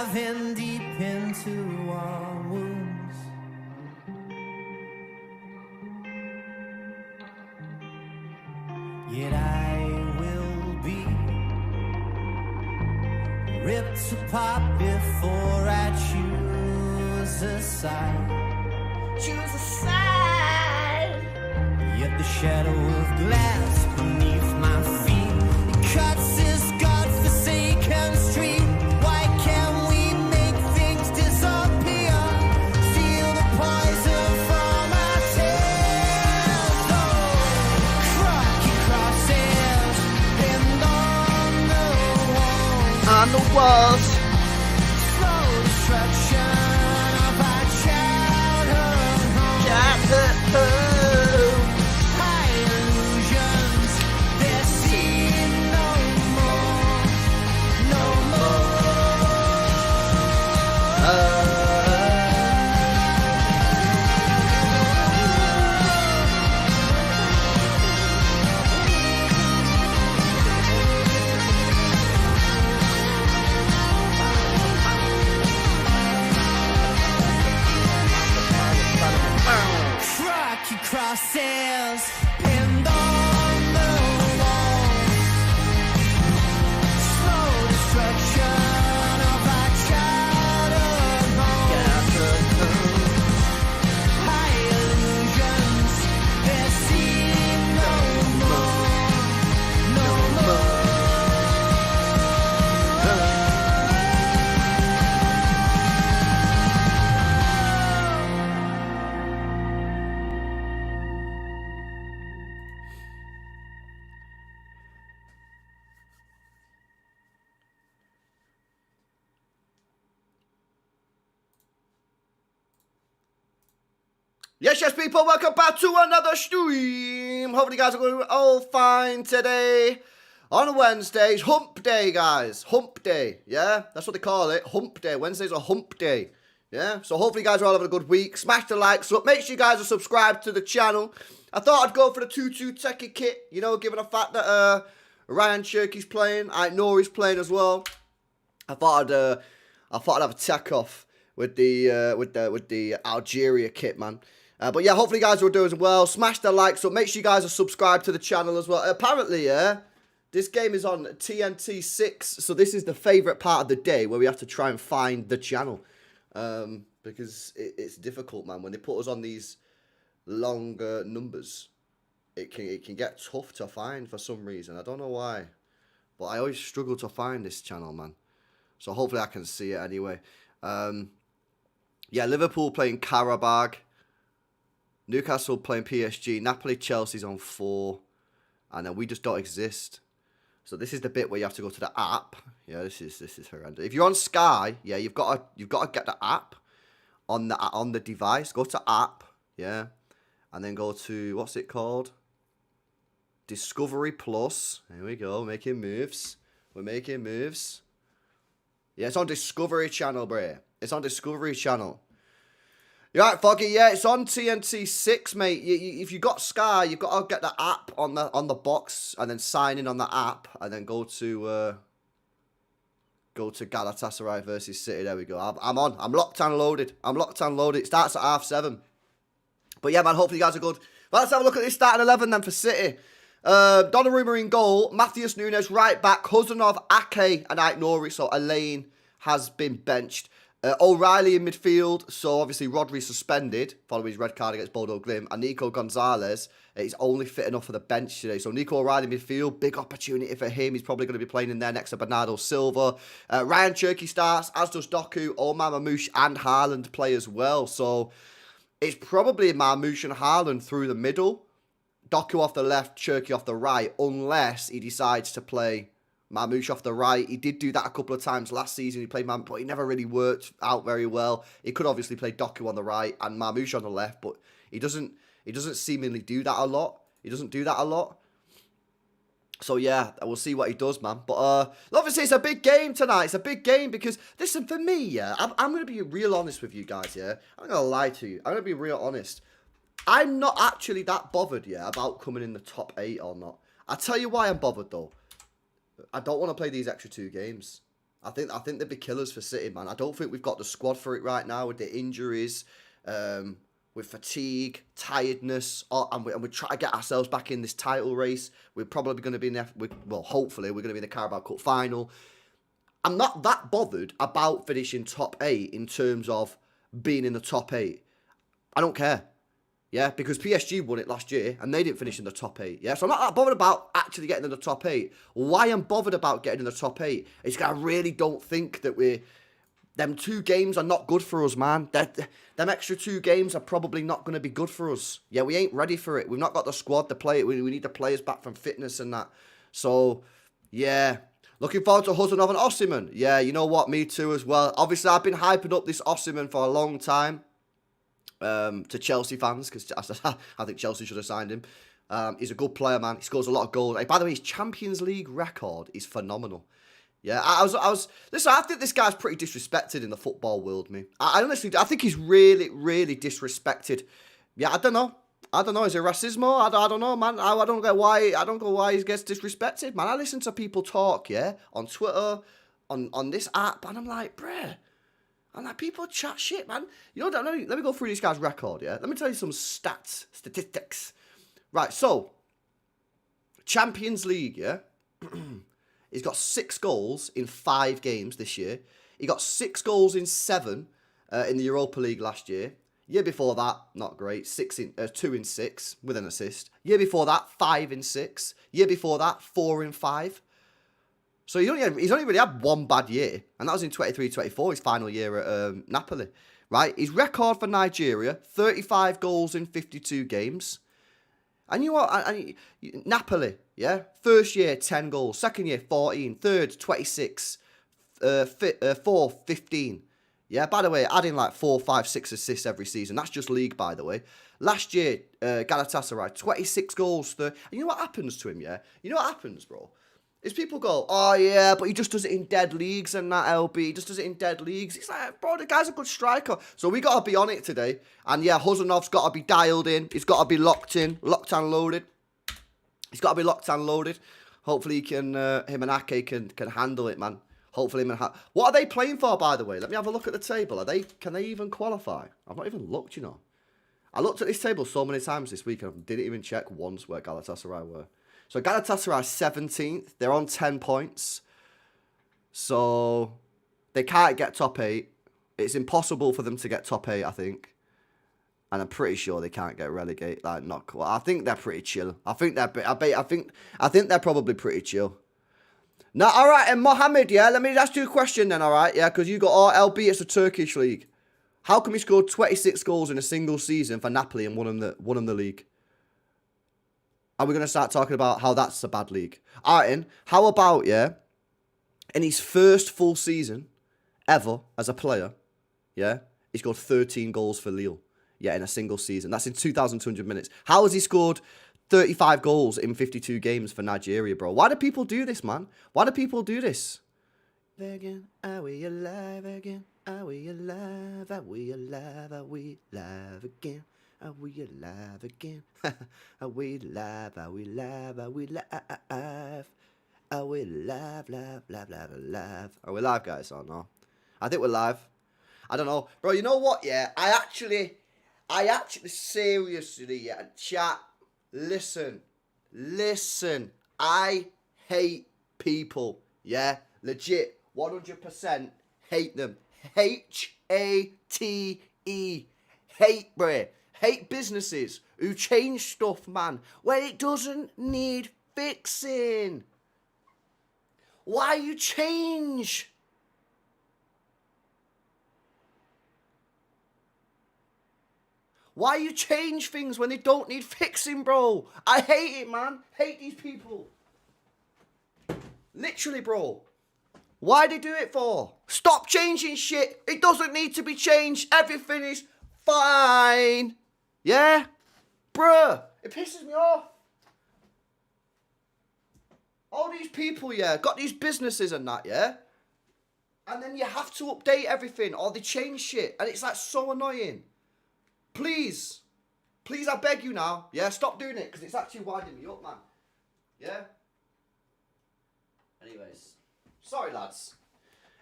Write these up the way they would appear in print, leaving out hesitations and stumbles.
diving deep into our wounds. Yet I will be ripped apart before I choose a side. Choose a side. Yet the shadow of glass beneath my feet, it cuts this godforsaken street. Why can't we make things disappear? Feel the poison from our tears. Oh, crocky crosses pinned on the walls. Slow destruction of our childhood home. High illusions, they're seen no more, no Crocky crosses pinned on the walls. Slow destruction of our childhood home. High illusions, they're seen no more, no more. Yes, people, welcome back to another stream. Hopefully you guys are going all fine today. On Wednesdays, hump day, guys. Hump day, yeah? That's what they call it, hump day. Wednesday's a hump day, yeah? So hopefully you guys are all having a good week. Smash the likes up. Make sure you guys are subscribed to the channel. I thought I'd go for the 2-2 techie kit, you know, given the fact that Ryan Cherky's playing. I know he's playing as well. I thought I'd have a tech off with the Algeria kit, man. But yeah, hopefully you guys are doing well. Smash the likes up. Make sure you guys are subscribed to the channel as well. Apparently, yeah, this game is on TNT 6. So this is the favourite part of the day where we have to try and find the channel. Because it's difficult, man. When they put us on these longer numbers, it can get tough to find for some reason. I don't know why. But I always struggle to find this channel, man. So hopefully I can see it anyway. Yeah, Liverpool playing Karabag. Newcastle playing PSG. Napoli, Chelsea's on 4. And then we just don't exist. So this is the bit where you have to go to the app. Yeah, this is horrendous. If you're on Sky, yeah, you've got to get the app on the device. Go to app, yeah. And then go to, what's it called? Discovery Plus. Here we go, making moves. We're making moves. Yeah, it's on Discovery Channel, bro. It's on Discovery Channel. You're right, Foggy. Yeah, it's on TNT 6, mate. If you got Sky, you've got to get the app on the box and then sign in on the app and then go to Galatasaray versus City. There we go. I'm on. I'm locked and loaded. It starts at 7:30. But yeah, man, hopefully you guys are good. Well, let's have a look at this starting 11 then for City. Donnarumma in goal. Matheus Nunes right back. Huzanov, Ake and Aït-Nouri. So Elaine has been benched. O'Reilly in midfield, so obviously Rodri suspended following his red card against Bodo Glimt, and Nico Gonzalez is only fit enough for the bench today. So Nico O'Reilly midfield, big opportunity for him. He's probably going to be playing in there next to Bernardo Silva. Ryan Cherky starts, as does Doku, Omar Mamouche and Haaland play as well. So it's probably Mamouche and Haaland through the middle, Doku off the left, Cherky off the right, unless he decides to play Mamouche off the right. He did do that a couple of times last season. He played Mamouche, but he never really worked out very well. He could obviously play Doku on the right and Mamouche on the left, but he doesn't seemingly do that a lot. So yeah, we'll see what he does, man. But obviously it's a big game tonight. It's a big game because, listen, for me, yeah, I'm going to be real honest with you guys, yeah. I'm not going to lie to you. I'm going to be real honest. I'm not actually that bothered, yeah, about coming in the top 8 or not. I'll tell you why I'm bothered, though. I don't want to play these extra 2 games. I think they'd be killers for City, man. I don't think we've got the squad for it right now with the injuries, with fatigue, tiredness, and we try to get ourselves back in this title race. We're probably going to be in hopefully we're going to be in the Carabao Cup final. I'm not that bothered about finishing top 8 in terms of being in the top 8. I don't care. Yeah, because PSG won it last year and they didn't finish in the top 8. Yeah, so I'm not that bothered about actually getting in the top 8. Why I'm bothered about getting in the top 8 is because I really don't think that them 2 games are not good for us, man. Them extra 2 games are probably not going to be good for us. Yeah, we ain't ready for it. We've not got the squad to play it. We need the players back from fitness and that. So, yeah. Looking forward to Hudson and Osimhen. Yeah, you know what? Me too as well. Obviously, I've been hyping up this Osimhen for a long time. To Chelsea fans, because I think Chelsea should have signed him. He's a good player, man. He scores a lot of goals. Hey, by the way, his Champions League record is phenomenal. Yeah, listen, I think this guy's pretty disrespected in the football world, me. I honestly, I think he's really, really disrespected. Yeah, I don't know. Is it racismo? I don't know, man. I don't get why he gets disrespected, man. I listen to people talk, yeah, on Twitter, on this app, and I'm like, bruh. And like, people chat shit, man. You know, let me go through this guy's record, yeah? Let me tell you some statistics. Right, so, Champions League, yeah? He's got 6 goals in 5 games this year. He got 6 goals in 7 in the Europa League last year. Year before that, not great. 2 in 6 with an assist. Year before that, 5 in 6. Year before that, 4 in 5. So he's only really had one bad year, and that was in 23-24, his final year at Napoli, right? His record for Nigeria, 35 goals in 52 games. And you know what? Napoli, yeah? First year, 10 goals. Second year, 14. Third, 26. Fourth, 15. Yeah, by the way, adding like 4, 5, 6 assists every season. That's just league, by the way. Last year, Galatasary, 26 goals. And you know what happens to him, yeah? You know what happens, bro? Is people go, oh yeah, but he just does it in dead leagues and that, LB. He just does it in dead leagues. It's like, bro, the guy's a good striker. So we got to be on it today. And yeah, Huzanov's got to be dialed in. He's got to be locked and loaded. He's got to be locked and loaded. Hopefully him and Ake can handle it, man. Hopefully what are they playing for, by the way? Let me have a look at the table. Can they even qualify? I've not even looked, you know. I looked at this table so many times this week and I didn't even check once where Galatasaray were. So Galatasaray are 17th. They're on 10 points. So they can't get top 8. It's impossible for them to get top 8, I think. And I'm pretty sure they can't get relegated. Like, not. Well, I think they're pretty chill. I think they're probably pretty chill. Now, all right, and Mohammed, yeah. Let me ask you a question then, all right, yeah, because you got LB. It's a Turkish league. How come he scored 26 goals in a single season for Napoli and won him the league? Are we going to start talking about how that's a bad league? Artin, how about, yeah, in his first full season ever as a player, yeah, he scored 13 goals for Lille, yeah, in a single season. That's in 2,200 minutes. How has he scored 35 goals in 52 games for Nigeria, bro? Why do people do this, man? Why do people do this? Again, are we alive again? Are we alive? Are we alive? Are we alive again? Are we alive again? Are we live? Are we live? Are we live? Are we live? Live? Are we live, guys, or no? I think we're live. I don't know. Bro, you know what, yeah? I actually seriously, yeah, chat, listen. I hate people, yeah? Legit, 100% hate them. Hate. Hate, bruh. Hate businesses who change stuff, man, when it doesn't need fixing. Why you change? Why you change things when they don't need fixing, bro? I hate it, man. Hate these people. Literally, bro. Why they do it for? Stop changing shit. It doesn't need to be changed. Everything is fine. Yeah? Bruh, it pisses me off. All these people, yeah, got these businesses and that, yeah? And then you have to update everything or they change shit. And it's like so annoying. Please, I beg you now. Yeah, stop doing it because it's actually winding me up, man. Yeah? Anyways. Sorry, lads.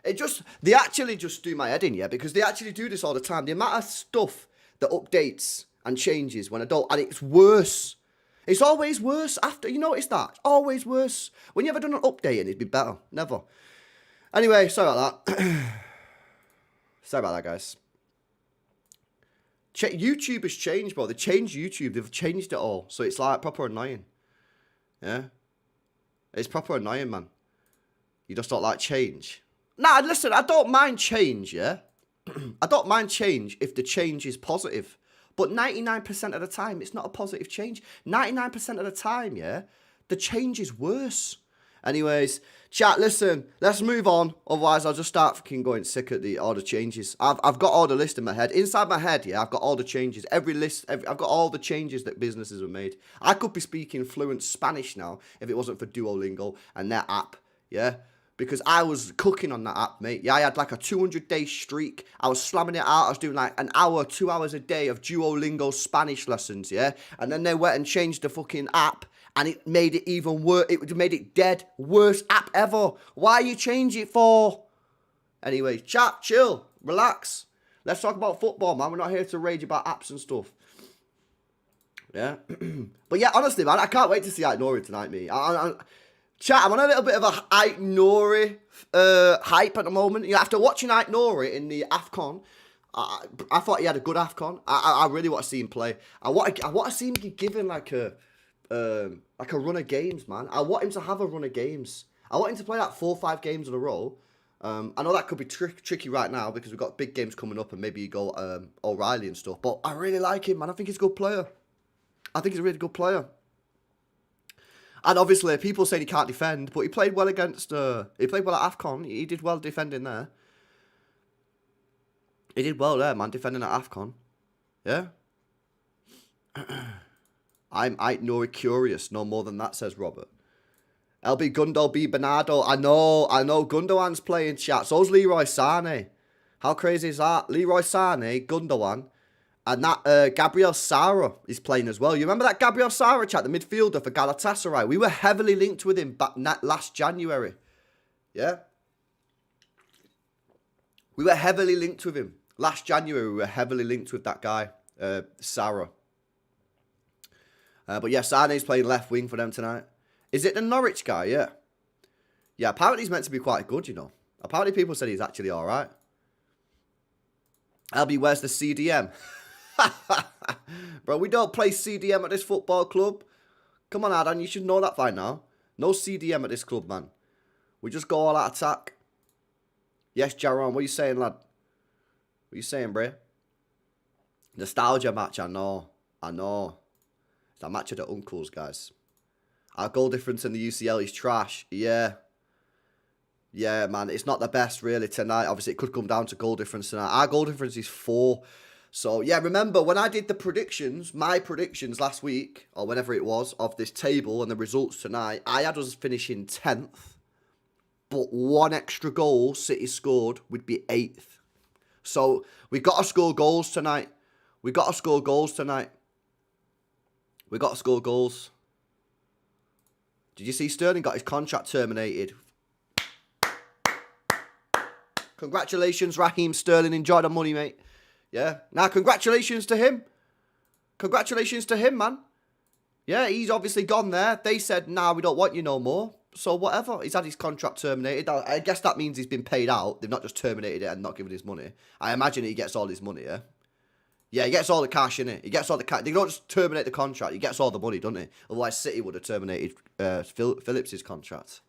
They actually just do my head in, yeah, because they actually do this all the time. The amount of stuff that updates and changes when I don't, and it's worse. It's always worse after. You notice that? It's always worse. When you ever done an update and it'd be better. Never. Anyway, sorry about that. Sorry about that, guys. YouTube has changed, bro. They changed YouTube. They've changed it all. So it's like proper annoying. Yeah? It's proper annoying, man. You just don't like change. Nah, listen, I don't mind change, yeah? I don't mind change if the change is positive. But 99% of the time, it's not a positive change. 99% of the time, yeah? The change is worse. Anyways, chat, listen, let's move on. Otherwise, I'll just start fucking going sick at all the changes. I've got all the list in my head. Inside my head, yeah, I've got all the changes. I've got all the changes that businesses have made. I could be speaking fluent Spanish now if it wasn't for Duolingo and their app, yeah? Because I was cooking on that app, mate. Yeah, I had like a 200-day streak. I was slamming it out. I was doing like an hour, 2 hours a day of Duolingo Spanish lessons, yeah? And then they went and changed the fucking app. And it made it even worse. It made it dead. Worst app ever. Why you change it for? Anyway, chat, chill, relax. Let's talk about football, man. We're not here to rage about apps and stuff. Yeah? But yeah, honestly, man, I can't wait to see Ait Nori tonight, me. Chat, I'm on a little bit of a Ait Nori hype at the moment. You know, after watching Ait Nori in the AFCON, I thought he had a good AFCON. I really want to see him play. I want to see him given like a run of games, man. I want him to have a run of games. I want him to play like 4 or 5 games in a row. I know that could be tricky right now because we've got big games coming up and maybe you go O'Reilly and stuff. But I really like him, man. I think he's a good player. I think he's a really good player. And obviously, people saying he can't defend, but he played well against. He played well at AFCON. He did well defending there. He did well there, man, defending at AFCON. Yeah. I'm Ait Nori curious, no more than that, says Robert. LB Gundo, B Bernardo. I know. Gundogan's playing, chat. So's Leroy Sané. How crazy is that? Leroy Sané, Gundogan, and that Gabriel Sara is playing as well. You remember that Gabriel Sara, chat, the midfielder for Galatasaray? We were heavily linked with him back last January. Yeah? We were heavily linked with him. Last January, we were heavily linked with that guy, Sara. But yeah, Sane's playing left wing for them tonight. Is it the Norwich guy? Yeah. Yeah, apparently he's meant to be quite good, you know. Apparently people said he's actually all right. LB, where's the CDM? Bro, we don't play CDM at this football club. Come on, Adam, you should know that by now. No CDM at this club, man. We just go all out attack. Yes, Jaron, what are you saying, lad? What are you saying, bro? Nostalgia match, I know. It's a match of the uncles, guys. Our goal difference in the UCL is trash. Yeah. Yeah, man. It's not the best, really, tonight. Obviously, it could come down to goal difference tonight. Our goal difference is 4. So, yeah, remember, when I did the predictions, my predictions last week, or whenever it was, of this table and the results tonight, I had us finishing 10th. But 1 extra goal City scored would be 8th. So, we got to score goals tonight. We got to score goals. Did you see Sterling got his contract terminated? Congratulations, Raheem Sterling. Enjoy the money, mate. Yeah. Now, congratulations to him. Congratulations to him, man. Yeah, he's obviously gone there. They said, nah, we don't want you no more. So whatever. He's had his contract terminated. I guess that means he's been paid out. They've not just terminated it and not given his money. I imagine he gets all his money, yeah? Yeah, he gets all the cash, innit? He gets all the cash. They don't just terminate the contract. He gets all the money, doesn't he? Otherwise, City would have terminated Phillips' contract.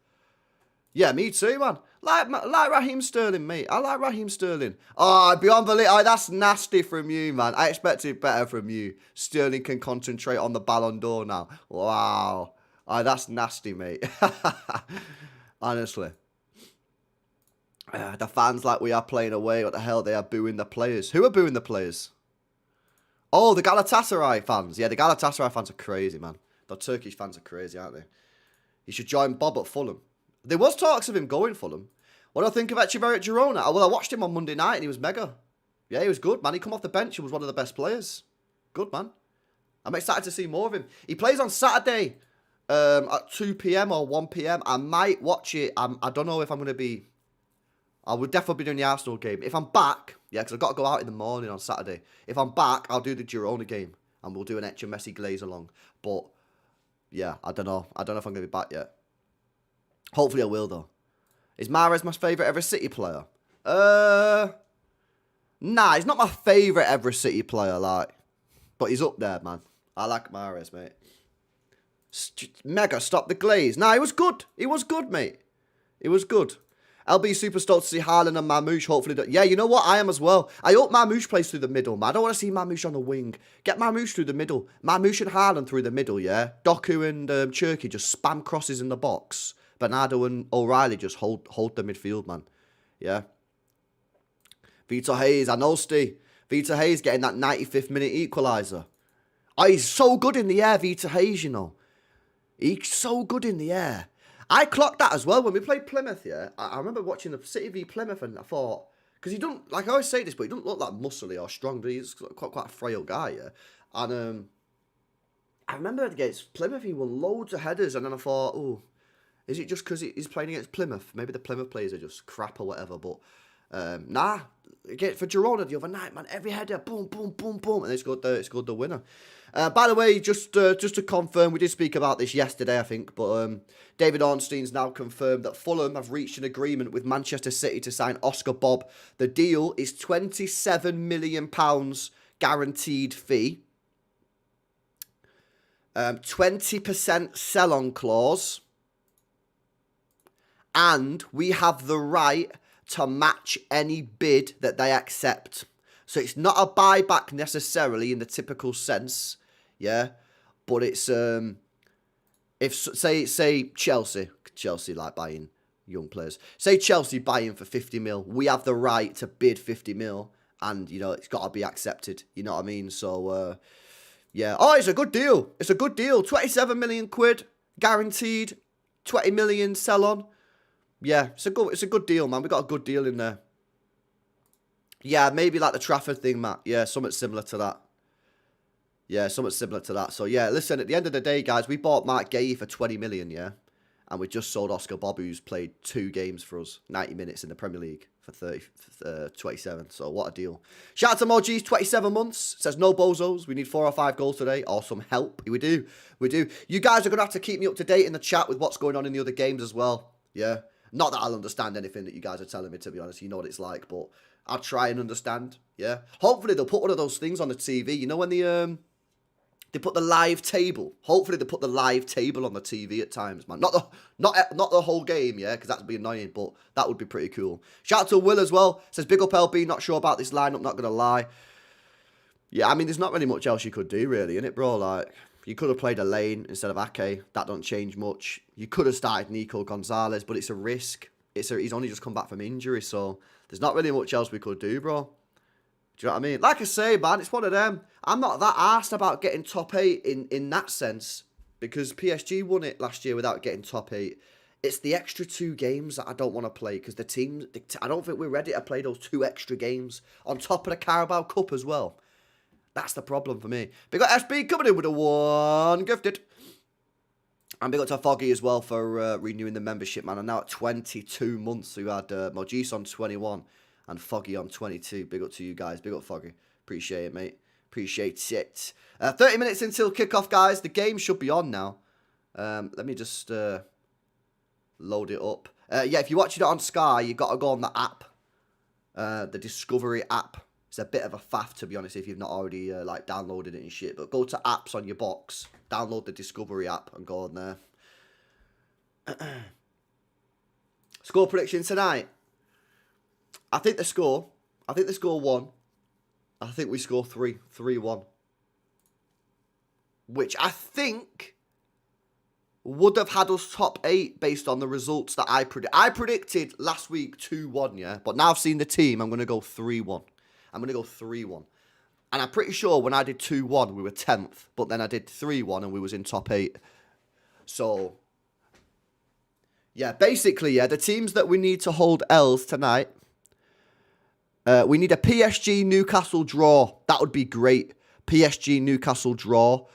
Yeah, me too, man. Like Raheem Sterling, mate. I like Raheem Sterling. Oh, beyond the that's nasty from you, man. I expected better from you. Sterling can concentrate on the Ballon d'Or now. Wow. Oh, that's nasty, mate. Honestly. The fans like we are playing away. What the hell? They are booing the players. Who are booing the players? Oh, the Galatasaray fans. Yeah, the Galatasaray fans are crazy, man. The Turkish fans are crazy, aren't they? He should join Bob at Fulham. There was talks of him going Fulham. What do I think of Echeverri at Girona? Well, I watched him on Monday night and he was mega. Yeah, he was good, man. He come off the bench and was one of the best players. Good, man. I'm excited to see more of him. He plays on Saturday at 2 p.m. or 1 p.m. I might watch it. I don't know if I'm going to be I will definitely be doing the Arsenal game. If I'm back, yeah, because I've got to go out in the morning on Saturday. If I'm back, I'll do the Girona game. And we'll do an extra Messi glaze along. But, yeah, I don't know. I don't know if I'm going to be back yet. Hopefully I will, though. Is Mahrez my favourite ever City player? Nah, he's not my favourite ever City player, like. But he's up there, man. I like Mahrez, mate. Mega, stop the glaze. Nah, he was good. He was good, mate. He was good. LB super stoked to see Haaland and Mamouche. Hopefully, yeah, you know what? I am as well. I hope Mamouche plays through the middle, man. I don't want to see Mamouche on the wing. Get Mamouche through the middle. Mamouche and Haaland through the middle, yeah? Doku and Cherky just spam crosses in the box. Bernardo and O'Reilly just hold the midfield, man. Yeah. Vitor Hayes, I know, Steve. Vitor Hayes getting that 95th minute equaliser. Oh, he's so good in the air, Vitor Hayes, you know. He's so good in the air. I clocked that as well when we played Plymouth, yeah. I remember watching the City v Plymouth and I thought, because he don't, like I always say this, but he doesn't look like muscly or strong. He's quite a frail guy, yeah. And I remember against Plymouth, he won loads of headers, and then I thought, oh, is it just because he's playing against Plymouth? Maybe the Plymouth players are just crap or whatever, but nah. Again, for Girona the other night, man, every header, boom, boom, boom, boom, and they scored the winner. By the way, just to confirm, we did speak about this yesterday, I think, but David Ornstein's now confirmed that Fulham have reached an agreement with Manchester City to sign Oscar Bob. The deal is £27 million guaranteed fee, 20% sell-on clause, and we have the right to match any bid that they accept. So it's not a buyback necessarily in the typical sense, yeah. But it's if say Chelsea like buying young players. Say Chelsea buying for 50 mil, we have the right to bid 50 mil, and you know it's got to be accepted. You know what I mean? So yeah. Oh, it's a good deal. It's a good deal. 27 million quid guaranteed. 20 million sell on. Yeah, it's a good deal, man. We got a good deal in there. Yeah, maybe like the Trafford thing, Matt. Yeah, something similar to that. Yeah, something similar to that. So yeah, listen, at the end of the day, guys, we bought Mark Gay for 20 million, yeah? And we just sold Oscar Bob, who's played 2 games for us, 90 minutes in the Premier League for 27. So what a deal. Shout out to Moji's 27 months. Says no bozos. We need 4 or 5 goals today. Awesome help. We do. You guys are going to have to keep me up to date in the chat with what's going on in the other games as well. Yeah. Not that I'll understand anything that you guys are telling me, to be honest. You know what it's like, but I'll try and understand, yeah? Hopefully they'll put one of those things on the TV. You know when they put the live table? Hopefully they put the live table on the TV at times, man. Not the whole game, yeah? Because that would be annoying, but that would be pretty cool. Shout out to Will as well. Says, big up LB, not sure about this lineup, not going to lie. Yeah, I mean, there's not really much else you could do, really, innit, bro? Like, you could have played a Lane instead of Ake. That don't change much. You could have started Nico Gonzalez, but it's a risk. He's only just come back from injury, so there's not really much else we could do, bro. Do you know what I mean? Like I say, man, it's one of them. I'm not that arsed about getting top 8 in that sense, because PSG won it last year without getting top 8. It's the extra 2 games that I don't want to play, because the team, I don't think we're ready to play those 2 extra games on top of the Carabao Cup as well. That's the problem for me. Big up SB coming in with a 1 gifted. And big up to Foggy as well for renewing the membership, man. I'm now at 22 months. We had Mojis on 21 and Foggy on 22. Big up to you guys. Big up, Foggy. Appreciate it, mate. Appreciate it. 30 minutes until kickoff, guys. The game should be on now. Let me just load it up. Yeah, if you're watching it on Sky, you've got to go on the app. The Discovery app. It's a bit of a faff, to be honest, if you've not already like downloaded it and shit. But go to apps on your box, download the Discovery app, and go on there. Score prediction tonight. I think the score 1. I think we score 3-1. Which I think would have had us top 8 based on the results that I predicted. I predicted last week 2-1, yeah? But now I've seen the team, I'm going to go 3-1. I'm going to go 3-1. And I'm pretty sure when I did 2-1, we were 10th. But then I did 3-1 and we was in top 8. So, yeah, basically, yeah, the teams that we need to hold L's tonight. We need a PSG Newcastle draw. That would be great. PSG Newcastle draw.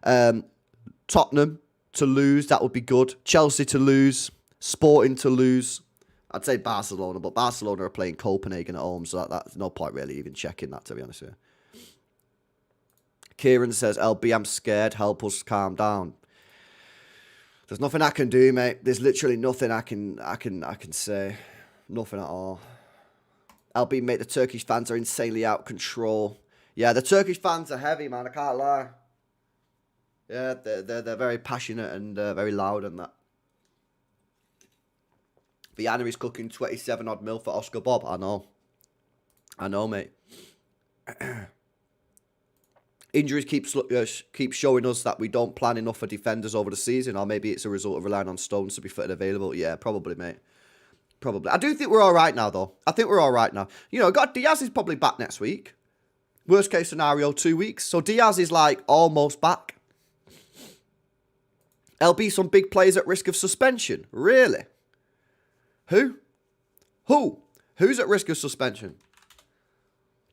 Tottenham to lose. That would be good. Chelsea to lose. Sporting to lose. I'd say Barcelona, but Barcelona are playing Copenhagen at home, so that's no point really even checking that, to be honest with you. Kieran says, LB, I'm scared. Help us calm down. There's nothing I can do, mate. There's literally nothing I can say. Nothing at all. LB, mate, the Turkish fans are insanely out of control. Yeah, the Turkish fans are heavy, man. I can't lie. Yeah, they're very passionate and very loud and that. Vienna is cooking 27 odd mil for Oscar Bob. I know, mate. Injuries keep showing us that we don't plan enough for defenders over the season, or maybe it's a result of relying on Stones to be fit and available. Yeah, probably, mate. Probably. I do think we're all right now, though. I think we're all right now. You know, Diaz is probably back next week. Worst case scenario, 2 weeks. So Diaz is like almost back. LB, some big players at risk of suspension. Really? Who? Who's at risk of suspension?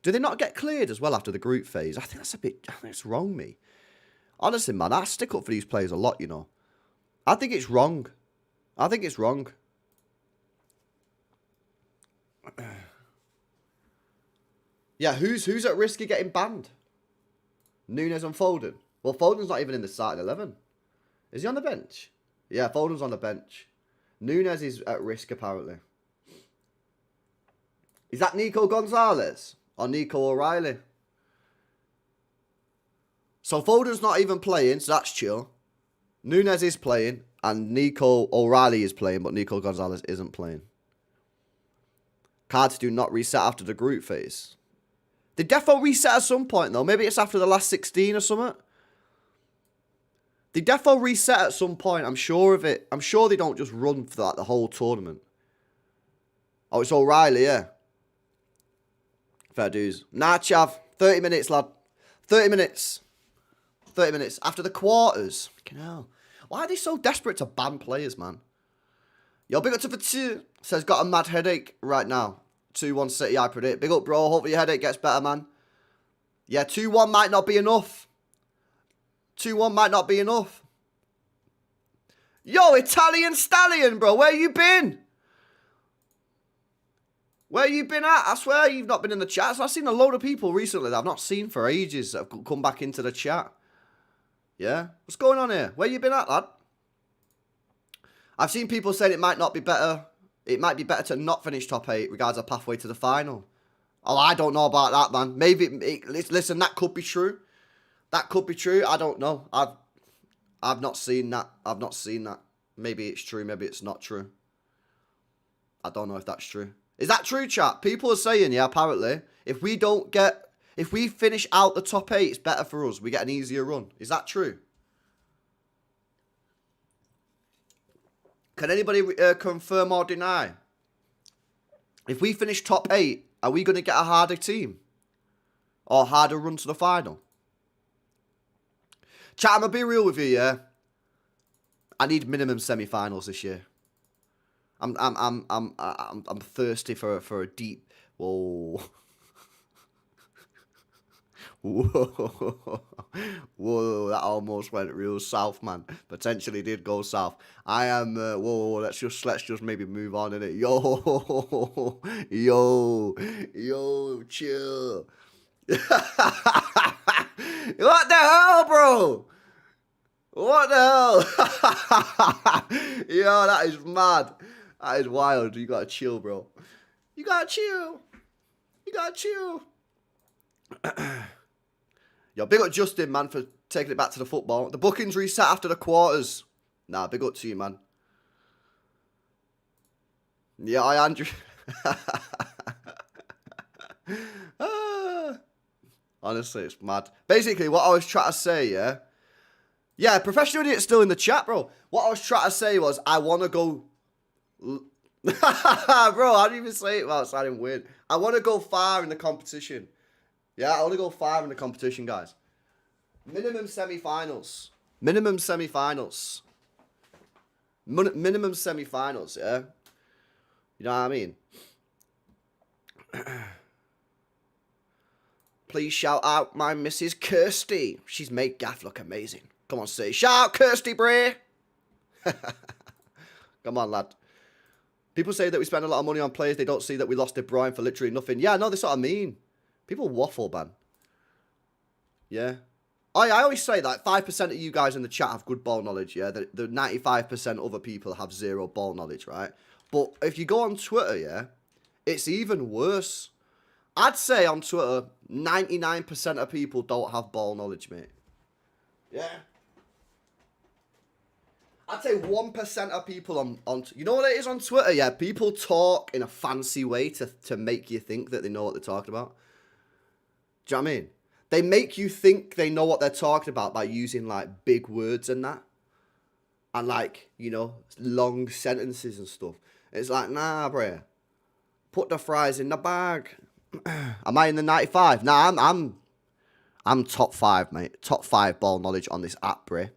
Do they not get cleared as well after the group phase? I think it's wrong, me. Honestly, man, I stick up for these players a lot, you know. I think it's wrong. Yeah, who's at risk of getting banned? Nunes and Foden. Well, Foden's not even in the starting 11. Is he on the bench? Yeah, Foden's on the bench. Nunes is at risk, apparently. Is that Nico Gonzalez? Or Nico O'Reilly? So Foden's not even playing, so that's chill. Nunes is playing, and Nico O'Reilly is playing, but Nico Gonzalez isn't playing. Cards do not reset after the group phase. They defo reset at some point, though. Maybe it's after the last 16 or something. They defo reset at some point. I'm sure of it. I'm sure they don't just run for that the whole tournament. Oh, it's O'Reilly, yeah. Fair dues. Nah, Chav. 30 minutes, lad. 30 minutes. 30 minutes. After the quarters. Fucking hell. Why are they so desperate to ban players, man? Yo, big up to Fatu. Says, got a mad headache right now. 2-1 City, I predict. Big up, bro. Hopefully your headache gets better, man. Yeah, 2-1 might not be enough. 2-1 might not be enough. Yo, Italian Stallion, bro. Where you been? Where you been at? I swear you've not been in the chat. So I've seen a load of people recently that I've not seen for ages that have come back into the chat. Yeah? What's going on here? Where you been at, lad? I've seen people saying it might not be better. It might be better to not finish top 8 regards a pathway to the final. Oh, I don't know about that, man. Maybe, listen, that could be true. That could be true. I don't know. I've not seen that. I've not seen that. Maybe it's true. Maybe it's not true. I don't know if that's true. Is that true, chat? People are saying, yeah, apparently, if we finish out the top 8, it's better for us. We get an easier run. Is that true? Can anybody confirm or deny? If we finish top 8, are we going to get a harder team? Or harder run to the final? Chat, I'm going to be real with you, yeah? I need minimum semi-finals this year. I'm thirsty for a deep... Whoa. Whoa, that almost went real south, man. Potentially did go south. I am, whoa, let's just maybe move on, innit? Yo, chill. What the hell, bro? What the hell? Yo, that is mad. That is wild. You gotta chill, bro. You gotta chill. Yo, big up Justin, man, for taking it back to the football. The bookings reset after the quarters. Nah, big up to you, man. Yeah, Andrew. Honestly, it's mad. Basically, what I was trying to say, yeah? Yeah, Professional Idiot's still in the chat, bro. What I was trying to say was, I want to go... Bro, how do you even say it without sounding weird? I want to go far in the competition. Yeah, I want to go far in the competition, guys. Minimum semi-finals. Minimum semi-finals. Minimum semi-finals, yeah? You know what I mean? Please shout out my Mrs. Kirsty. She's made Gaff look amazing. Come on, say. Shout out Kirsty, Bray. Come on, lad. People say that we spend a lot of money on players. They don't see that we lost De Bruyne for literally nothing. Yeah, no, that's what I mean. People waffle, man. Yeah. I always say that 5% of you guys in the chat have good ball knowledge, yeah? The 95% other people have zero ball knowledge, right? But if you go on Twitter, yeah, it's even worse. I'd say on Twitter, 99% of people don't have ball knowledge, mate. Yeah. I'd say 1% of people on... You know what it is on Twitter, yeah? People talk in a fancy way to make you think that they know what they're talking about. Do you know what I mean? They make you think they know what they're talking about by using, like, big words and that. And, like, you know, long sentences and stuff. It's like, nah, bruh. Put the fries in the bag. Am I in the 95? Nah, I'm top 5, mate. Top 5 ball knowledge on this app, bruh.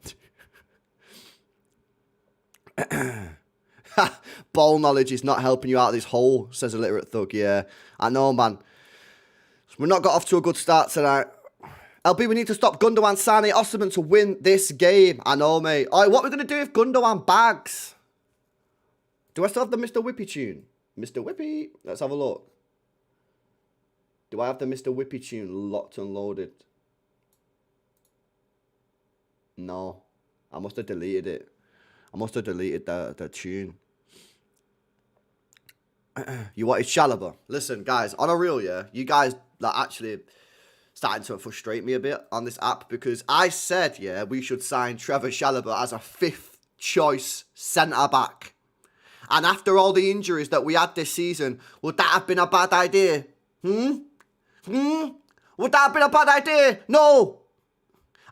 Ball knowledge is not helping you out of this hole, says a literate thug. Yeah, I know, man. We're not got off to a good start tonight. LB, we need to stop Gundogan, Sane, Osimhen to win this game. I know, mate. All right, what are we going to do if Gundogan bags? Do I still have the Mr. Whippy tune? Mr. Whippy? Let's have a look. Do I have the Mr. Whippy tune locked and loaded? No. I must have deleted it. I must have deleted the tune. You wanted Chalobah. Listen, guys, on a real, yeah, you guys are actually starting to frustrate me a bit on this app because I said, yeah, we should sign Trevor Chalobah as a 5th choice centre-back. And after all the injuries that we had this season, would that have been a bad idea? Would that have been a bad idea? No.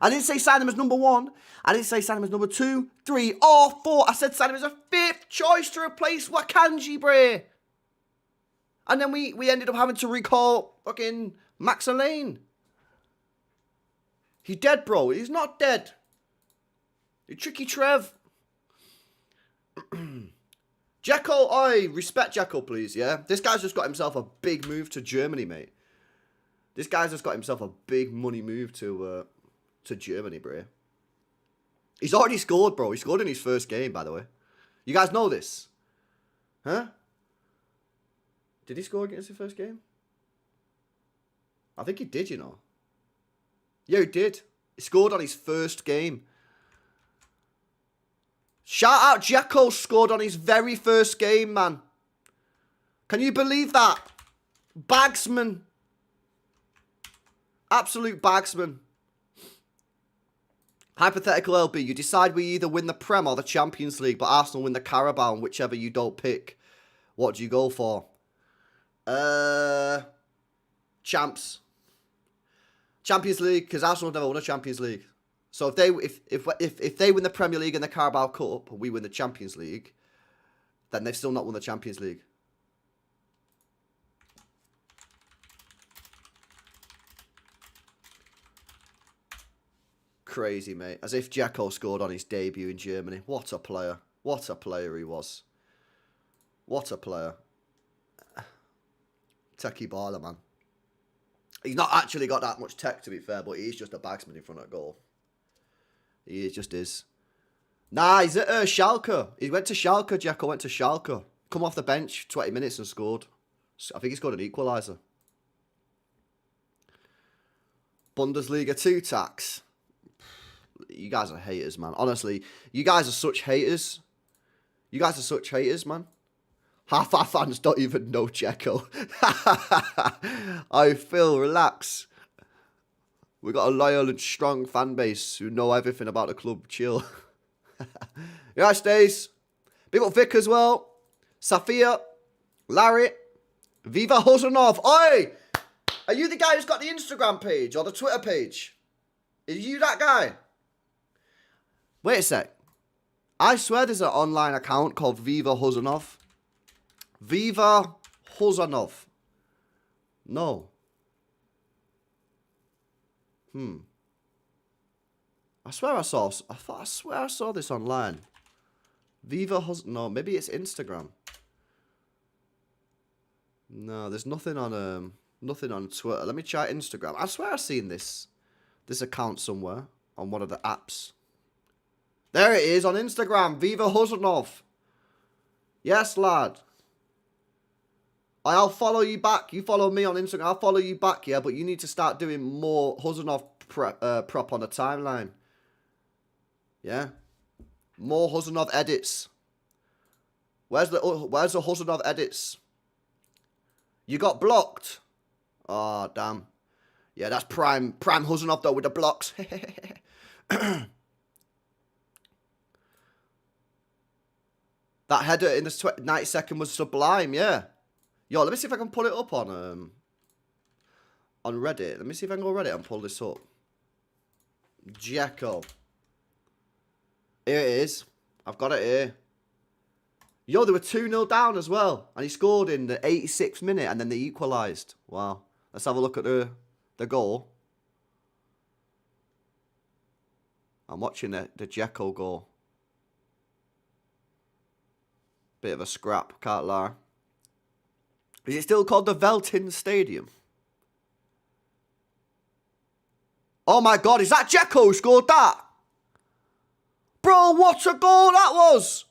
I didn't say sign him as number 1. I didn't say sign him as number 2, 3, or 4. I said sign him as a 5th choice to replace Wakanji, bruh. And then we ended up having to recall fucking Max Elaine. He's dead, bro. He's not dead. You tricky Trev. Jekyll, oi, respect Jekyll, please, yeah? This guy's just got himself a big move to Germany, mate. This guy's just got himself a big money move to Germany, bro. He's already scored, bro. He scored in his first game, by the way. You guys know this? Huh? Did he score against his first game? I think he did, you know. Yeah, he did. He scored on his first game. Shout out Jekyll scored on his very first game, man. Can you believe that? Bagsman. Absolute bagsman. Hypothetical LB, you decide we either win the Prem or the Champions League, but Arsenal win the Carabao, and whichever you don't pick. What do you go for? Champs. Champions League, because Arsenal have never won a Champions League. So if they win the Premier League and the Carabao Cup, we win the Champions League, then they've still not won the Champions League. Crazy, mate. As if Dzeko scored on his debut in Germany. What a player. What a player he was. What a player. Techie baller, man. He's not actually got that much tech, to be fair, but he's just a bagsman in front of goal. He just is. Nah, he's at Schalke. He went to Schalke, Dzeko went to Schalke. Come off the bench, 20 minutes and scored. I think he scored an equaliser. Bundesliga 2 tax. You guys are haters, man. Honestly, you guys are such haters. You guys are such haters, man. Half our fans don't even know Dzeko. I feel relax. We got a loyal and strong fan base who know everything about the club. Chill. Yeah, Stace. Big up Vic as well. Safia. Larry. Viva Hozanov. Oi! Are you the guy who's got the Instagram page or the Twitter page? Is you that guy? Wait a sec. I swear there's an online account called Viva Hozanov. Viva Hozanov. No. I swear I saw this online. Viva Hozanov. No, maybe it's Instagram. No, there's nothing on Twitter. Let me try Instagram. I swear I've seen this account somewhere on one of the apps. There it is on Instagram. Viva Hozanov. Yes, lad. I'll follow you back. You follow me on Instagram. I'll follow you back, yeah? But you need to start doing more Huzanov prop on the timeline. Yeah? More Huzanov edits. Where's the Huzanov edits? You got blocked. Oh, damn. Yeah, that's prime Huzanov, though, with the blocks. That header in the 92nd was sublime, yeah. Yo, let me see if I can pull it up on Reddit. Let me see if I can go Reddit and pull this up. Jekyll. Here it is. I've got it here. Yo, they were 2-0 down as well. And he scored in the 86th minute and then they equalised. Wow. Let's have a look at the goal. I'm watching the Jekyll goal. Bit of a scrap, can't lie. Is it still called the Veltin Stadium? Oh my God, is that Jekyll who scored that? Bro, what a goal that was!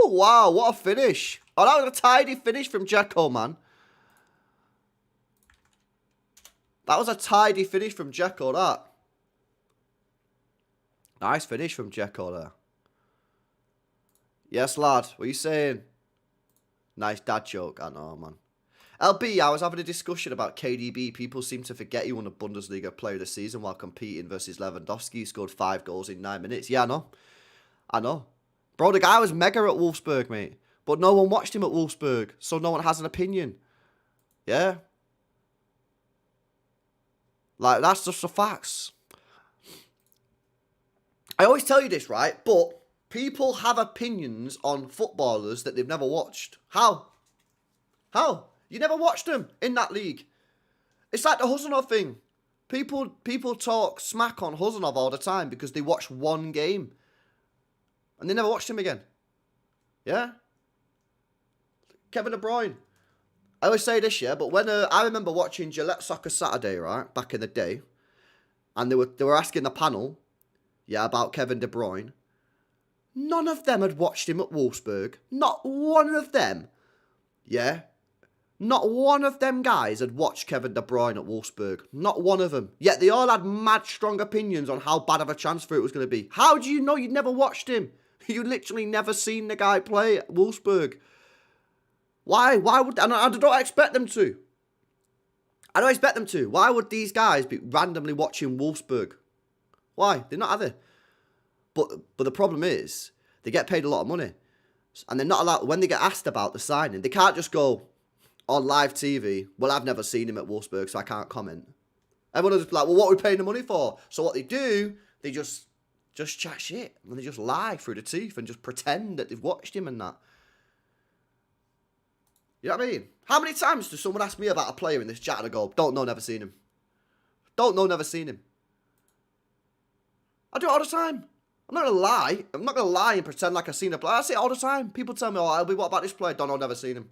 Wow, what a finish. Oh, that was a tidy finish from Jekyll, man. That was a tidy finish from Jekyll, that. Nice finish from Jekyll there. Yes, lad. What are you saying? Nice dad joke. I know, man. LB, I was having a discussion about KDB. People seem to forget he won a Bundesliga Player of the Season while competing versus Lewandowski. He scored 5 goals in 9 minutes. Yeah, I know. I know. Bro, the guy was mega at Wolfsburg, mate. But no one watched him at Wolfsburg, so no one has an opinion. Yeah? Like, that's just the facts. I always tell you this, right? But people have opinions on footballers that they've never watched. How? How? You never watched them in that league. It's like the Huzanov thing. People talk smack on Huzanov all the time because they watched one game. And they never watched him again. Yeah? Kevin De Bruyne. I always say this, yeah, but when I remember watching Gillette Soccer Saturday, right, back in the day, and they were asking the panel, yeah, about Kevin De Bruyne. None of them had watched him at Wolfsburg. Not one of them. Yeah? Not one of them guys had watched Kevin De Bruyne at Wolfsburg. Not one of them. Yet they all had mad strong opinions on how bad of a transfer it was going to be. How do you know you'd never watched him? You literally never seen the guy play at Wolfsburg. Why? Why would... And I don't expect them to. I don't expect them to. Why would these guys be randomly watching Wolfsburg? Why? They're not, are they? But the problem is, they get paid a lot of money. And they're not allowed... When they get asked about the signing, they can't just go on live TV, well, I've never seen him at Wolfsburg, so I can't comment. Everyone will just be like, well, what are we paying the money for? So what they do, they just chat shit. And they just lie through the teeth and just pretend that they've watched him and that. You know what I mean? How many times does someone ask me about a player in this chat and I go, don't know, never seen him. Don't know, never seen him. I do it all the time. I'm not going to lie. I'm not going to lie and pretend like I've seen a player. I say it all the time. People tell me, oh, Albie, what about this player? Don't know, never seen him.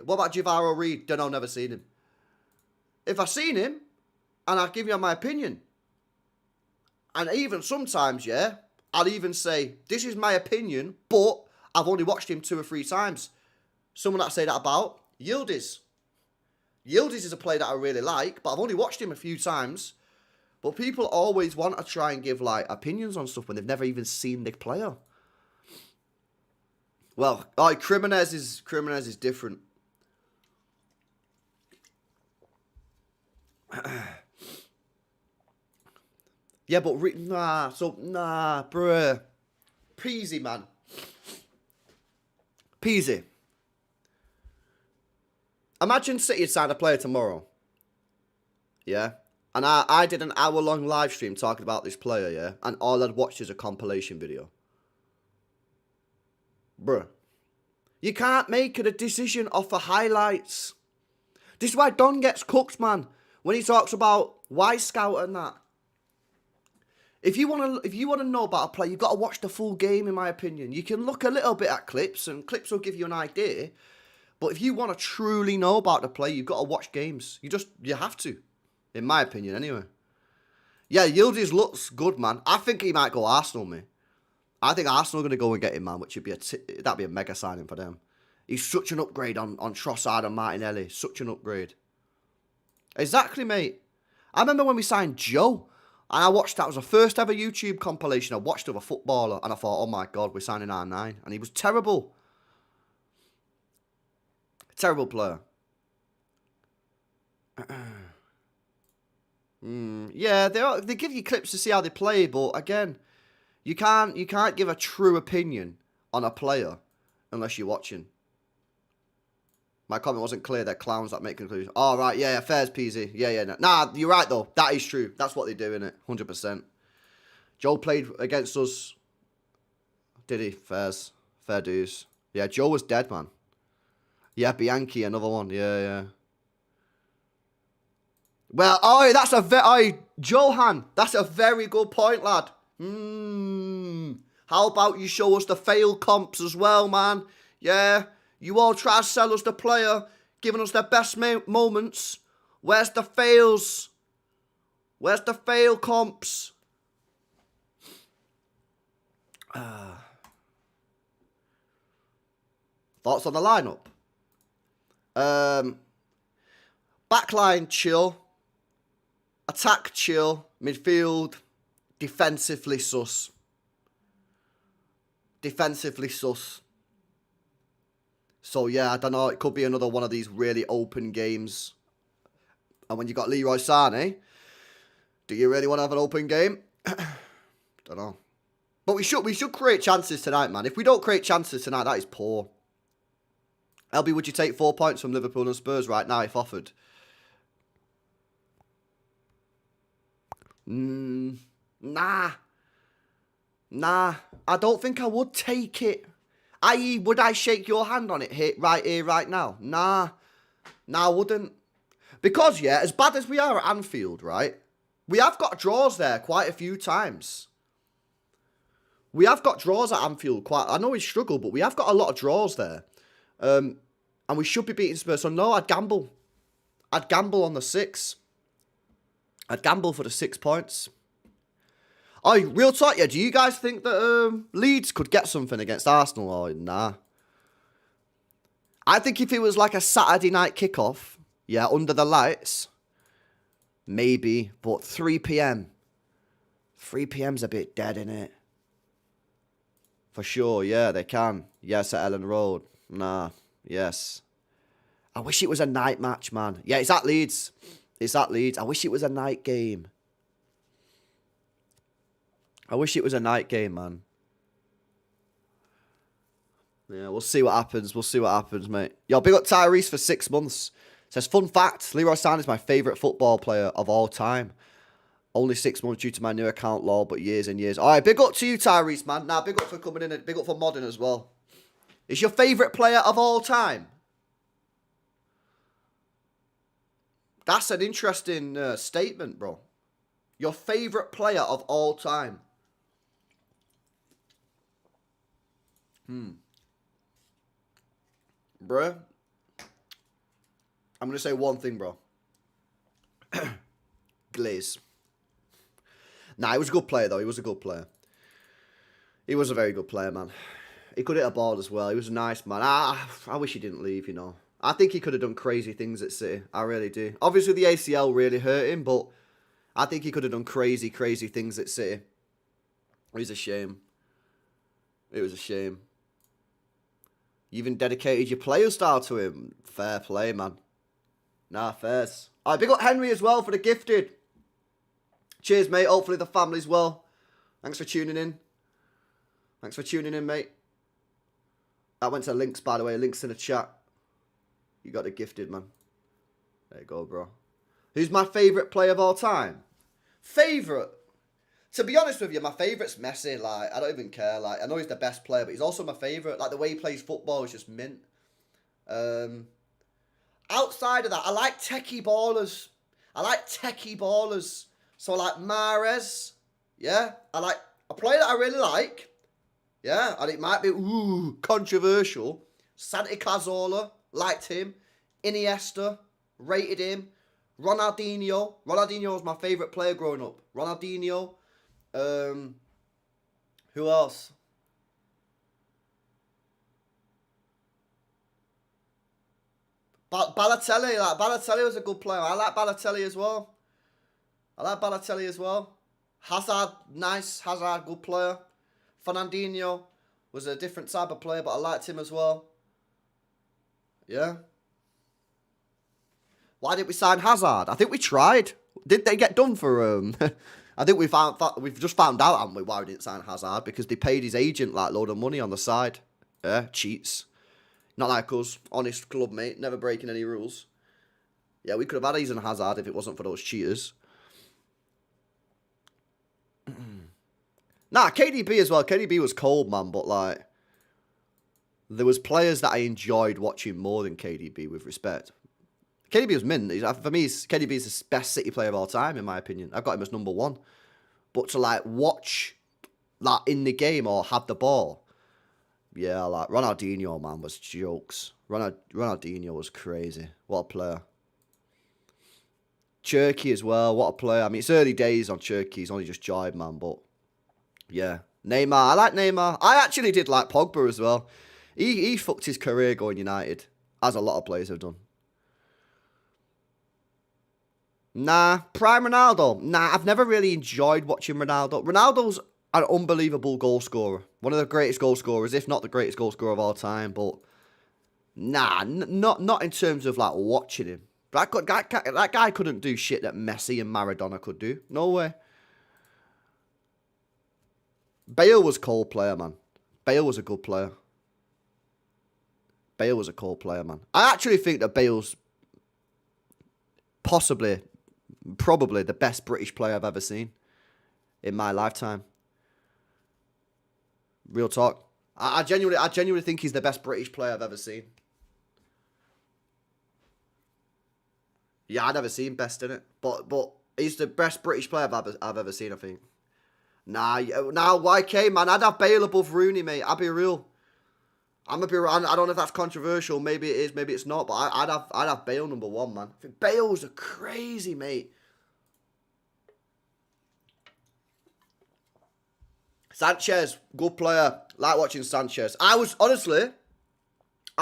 What about Javaro Reed? Don't know, never seen him. If I've seen him, and I'll give you my opinion, and even sometimes, yeah, I'll even say, this is my opinion, but I've only watched him 2 or 3 times. Someone that I say that about, Yildiz. Yildiz is a player that I really like, but I've only watched him a few times. But people always want to try and give, like, opinions on stuff when they've never even seen the player. Well, Criminez is different. Yeah, but bruh. Peasy, man. Peasy. Imagine City had signed a player tomorrow. Yeah? And I did an hour-long live stream talking about this player, yeah? And all I'd watched is a compilation video. Bruh. You can't make a decision off of highlights. This is why Don gets cooked, man. When he talks about why scout and that. If you want to know about a player, you've got to watch the full game, in my opinion. You can look a little bit at clips, and clips will give you an idea. But if you want to truly know about the player, you've got to watch games. You have to. In my opinion, anyway. Yeah, Yildiz looks good, man. I think he might go Arsenal, mate. I think Arsenal are going to go and get him, man, which would be that'd be a mega signing for them. He's such an upgrade on Trossard and Martinelli. Such an upgrade. Exactly, mate. I remember when we signed Joe, and I watched that. It was the first ever YouTube compilation I watched of a footballer, and I thought, oh my God, we're signing R9. And he was terrible. Terrible player. Yeah, they give you clips to see how they play, but again, you can't give a true opinion on a player unless you're watching. My comment wasn't clear. They're clowns that make conclusions. Oh, right, yeah, fair's peasy. Yeah, no. Nah, you're right, though. That is true. That's what they do, innit? 100%. Joe played against us. Did he? Fairs. Fair dues. Yeah, Joe was dead, man. Yeah, Bianchi, another one. Yeah. Well, that's a Johan, that's a very good point, lad. How about you show us the fail comps as well, man? Yeah, you all try to sell us the player, giving us their best moments. Where's the fails? Where's the fail comps? Thoughts on the lineup? Backline, chill. Attack, chill. Midfield, defensively sus. Defensively sus. So, yeah, I don't know. It could be another one of these really open games. And when you got Leroy Sané, do you really want to have an open game? Don't know. But we should create chances tonight, man. If we don't create chances tonight, that is poor. LB, would you take 4 points from Liverpool and Spurs right now if offered? Nah. I don't think I would take it. I.e., would I shake your hand on it here, right now? Nah, I wouldn't. Because, yeah, as bad as we are at Anfield, right? We have got draws there quite a few times. We have got draws at Anfield I know we struggle, but we have got a lot of draws there. And we should be beating Spurs. So, no, I'd gamble. I'd gamble on the 6. I'd gamble for the 6 points. Oh, real talk, yeah. Do you guys think that Leeds could get something against Arsenal? Or nah. I think if it was like a Saturday night kickoff, yeah, under the lights, maybe. But 3 p.m. 3 p.m.'s a bit dead, innit? For sure, yeah, they can. Yes, at Ellen Road. Nah, yes. I wish it was a night match, man. Yeah, it's at Leeds. It's at Leeds. I wish it was a night game. I wish it was a night game, man. Yeah, we'll see what happens. We'll see what happens, mate. Yo, big up Tyrese for 6 months. Says, fun fact, Leroy Sané is my favourite football player of all time. Only 6 months due to my new account, lol, but years and years. All right, big up to you, Tyrese, man. Nah, big up for coming in and big up for modding as well. Is your favourite player of all time? That's an interesting statement, bro. Your favourite player of all time. Bruh. I'm going to say one thing, bro. Glaze. Nah, he was a good player, though. He was a good player. He was a very good player, man. He could hit a ball as well. He was a nice man. I wish he didn't leave, you know. I think he could have done crazy things at City. I really do. Obviously, the ACL really hurt him, but I think he could have done crazy, crazy things at City. It was a shame. It was a shame. You even dedicated your player style to him. Fair play, man. Nah, fairs. All right, big up Henry as well for the gifted. Cheers, mate. Hopefully the family's well. Thanks for tuning in. Thanks for tuning in, mate. That went to links, by the way. Links in the chat. You got the gifted, man. There you go, bro. Who's my favourite player of all time? Favourite? To be honest with you, my favourite's Messi. Like, I don't even care. Like, I know he's the best player, but he's also my favourite. Like, the way he plays football is just mint. Outside of that, I like techie ballers. So, like, Mahrez. Yeah? A player that I really like. Yeah? And it might be, controversial. Santi Cazorla. Liked him. Iniesta. Rated him. Ronaldinho. Ronaldinho was my favourite player growing up. Ronaldinho. Who else? Balotelli was a good player. I like Balotelli as well. Hazard, nice. Hazard, good player. Fernandinho was a different type of player, but I liked him as well. Yeah. Why didn't we sign Hazard? I think we tried. Did they get done for I think we've just found out, haven't we, why we didn't sign Hazard? Because they paid his agent like a load of money on the side. Yeah, cheats. Not like us, honest club mate, never breaking any rules. Yeah, we could have had Eden Hazard if it wasn't for those cheaters. Nah, KDB as well. KDB was cold, man, but like there was players that I enjoyed watching more than KDB with respect. KDB was mint. For me, KDB is the best City player of all time, in my opinion. I've got him as number 1. But to like watch like in the game or have the ball, yeah, like Ronaldinho, man, was jokes. Ronaldinho was crazy. What a player. Cherky as well. What a player. I mean, it's early days on Cherky. He's only just joined, man. But yeah, Neymar. I like Neymar. I actually did like Pogba as well. He fucked his career going United, as a lot of players have done. Nah, prime Ronaldo. Nah, I've never really enjoyed watching Ronaldo. Ronaldo's an unbelievable goal scorer. One of the greatest goal scorers, if not the greatest goal scorer of all time. But nah, not in terms of like watching him. That guy couldn't do shit that Messi and Maradona could do. No way. Bale was a cold player, man. Bale was a good player. Bale was a cold player, man. I actually think that Bale's probably the best British player I've ever seen in my lifetime. Real talk. I genuinely think he's the best British player I've ever seen. Yeah, I've never seen best in it, but he's the best British player I've ever seen. I think. Nah, YK man, I'd have Bale above Rooney, mate. I'll be real. I don't know if that's controversial. Maybe it is. Maybe it's not. But I'd have Bale number 1, man. I think Bale's a crazy mate. Sanchez, good player. Like watching Sanchez. I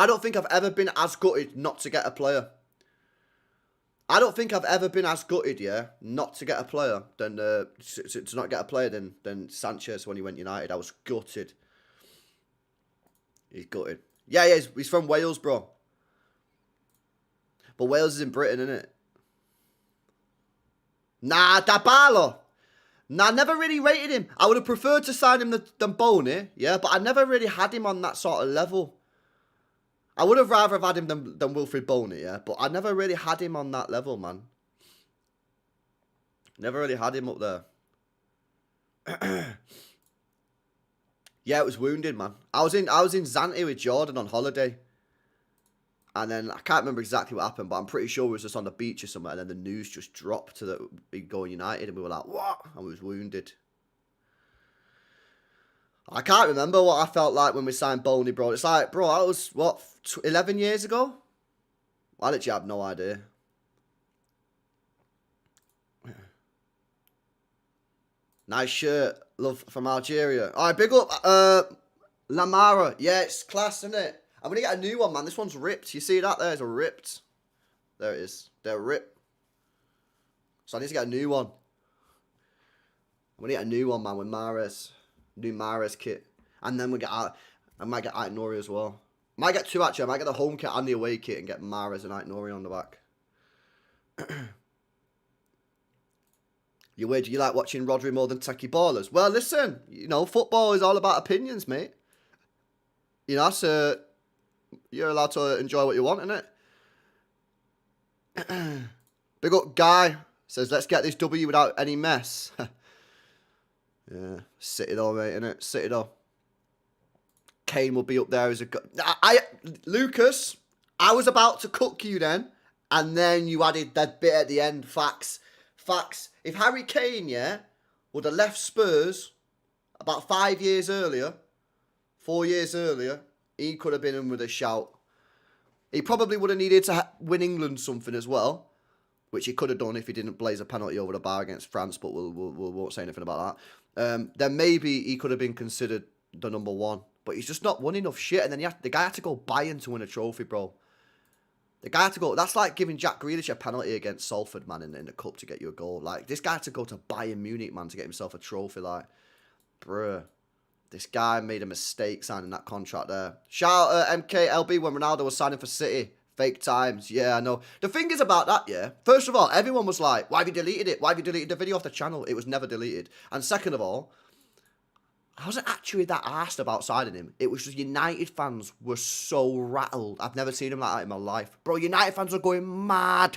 don't think I've ever been as gutted not to get a player. I don't think I've ever been as gutted, not to get a player than to not get a player than Sanchez when he went United. I was gutted. He's gutted. Yeah, he's from Wales, bro. But Wales is in Britain, isn't it? Nah, Dabalo. Nah, I never really rated him. I would have preferred to sign him than Boney, yeah, but I never really had him on that sort of level. I would have rather have had him than Wilfried Boney, yeah, but I never really had him on that level, man. Never really had him up there. Yeah, it was wounded, man. I was in Zante with Jordan on holiday. And then, I can't remember exactly what happened, but I'm pretty sure we was just on the beach or somewhere, and then the news just dropped to that we'd go United, and we were like, what? And we was wounded. I can't remember what I felt like when we signed Boney, bro. It's like, bro, that was, 11 years ago? I literally have no idea. Nice shirt. Love from Algeria. All right, big up Lamara. Yeah, it's class, isn't it? I'm going to get a new one, man. This one's ripped. You see that? There's a ripped. There it is. They're ripped. So I need to get a new one. I'm going to get a new one, man, with Mahrez. New Mahrez kit. And then I might get Ait-Nouri as well. I might get 2, actually. I might get the home kit and the away kit and get Mahrez and Ait-Nouri on the back. You like watching Rodri more than techie ballers? Well, listen. You know, football is all about opinions, mate. You know, so you're allowed to enjoy what you want, innit? Big up Guy. Says, let's get this W without any mess. Yeah. City though, mate, innit? City though. Kane will be up there as a... Lucas, I was about to cook you then, and then you added that bit at the end. Facts. If Harry Kane, would have left Spurs about 4 years earlier, he could have been in with a shout. He probably would have needed to win England something as well, which he could have done if he didn't blaze a penalty over the bar against France, but we won't say anything about that. Then maybe he could have been considered the number 1. But he's just not won enough shit, and then the guy had to go Bayern to win a trophy, bro. The guy had to go. That's like giving Jack Grealish a penalty against Salford, man, in the cup to get you a goal. Like, this guy had to go to Bayern Munich, man, to get himself a trophy. Like, bruh. This guy made a mistake signing that contract there. Shout out MKLB when Ronaldo was signing for City. Fake times. Yeah, I know. The thing is about that, yeah. First of all, everyone was like, why have you deleted it? Why have you deleted the video off the channel? It was never deleted. And second of all, I wasn't actually that arsed about signing him. It was just United fans were so rattled. I've never seen him like that in my life. Bro, United fans were going mad.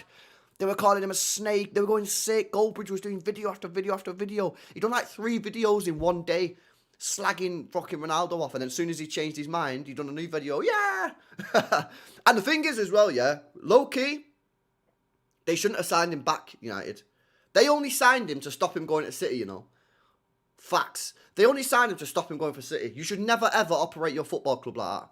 They were calling him a snake. They were going sick. Goldbridge was doing video after video after video. He done like 3 videos in one day, slagging fucking Ronaldo off. And then as soon as he changed his mind, he done a new video. Yeah. And the thing is as well, yeah, low-key, they shouldn't have signed him back, United. They only signed him to stop him going to City, you know. Facts. They only signed him to stop him going for City. You should never, ever operate your football club like that.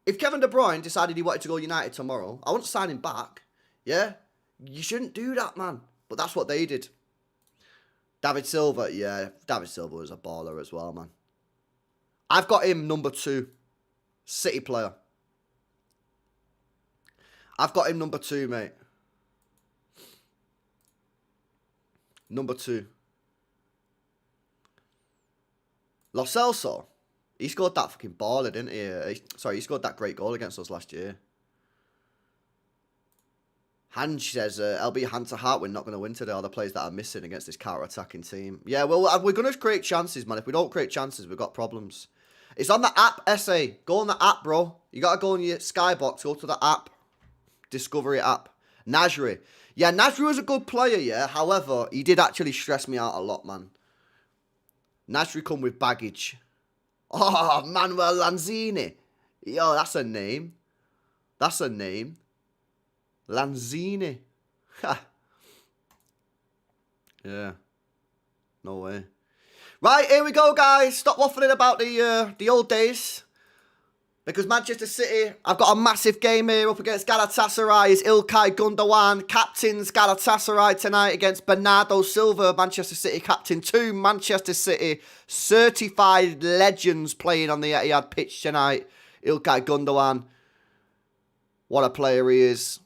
If Kevin De Bruyne decided he wanted to go United tomorrow, I wouldn't sign him back. Yeah? You shouldn't do that, man. But that's what they did. David Silva, yeah. David Silva was a baller as well, man. I've got him number 2. City player. I've got him number 2, mate. Number 2. Lo Celso, he scored that fucking baller, didn't he? He scored that great goal against us last year. Hanj says, LB hand to heart, we're not going to win today. All the players that are missing against this counter-attacking team. Yeah, well, we're going to create chances, man. If we don't create chances, we've got problems. It's on the app, SA. Go on the app, bro. You got to go on your Skybox. Go to the app. Discovery app. Nasri. Yeah, Nasri was a good player, yeah. However, he did actually stress me out a lot, man. Nasri come with baggage. Oh, Manuel Lanzini. Yo, that's a name. That's a name. Lanzini. Ha. Yeah. No way. Right, here we go, guys. Stop waffling about the old days. Because Manchester City, I've got a massive game here up against Galatasaray. It's Ilkay Gundogan, captains Galatasaray tonight against Bernardo Silva, Manchester City captain. 2 Manchester City certified legends playing on the Etihad pitch tonight. Ilkay Gundogan, what a player he is.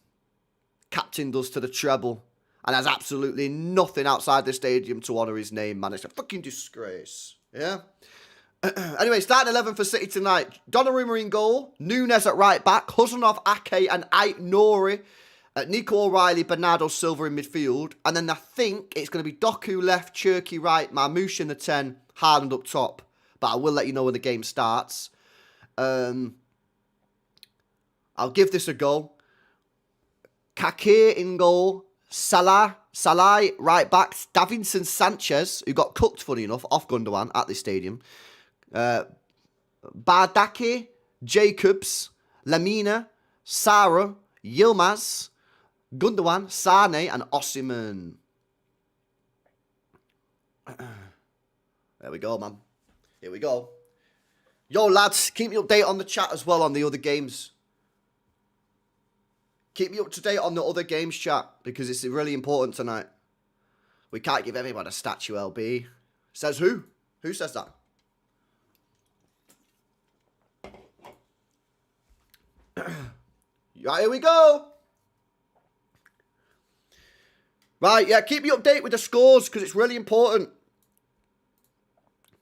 Captained us to the treble. And has absolutely nothing outside the stadium to honour his name, man. It's a fucking disgrace. Yeah? Anyway, starting 11 for City tonight. Donnarumma in goal. Nunes at right back. Huzanov, Ake and Ait Nouri. Nico O'Reilly, Bernardo Silva in midfield. And then I think it's going to be Doku left, Cherki right, Marmoush in the 10, Haaland up top. But I will let you know when the game starts. I'll give this a go. Kakir in goal. Salah right back. Davinson Sanchez, who got cooked, funny enough, off Gundogan at this stadium. Bardaki, Jacobs, Lamina, Sarah, Yilmaz, Gundogan, Sane, and Osimhen. There we go, man. Here we go. Yo, lads, keep me updated on the chat as well on the other games. Keep me up to date on the other games, chat, because it's really important tonight. We can't give everyone a statue, LB. Says who? Who says that? Right, here we go. Right, yeah, keep me updated with the scores, because it's really important.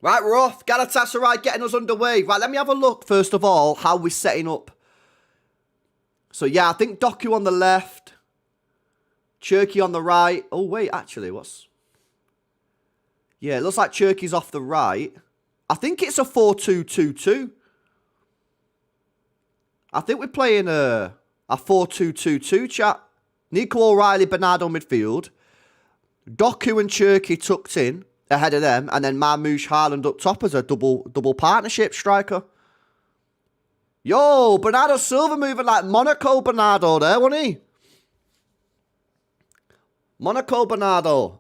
Right, we're off. Galatasaray getting us underway. Right, let me have a look, first of all, how we're setting up. So, yeah, I think Doku on the left. Cherki on the right. Oh, wait, actually, what's... Yeah, it looks like Cherki's off the right. I think it's a 4-2-2-2. I think we're playing a 4-2-2-2, chat. Nico O'Reilly, Bernardo midfield. Doku and Cherki tucked in ahead of them. And then Marmoush, Haaland up top as a double partnership striker. Yo, Bernardo Silva moving like Monaco Bernardo there, wasn't he? Monaco Bernardo.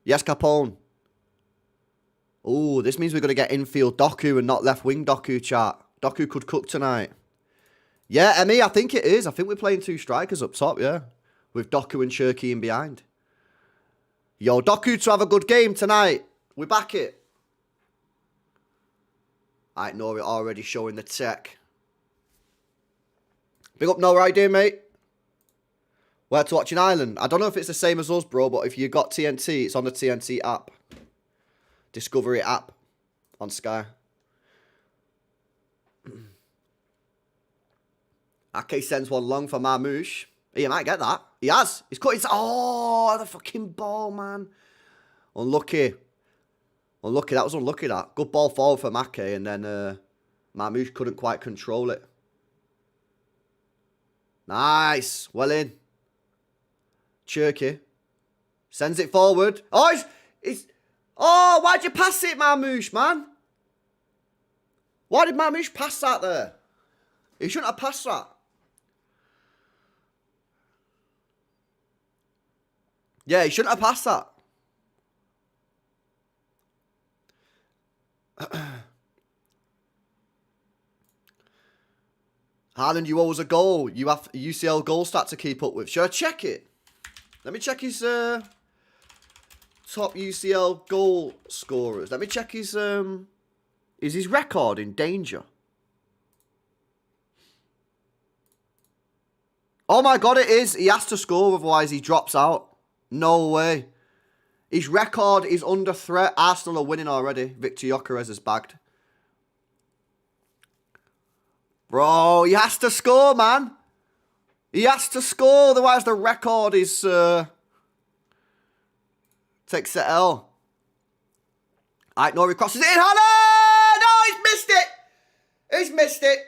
Yes, Capone. Oh, this means we're going to get infield Doku and not left wing Doku, chat. Doku could cook tonight. Yeah, Emmy, I think it is. I think we're playing 2 strikers up top, yeah. With Doku and Cherki in behind. Yo, Doku to have a good game tonight. We back it. I know it already showing the tech. Big up, no idea, mate. Where to watch in Ireland? I don't know if it's the same as us, bro, but if you got TNT, it's on the TNT app. Discovery app on Sky. Ake sends one long for Marmouche. He might get that. He has. He's cut his... Oh, the fucking ball, man. Unlucky. Unlucky. That was unlucky, that. Good ball forward for Make, and then Marmouche couldn't quite control it. Nice. Well in. Cherky. Sends it forward. Oh, it's... Oh, why'd you pass it, Marmouche, man? Why did Marmouche pass that there? He shouldn't have passed that. Yeah, he shouldn't have passed that. Haaland, you owe us a goal. You have UCL goal stat to keep up with. Should I check it? Let me check his top UCL goal scorers. Let me check his is his record in danger? Oh my god, it is. He has to score, otherwise he drops out. No way. His record is under threat. Arsenal are winning already. Victor Gyökeres is bagged. Bro, he has to score, man. He has to score, otherwise the record is... takes the L. Alright, no, he crosses it in. Haaland! No, he's missed it. He's missed it.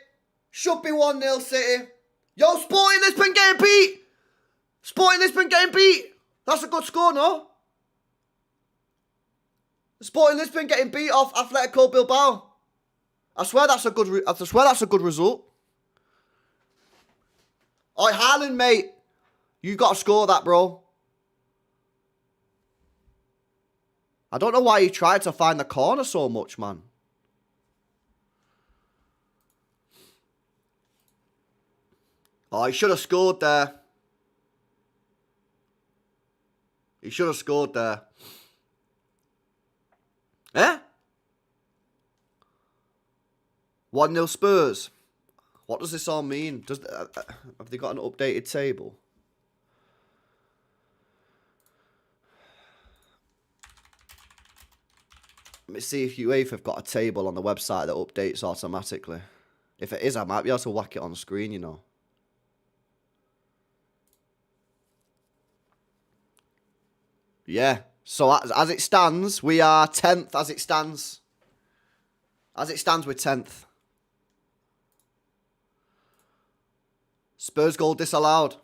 Should be 1-0 City. Yo, Sporting Lisbon getting beat. Sporting Lisbon getting beat. That's a good score, no? Sporting Lisbon getting beat off Atletico Bilbao. I swear that's a good result. Oi, Haaland, mate. You got to score that, bro. I don't know why he tried to find the corner so much, man. Oh, he should have scored there. He should have scored there. Eh? 1-0 Spurs. What does this all mean? Have they got an updated table? Let me see if UEFA have got a table on the website that updates automatically. If it is, I might be able to whack it on the screen, you know. Yeah. So as it stands, we are 10th as it stands. As it stands, we're 10th. Spurs goal disallowed.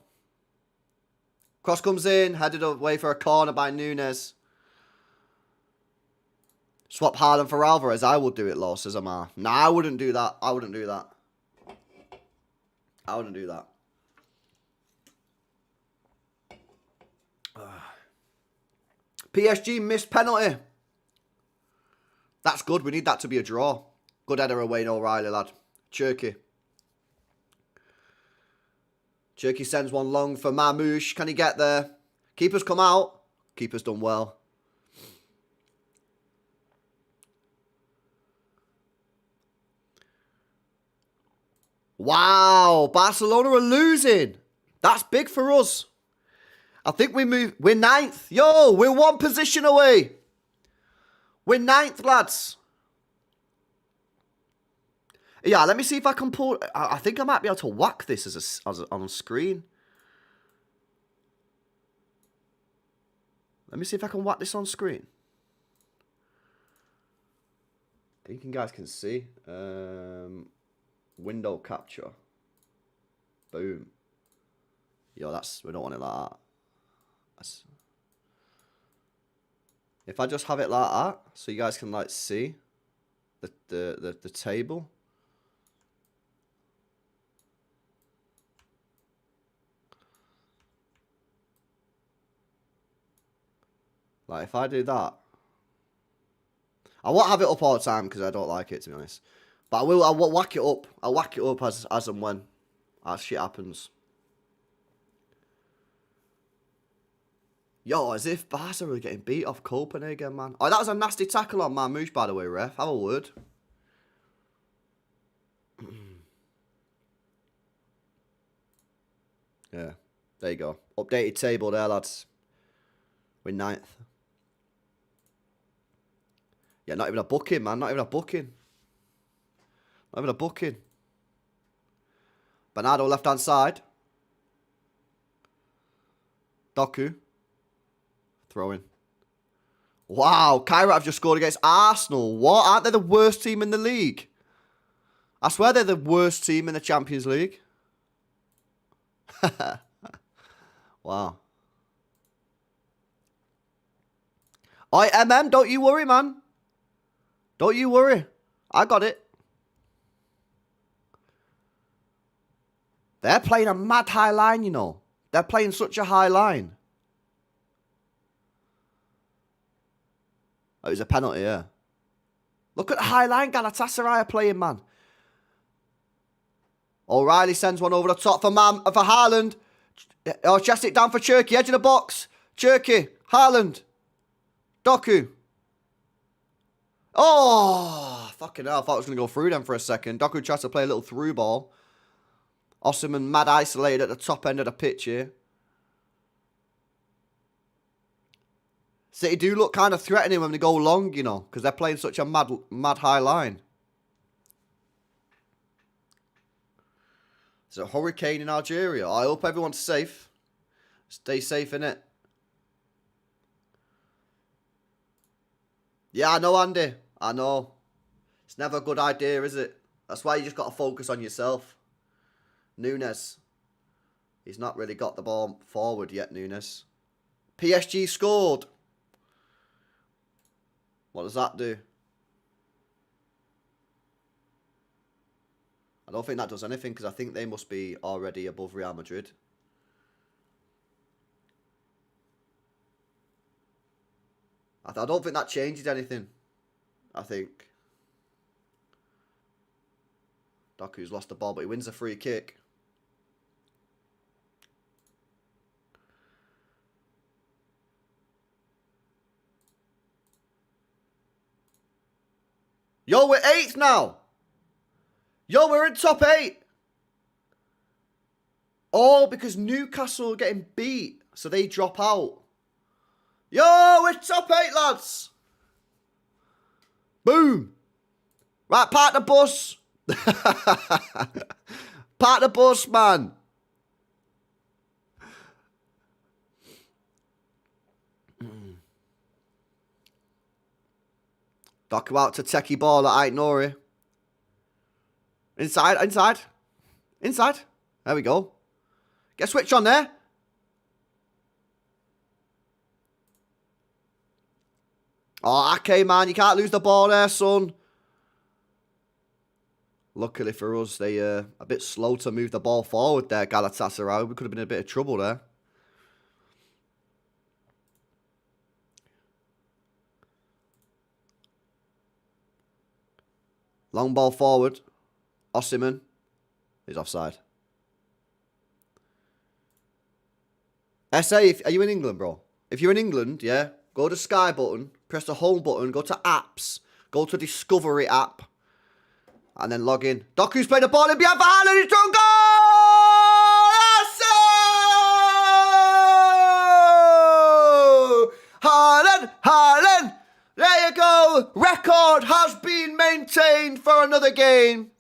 Cross comes in, headed away for a corner by Nunes. Swap Haaland for Alvarez. I would do it, Law, says Amar. Nah, I wouldn't do that. I wouldn't do that. I wouldn't do that. PSG missed penalty. That's good. We need that to be a draw. Good header away, O'Reilly, lad. Cherky. Cherky sends one long for Marmouche. Can he get there? Keeper's come out. Keeper's done well. Wow. Barcelona are losing. That's big for us. I think we're 9th. Yo, we're one position away. We're 9th, lads. Yeah, let me see if I can pull... I think I might be able to whack this on a screen. Let me see if I can whack this on screen. I think you guys can see. Window capture. Boom. Yo, we don't want it like that. If I just have it like that, so you guys can like see the table. Like if I do that, I won't have it up all the time because I don't like it, to be honest. But I'll whack it up. I'll whack it up as and when shit happens. Yo, as if Barca were getting beat off Copenhagen, man. Oh, that was a nasty tackle on Marmouche, by the way, ref. Have a word. Yeah, there you go. Updated table there, lads. We're 9th. Yeah, not even a booking, man. Not even a booking. Not even a booking. Bernardo left-hand side. Doku. Throw in. Wow, Kairat have just scored against Arsenal. What? Aren't they the worst team in the league? I swear they're the worst team in the Champions League. Wow. Oi, MM, don't you worry, man. Don't you worry. I got it. They're playing a mad high line, you know. They're playing such a high line. Oh, it was a penalty, yeah. Look at the high line Galatasaray are playing, man. O'Reilly sends one over the top for Haaland. Oh, chest it down for Cherky. Edge of the box. Cherky. Haaland. Doku. Oh, fucking hell. I thought it was going to go through them for a second. Doku tries to play a little through ball. Osimhen mad isolated at the top end of the pitch here. City do look kind of threatening when they go long, you know, because they're playing such a mad high line. There's a hurricane in Algeria. I hope everyone's safe. Stay safe, innit? Yeah, I know, Andy. I know. It's never a good idea, is it? That's why you just got to focus on yourself. Nunes. He's not really got the ball forward yet, Nunes. PSG scored. What does that do? I don't think that does anything because I think they must be already above Real Madrid. I don't think that changes anything. I think. Doku's lost the ball, but he wins a free kick. Yo, we're 8th now. Yo, we're in top 8. All because Newcastle are getting beat, so they drop out. Yo, we're top 8, lads. Boom. Right, park the bus. Park the bus, man. Doku out to techie ball at Aït-Nouri. Inside. There we go. Get a switch on there. Oh, Ake, man. You can't lose the ball there, son. Luckily for us, they a bit slow to move the ball forward there, Galatasaray. We could have been in a bit of trouble there. Long ball forward. Osimhen is offside. SA, are you in England, bro? If you're in England, yeah, go to Sky button, press the home button, go to apps, go to Discovery app, and then log in. Doku's played the ball in behind for Haaland. He's thrown goal! Haaland! There you go. Record has been maintained for another game.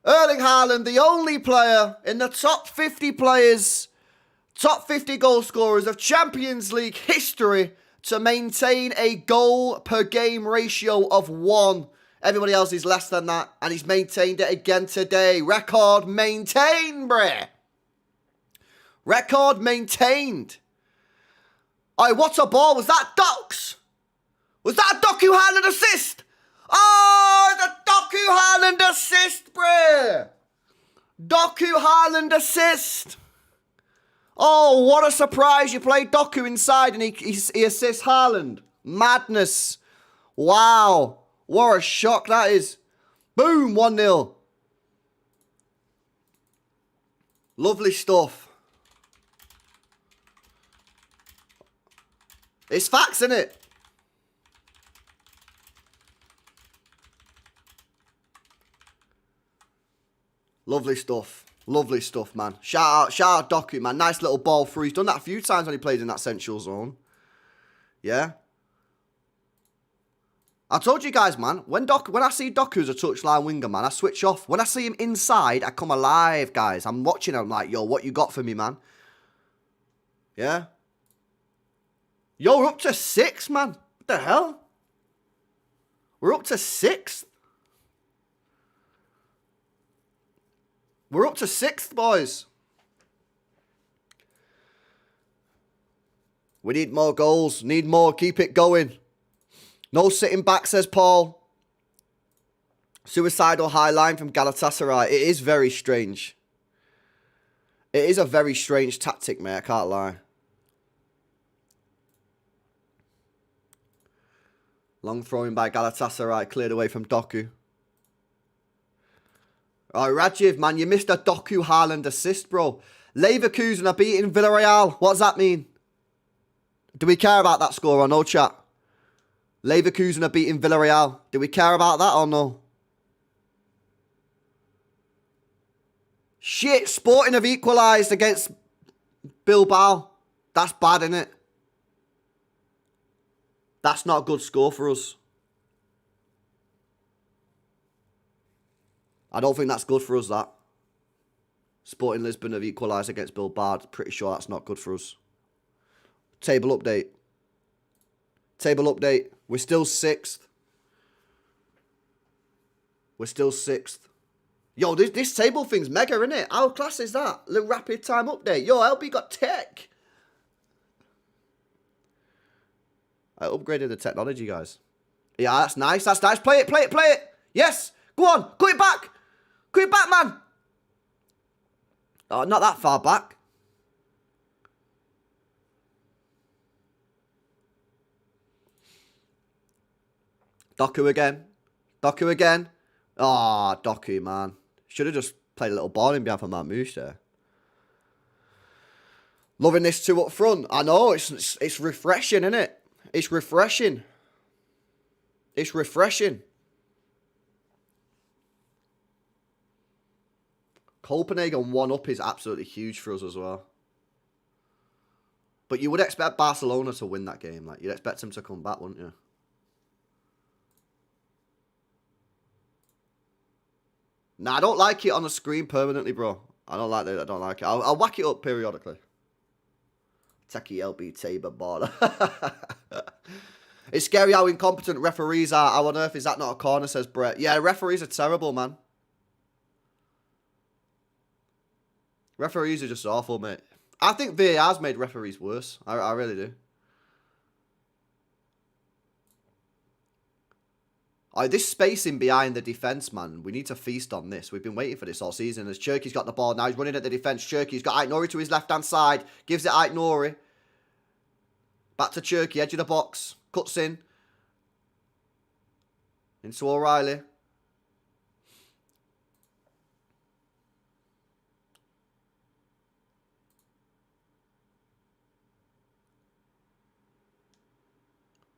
Erling Haaland, the only player in the top 50 players, top 50 goal scorers of Champions League history to maintain a goal per game ratio of 1. Everybody else is less than that, and he's maintained it again today. Record maintained, bruh. Record maintained. Oh, what a ball. Was that Docs? Was that a Doku Haaland assist? Oh, the Doku Haaland assist, bruh. Doku Haaland assist. Oh, what a surprise. You play Doku inside and he assists Haaland. Madness. Wow. What a shock that is. Boom, 1-0. Lovely stuff. It's facts, isn't it? Lovely stuff. Lovely stuff, man. Shout out Doku, man. Nice little ball through. He's done that a few times when he plays in that central zone. Yeah. I told you guys, man, when I see Doku as a touchline winger, man, I switch off. When I see him inside, I come alive, guys. I'm watching him, I'm like, yo, what you got for me, man? Yeah? Yo, we're up to 6, man. What the hell? We're up to 6th. We're up to 6th, boys. We need more goals. Need more. Keep it going. No sitting back, says Paul. Suicidal high line from Galatasary. It is very strange. It is a very strange tactic, mate. I can't lie. Long throwing by Galatasary. Cleared away from Doku. Oh, Rajiv, man, you missed a Doku Haaland assist, bro. Leverkusen are beating Villarreal. What does that mean? Do we care about that score or no, chat? Leverkusen are beating Villarreal. Do we care about that or no? Shit, Sporting have equalised against Bilbao. That's bad, isn't it? That's not a good score for us. I don't think that's good for us, that. Sporting Lisbon have equalised against Bilbao. Pretty sure that's not good for us. Table update. Table update. We're still 6th. We're still 6th. Yo, this table thing's mega, isn't it? How class is that? Little rapid time update. Yo, LB got tech. I upgraded the technology, guys. Yeah, that's nice. That's nice. Play it, play it, play it. Yes. Go on. Cut it back. Cut it back, man. Oh, not that far back. Doku again. Doku again. Ah, oh, Doku, man. Should have just played a little ball in behalf of Marmouche there. Loving this 2 up front. I know, it's refreshing, isn't it? It's refreshing. It's refreshing. Copenhagen 1 up is absolutely huge for us as well. But you would expect Barcelona to win that game. Like, you'd expect them to come back, wouldn't you? Nah, I don't like it on the screen permanently, bro. I don't like that. I don't like it. I'll whack it up periodically. Techie LB Tabor baller. It's scary how incompetent referees are. How on earth is that not a corner, says Brett. Yeah, referees are terrible, man. Referees are just awful, mate. I think VAR's made referees worse. I really do. Oh, this spacing behind the defence, man. We need to feast on this. We've been waiting for this all season. As Cherky's got the ball now. He's running at the defence. Cherky's got Ait Nouri to his left-hand side. Gives it Ait Nouri. Back to Cherky. Edge of the box. Cuts in. Into O'Reilly.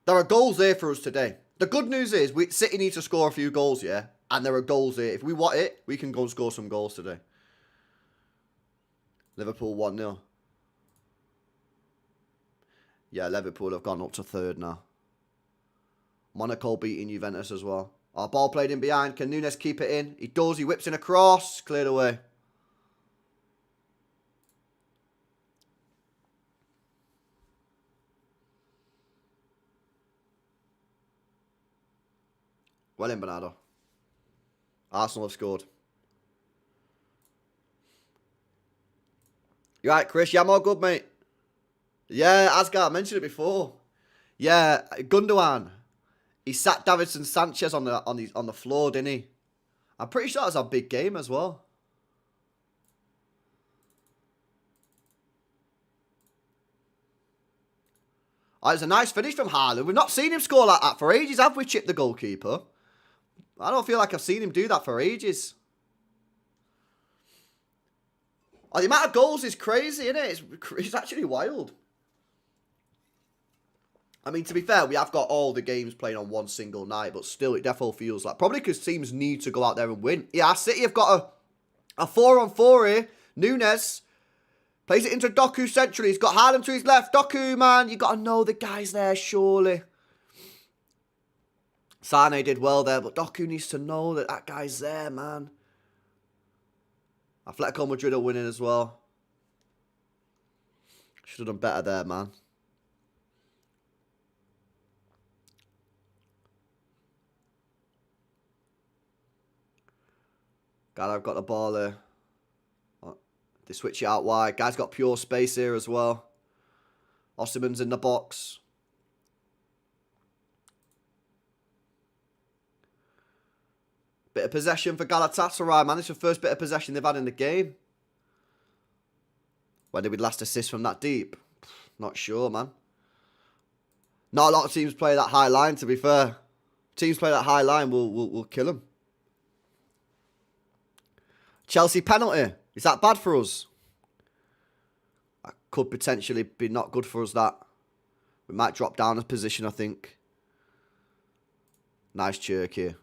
There are goals there for us today. The good news is City need to score a few goals, yeah? And there are goals there. If we want it, we can go and score some goals today. Liverpool 1-0. Yeah, Liverpool have gone up to 3rd now. Monaco beating Juventus as well. Our ball played in behind. Can Nunes keep it in? He does. He whips in a cross. Cleared away. Well in, Bernardo. Arsenal have scored. You right, Chris? Yeah, I'm all good, mate. Yeah, Asgard, I mentioned it before. Yeah, Gundogan. He sat Davinson Sanchez on the floor, didn't he? I'm pretty sure that's a big game as well. Oh, it's a nice finish from Haaland. We've not seen him score like that for ages, have we, Chip the goalkeeper? I don't feel like I've seen him do that for ages. Oh, the amount of goals is crazy, isn't it? It's actually wild. I mean, to be fair, we have got all the games playing on one single night, but still, it definitely feels like... Probably because teams need to go out there and win. Yeah, City have got a 4-on-4 here. Nunes plays it into Doku centrally. He's got Haaland to his left. Doku, man, you got to know the guy's there, surely. Sane did well there, but Doku needs to know that that guy's there, man. Atletico Madrid are winning as well. Should have done better there, man. I've got the ball there. They switch it out wide. Guy's got pure space here as well. Osimhen's in the box. Bit of possession for Galatasaray, man. It's the first bit of possession they've had in the game. When did we last assist from that deep? Not sure, man. Not a lot of teams play that high line, to be fair. Teams play that high line, we'll kill them. Chelsea penalty. Is that bad for us? That could potentially be not good for us, that. We might drop down a position, I think. Nice jerk here.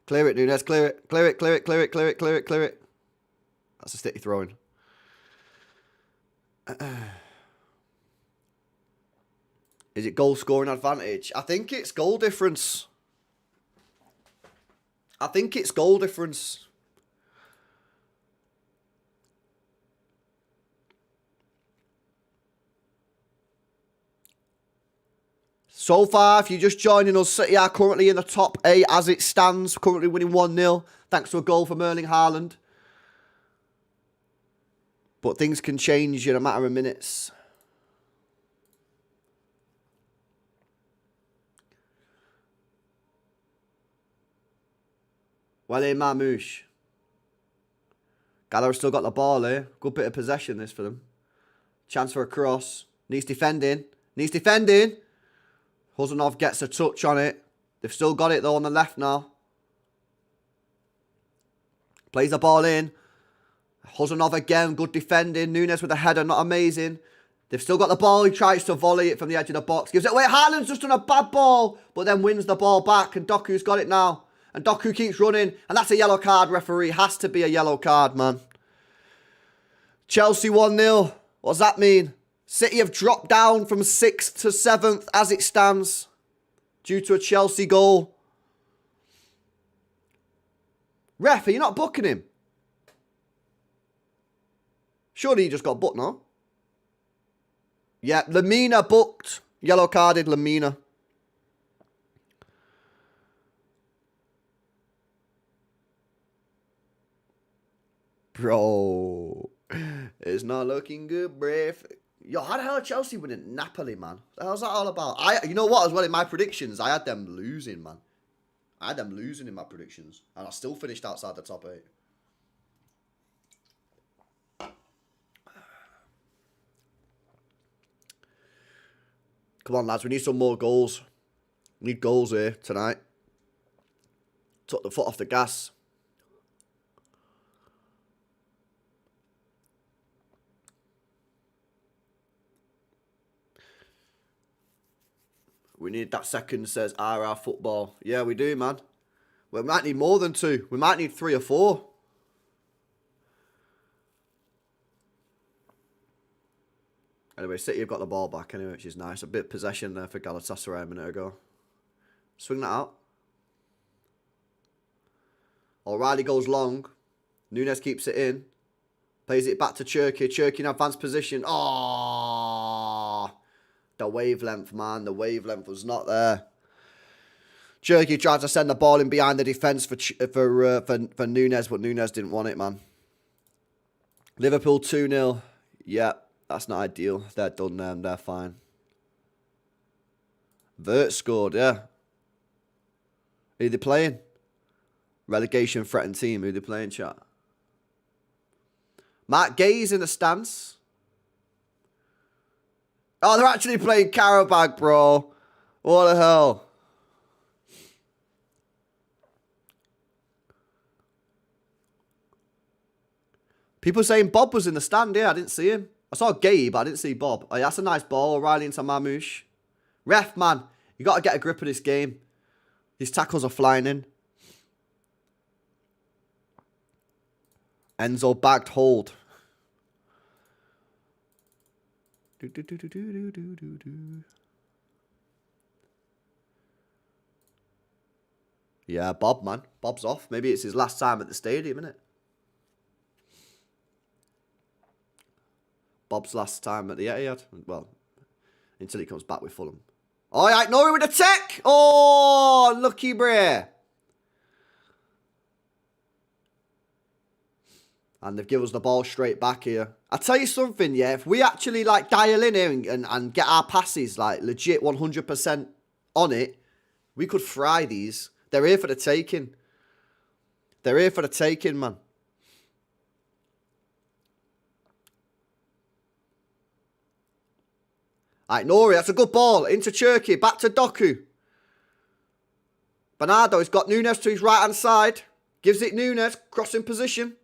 Clear it, Nunes. Clear it. Clear it, clear it, clear it, clear it, clear it, clear it. That's a sticky throwing. Is it goal scoring advantage? I think it's goal difference. I think it's goal difference. So far, if you're just joining us, City are currently in the top 8 as it stands. Currently winning 1-0 thanks to a goal from Erling Haaland. But things can change in a matter of minutes. Wale Marmouche. Galatasaray's still got the ball here. Good bit of possession this for them. Chance for a cross. Needs defending. Needs defending. Huzanov gets a touch on it. They've still got it though on the left now. Plays the ball in. Huzanov again. Good defending. Nunes with a header. Not amazing. They've still got the ball. He tries to volley it from the edge of the box. Gives it away. Haaland's just done a bad ball. But then wins the ball back. And Doku's got it now. And Doku keeps running. And that's a yellow card, referee. Has to be a yellow card, man. Chelsea 1-0. What does that mean? City have dropped down from 6th to 7th as it stands. Due to a Chelsea goal. Ref, are you not booking him? Surely he just got booked, no? Yeah, Lamina booked. Yellow carded Lamina. Bro, it's not looking good, brave. Yo, how the hell are Chelsea winning Napoli, man? What the hell's that all about? You know what, as well, in my predictions, I had them losing, man. I had them losing in my predictions. And I still finished outside the top 8. Come on, lads, we need some more goals. We need goals here tonight. Took the foot off the gas. We need that second, says RR Football. Yeah, we do, man. We might need more than 2. We might need 3 or 4. Anyway, City have got the ball back anyway, which is nice. A bit of possession there for Galatasaray a minute ago. Swing that out. O'Reilly goes long. Nunes keeps it in. Plays it back to Cherki. Cherki in advanced position. Oh, the wavelength, man. The wavelength was not there. Cherki tried to send the ball in behind the defence for Nunes, but Nunes didn't want it, man. Liverpool 2-0. Yeah, that's not ideal. They're done there and they're fine. Vert scored, yeah. Who are they playing? Relegation threatened team. Who are they playing, chat? Matt Gay's in the stance. Oh, they're actually playing Karabag, bro. What the hell? People saying Bob was in the stand. Yeah, I didn't see him. I saw Gabe, but I didn't see Bob. Oh, yeah, that's a nice ball. O'Reilly into Mamouche. Ref, man. You got to get a grip of this game. His tackles are flying in. Enzo bagged hold. Yeah, Bob, man. Bob's off. Maybe it's his last time at the stadium, isn't it? Bob's last time at the Etihad. Well, until he comes back with Fulham. Oh, yeah, Nori with the tech. Oh, lucky Bray. And they've given us the ball straight back here. I'll tell you something, yeah. If we actually, like, dial in here and get our passes, like, legit 100% on it, we could fry these. They're here for the taking. They're here for the taking, man. All right, Nori, that's a good ball. Into Cherky. Back to Doku. Bernardo, he's got Nunes to his right-hand side. Gives it Nunes. Crossing position.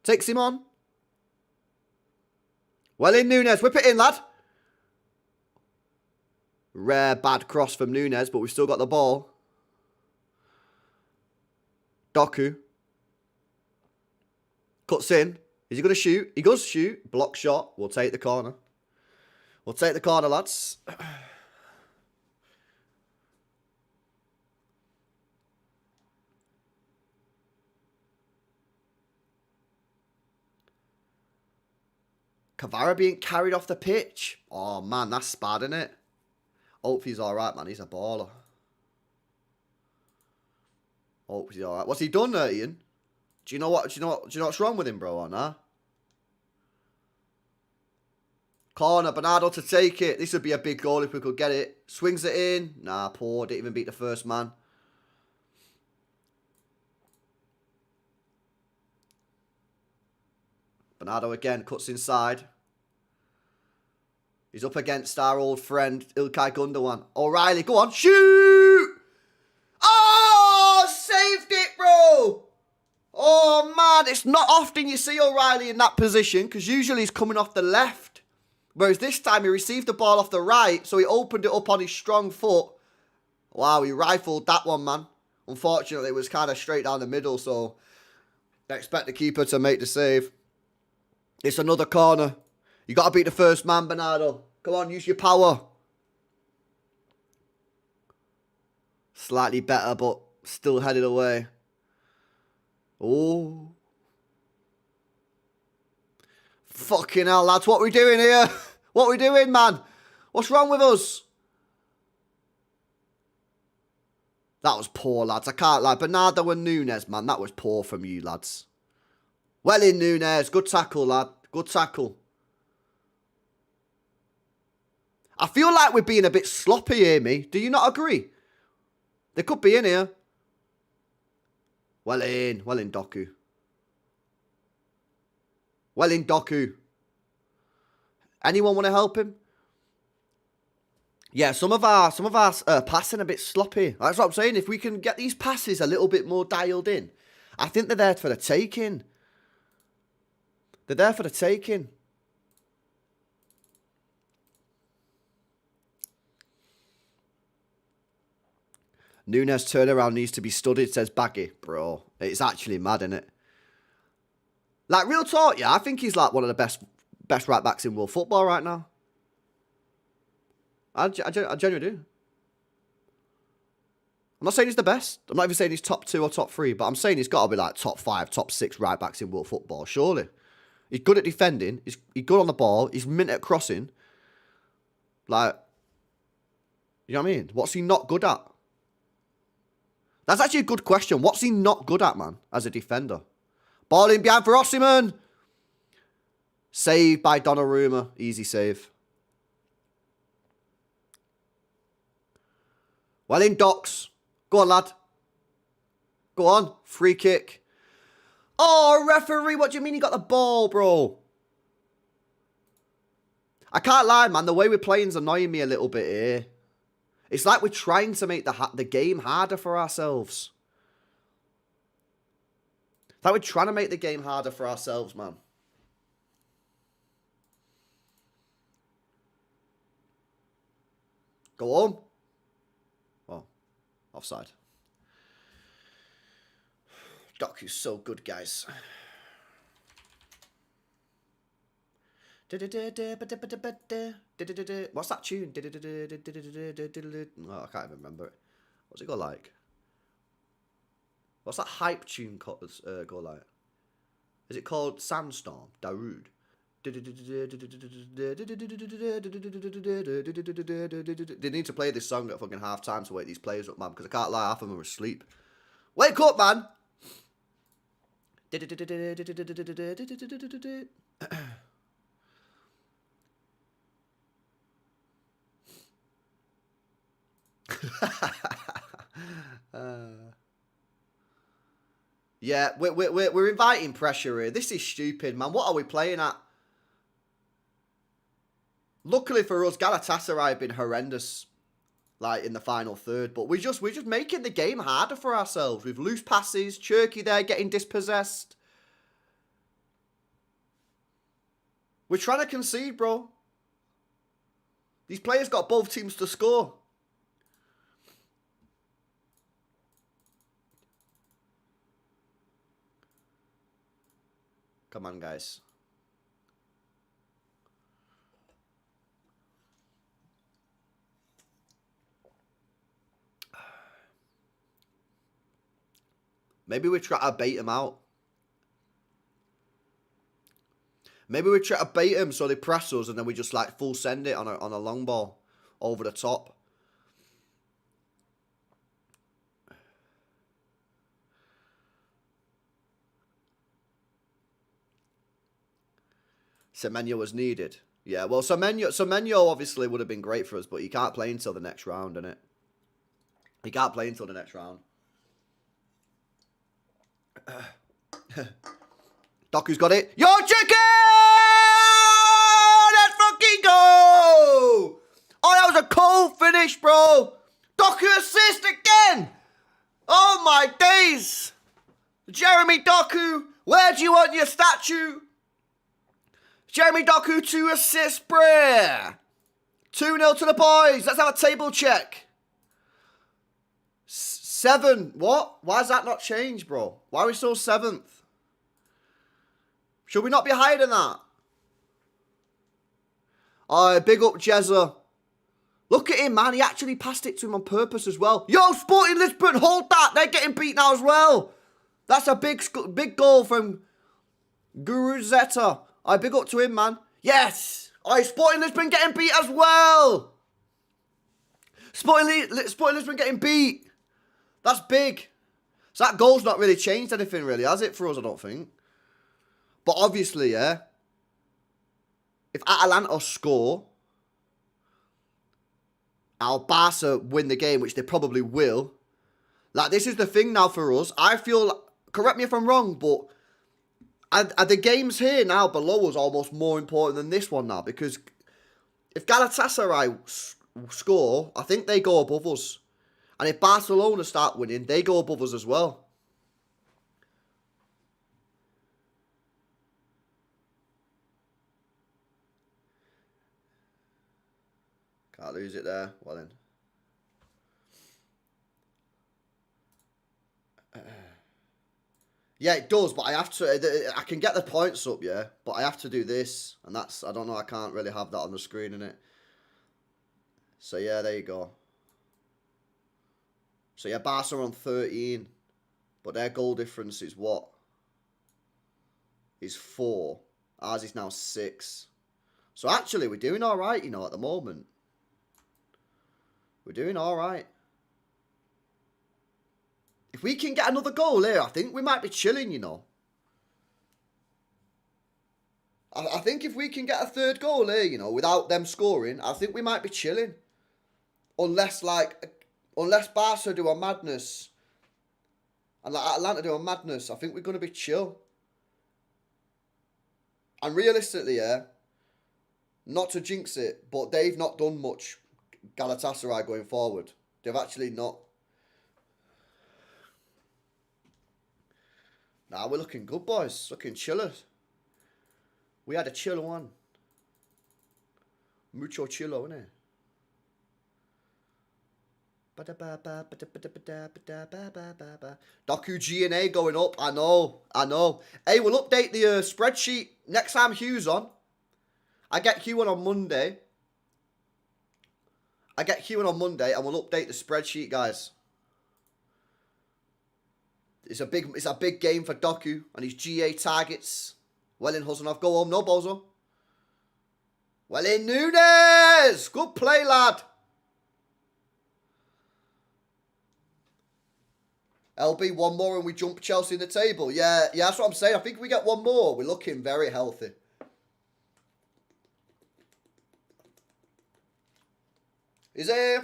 Takes him on. Well in, Nunes. Whip it in, lad. Rare bad cross from Nunes, but we've still got the ball. Doku. Cuts in. Is he going to shoot? He does shoot. Block shot. We'll take the corner. We'll take the corner, lads. Kvara being carried off the pitch. Oh, man, that's bad, isn't it? Hope he's all right, man. He's a baller. Hope he's all right. What's he done there, Ian? Do you know what's wrong with him, bro, or nah? Corner, Bernardo to take it. This would be a big goal if we could get it. Swings it in. Nah, poor. Didn't even beat the first man. Bernardo again cuts inside. He's up against our old friend Ilkay Gundogan. O'Reilly, go on, shoot! Oh, saved it, bro! Oh, man, it's not often you see O'Reilly in that position because usually he's coming off the left. Whereas this time he received the ball off the right, so he opened it up on his strong foot. Wow, he rifled that one, man. Unfortunately, it was kind of straight down the middle, so I expect the keeper to make the save. It's another corner. You got to beat the first man, Bernardo. Come on, use your power. Slightly better, but still headed away. Oh. Fucking hell, lads. What are we doing here? What are we doing, man? What's wrong with us? That was poor, lads. I can't lie. Bernardo and Nunes, man. That was poor from you, lads. Well in, Nunes. Good tackle, lad. Good tackle. I feel like we're being a bit sloppy here, me. Do you not agree? They could be in here. Well in. Well in, Doku. Well in, Doku. Anyone want to help him? Yeah, some of our passing a bit sloppy. That's what I'm saying. If we can get these passes a little bit more dialed in, I think they're there for the taking. They're there for the taking. Nunes turnaround needs to be studied, says Baggy. Bro, it's actually mad, isn't it? Like, real talk, yeah, I think he's like one of the best right backs in world football right now. I genuinely do. I'm not saying he's the best. I'm not even saying he's top 2 or top 3, but I'm saying he's got to be like top 5, top 6 right backs in world football, surely. He's good at defending. He's good on the ball. He's mint at crossing. Like, you know what I mean? What's he not good at? That's actually a good question. What's he not good at, man, as a defender? Ball in behind for Osimhen. Saved by Donnarumma. Easy save. Well in, Docs. Go on, lad. Go on. Free kick. Oh, referee, what do you mean he got the ball, bro? I can't lie, man. The way we're playing's annoying me a little bit here. It's like we're trying to make the game harder for ourselves. Like we're trying to make the game harder for ourselves, man. Go home. Oh, offside. Doku's so good, guys. What's that tune? Oh, I can't even remember it. What's it go like? What's that hype tune go like? Is it called Sandstorm? Darude? They need to play this song at fucking half time to wake these players up, man, because I can't lie, half of them are asleep. Wake up, man! Yeah, we're inviting pressure here. This is stupid, man. What are we playing at? Luckily for us, Galatasaray have been horrendous, like in the final third. But we're just making the game harder for ourselves with loose passes. Cherky there getting dispossessed. We're trying to concede, bro. These players got both teams to score. Come on, guys. Maybe we try to bait them out. Maybe we try to bait them so they press us and then we just like full send it on a long ball over the top. Semenyo was needed. Yeah, well, Semenyo obviously would have been great for us, but he can't play until the next round, innit? He can't play until the next round. Doku's got it. Yo, chicken! Let's fucking go! Oh, that was a cold finish, bro. Doku assist again. Oh, my days. Jeremy Doku, where do you want your statue? Jeremy Doku 2 assists, bruh. 2-0 to the boys. Let's have a table check. 7. What? Why has that not changed, bro? Why are we still 7th? Should we not be higher than that? Oh, big up Jezza. Look at him, man. He actually passed it to him on purpose as well. Yo, Sporting Lisbon, hold that. They're getting beat now as well. That's a big goal from Guruzeta. I big up to him, man. Yes. Oh, Sporting Lisbon getting beat as well. Sporting Lisbon getting beat. That's big. So that goal's not really changed anything, really, has it, for us, I don't think. But obviously, yeah, if Atalanta score, our Barca win the game, which they probably will. Like, this is the thing now for us. I feel, correct me if I'm wrong, but are the games here now below us almost more important than this one now? Because if Galatasaray score, I think they go above us. And if Barcelona start winning, they go above us as well. Can't lose it there. Well then. Yeah, it does, but I have to... I can get the points up, yeah, but I have to do this. And that's... I don't know, I can't really have that on the screen, innit? So, yeah, there you go. So, yeah, Barca are on 13. But their goal difference is what? Is 4. Ours is now 6. So, actually, we're doing all right, you know, at the moment. We're doing all right. If we can get another goal here, I think we might be chilling, you know. I think if we can get a third goal here, you know, without them scoring, I think we might be chilling. Unless Barca do a madness. And like Atlanta do a madness, I think we're going to be chill. And realistically, yeah, not to jinx it, but they've not done much Galatasaray going forward. They've actually not. Nah, we're looking good, boys. Looking chillers. We had a chill one. Mucho chillo, innit? Doku G&A going up. I know. Hey, we'll update the spreadsheet next time Hugh's on. I get Hugh on Monday. And we'll update the spreadsheet, guys. It's a big game for Doku and his GA targets. Well in Huzanov. Go home, no bozo. Well in Nunes! Good play, lad. LB, one more and we jump Chelsea in the table. Yeah, that's what I'm saying. I think if we get one more, we're looking very healthy. Is every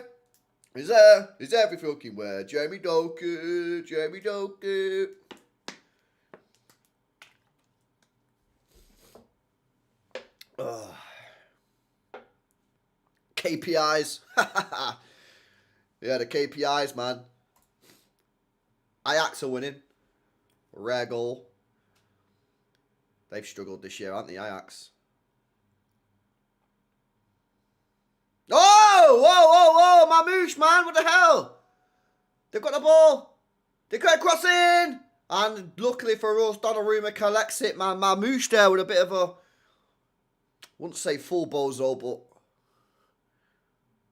fucking where? Jamie Doku. KPIs. Yeah, the KPIs, man. Ajax are winning. Rare goal. They've struggled this year, haven't they, Ajax? Oh, Mamouche, man, what the hell? They've got the ball. They got crossing. And luckily for us, Donnarumma collects it, man. Mamouche there with a bit of a, wouldn't say full bozo, but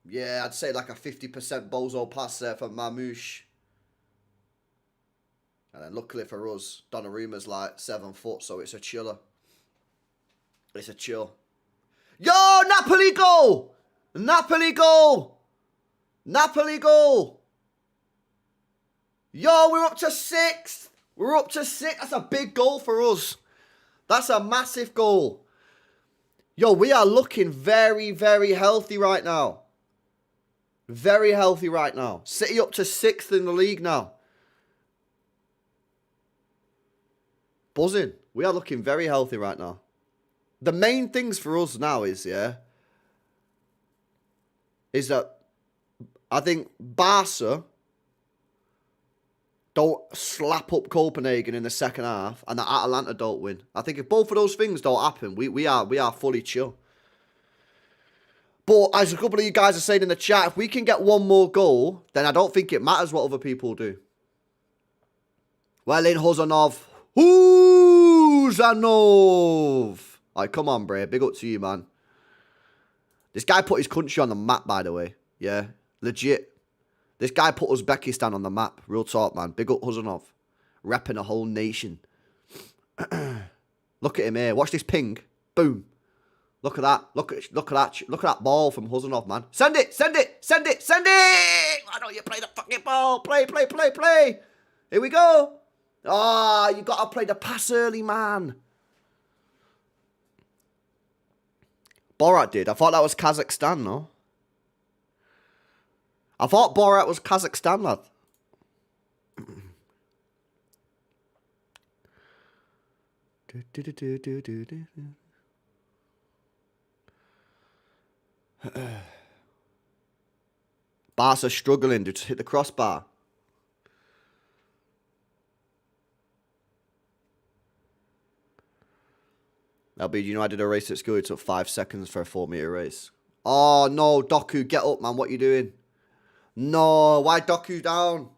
yeah, I'd say like a 50% bozo pass there from Mamouche. And then luckily for us, Donnarumma's like 7 foot, so it's a chiller. It's a chill. Yo, Napoli goal! Napoli goal! Yo, we're up to 6th. That's a big goal for us. That's a massive goal. Yo, we are looking very, very healthy right now. Very healthy right now. City up to 6th in the league now. Buzzing. We are looking very healthy right now. The main things for us now is that I think Barca don't slap up Copenhagen in the second half and that Atalanta don't win. I think if both of those things don't happen, we are fully chill. But as a couple of you guys are saying in the chat, if we can get one more goal, then I don't think it matters what other people do. Well in Huzanov. Huzanov! Alright, come on, Bray. Big up to you, man. This guy put his country on the map, by the way. Yeah, legit. This guy put Uzbekistan on the map. Real talk, man. Big up Huzanov. Repping a whole nation. Look at him here. Watch this ping. Boom. Look at that. Look at that ball from Huzanov, man. Send it. Why don't you play the fucking ball? Play. Here we go. Ah, you got to play the pass early, man. Borat did. I thought that was Kazakhstan, no? I thought Borat was Kazakhstan, lad. Barca struggling to hit the crossbar. LB, you know I did a race at school. It took 5 seconds for a 4-meter race. Oh, no, Doku, get up, man. What are you doing? No, why Doku down?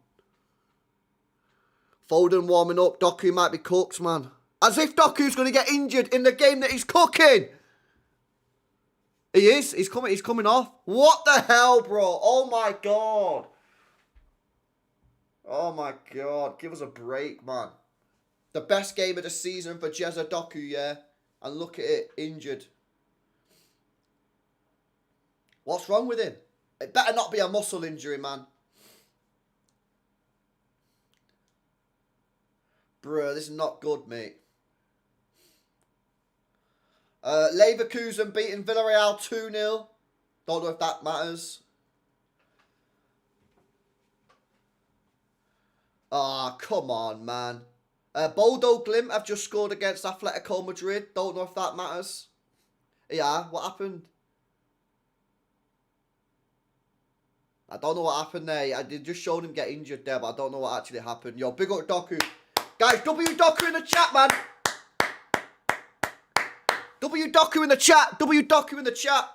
Foden warming up. Doku might be cooked, man. As if Doku's going to get injured in the game that he's cooking. He is. He's coming off. What the hell, bro? Oh, my God. Oh, my God. Give us a break, man. The best game of the season for Jezza Doku, yeah? And look at it, injured. What's wrong with him? It better not be a muscle injury, man. Bruh, this is not good, mate. Leverkusen beating Villarreal 2-0. Don't know if that matters. Ah, come on, man. Bodo Glimt have just scored against Atletico Madrid. Don't know if that matters. Yeah, what happened? I don't know what happened there. I did just showed him get injured there, but I don't know what actually happened. Yo, big up Doku. Guys, W Docker in the chat, man. W Docker in the chat. W Docker in the chat.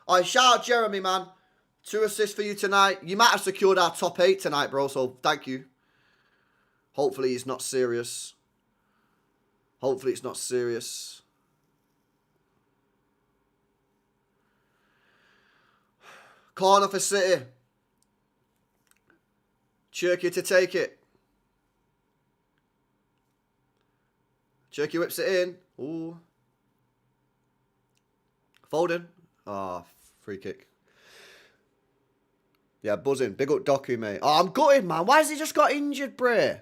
Alright, shout out Jeremy, man. 2 assists for you tonight. You might have secured our top 8 tonight, bro, so thank you. Hopefully he's not serious. Hopefully it's not serious. Corner for City. Cherky to take it. Cherky whips it in. Ooh. Foden. Ah, free kick. Yeah, buzzing. Big up Doku, mate. Oh, I'm gutted, man. Why has he just got injured, Bray?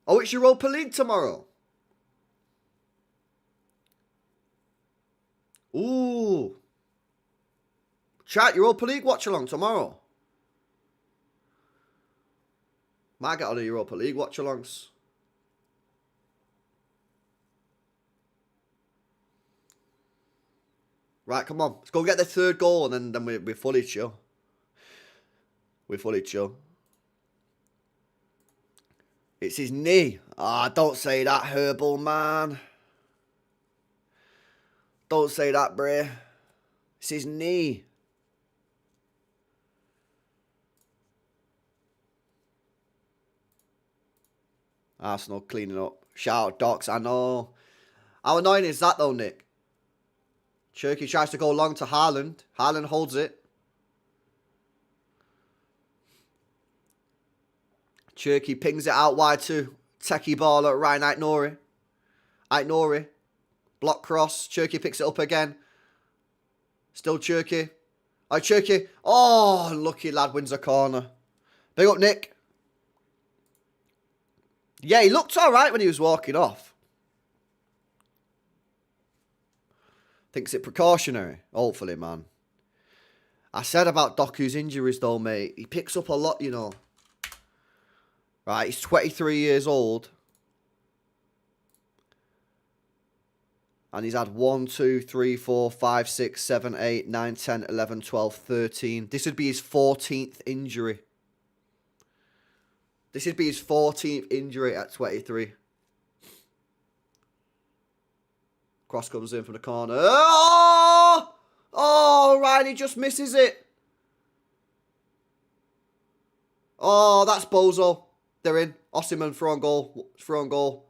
Oh, it's Europa League tomorrow. Ooh. Chat, Europa League watch along tomorrow. Might get on the Europa League watch alongs. Right, come on. Let's go get the 3rd goal and then we're fully chill. We're fully chill. It's his knee. Ah, don't say that, Herbal, man. Don't say that, Bray. It's his knee. Arsenal cleaning up. Shout out, Docs. I know. How annoying is that, though, Nick? Cherky tries to go long to Haaland. Haaland holds it. Cherky pings it out wide to techie ball at Ryan Aitnori. Aitnori. Block cross. Cherky picks it up again. Still Cherky. Oh, Cherky. Oh, lucky lad wins a corner. Big up, Nick. Yeah, he looked all right when he was walking off. Thinks it precautionary. Hopefully, man. I said about Doku's injuries, though, mate. He picks up a lot, you know. Right, he's 23 years old. And he's had 1, 2, 3, 4, 5, 6, 7, 8, 9, 10, 11, 12, 13. This would be his 14th injury. This would be his 14th injury at 23. Cross comes in from the corner. Oh! Oh, Riley just misses it. Oh, that's Bozo. They're in. Osimhen throw on goal. Throw on goal.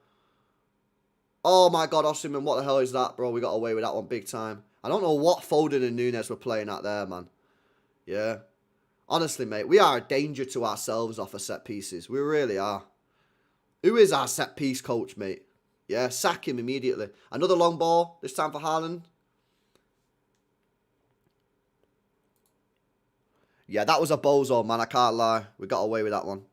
Oh my God, Osimhen, what the hell is that, bro? We got away with that one big time. I don't know what Foden and Nunes were playing at there, man. Yeah. Honestly, mate, we are a danger to ourselves off of set pieces. We really are. Who is our set piece coach, mate? Yeah, sack him immediately. Another long ball, this time for Haaland. Yeah, that was a bozo, man. I can't lie. We got away with that one.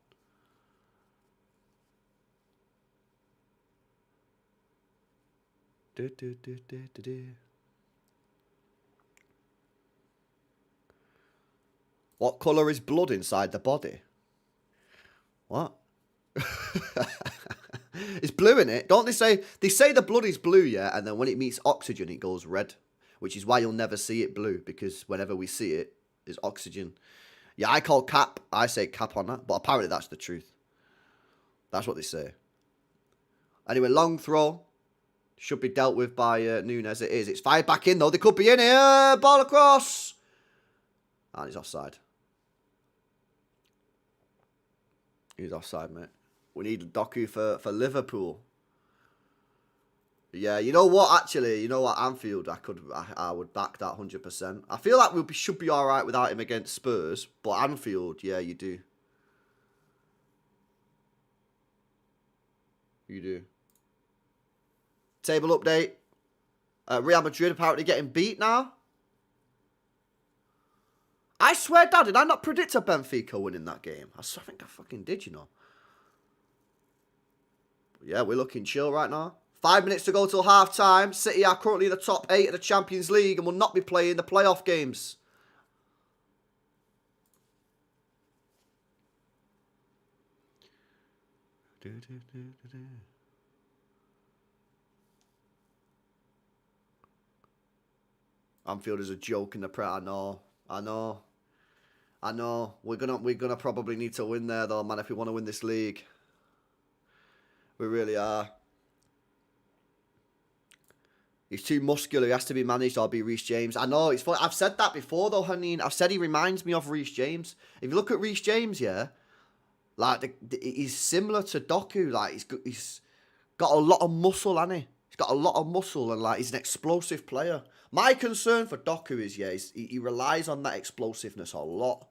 What colour is blood inside the body? What? It's blue in it. Don't they say... They say the blood is blue, yeah, and then when it meets oxygen, it goes red. Which is why you'll never see it blue, because whenever we see it, there's oxygen. Yeah, I call cap. I say cap on that, but apparently that's the truth. That's what they say. Anyway, long throw. Should be dealt with by Nunes. It is. It's fired back in, though. They could be in here. Ball across. And he's offside. He's offside, mate. We need Doku for Liverpool. Yeah, you know what? Actually, you know what? Anfield, I would back that 100%. I feel like we should be all right without him against Spurs, but Anfield, yeah, you do. You do. Table update. Real Madrid apparently getting beat now. I swear, Dad, did I not predict a Benfica winning that game? I think I fucking did, you know. But yeah, we're looking chill right now. 5 minutes to go till half time. City are currently in the top 8 of the Champions League and will not be playing the playoff games. Anfield is a joke in the Prem. I know. I know. We're gonna probably need to win there though, man, if we want to win this league. We really are. He's too muscular. He has to be managed or be Reece James. I know. It's funny. I've said that before though, Haneen. I've said he reminds me of Reece James. If you look at Reece James, yeah, like he's similar to Doku. Like he's got a lot of muscle, hasn't he? He's got a lot of muscle and like he's an explosive player. My concern for Doku is, yeah, he relies on that explosiveness a lot.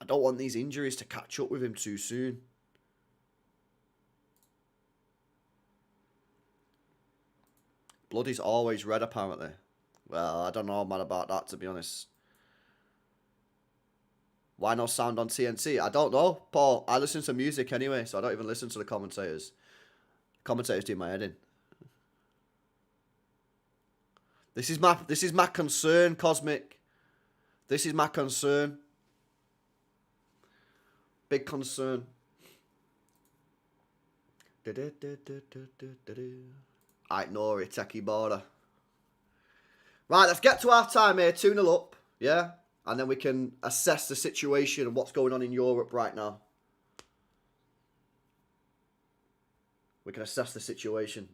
I don't want these injuries to catch up with him too soon. Blood is always red, apparently. Well, I don't know, man, about that, to be honest. Why no sound on TNT? I don't know, Paul. I listen to music anyway, so I don't even listen to the commentators. Commentators do my head in. This is my concern, Cosmic. This is my concern. Big concern. I ignore it, techie border. Right, let's get to half time here. 2-0 up, yeah? And then we can assess the situation and what's going on in Europe right now. We can assess the situation.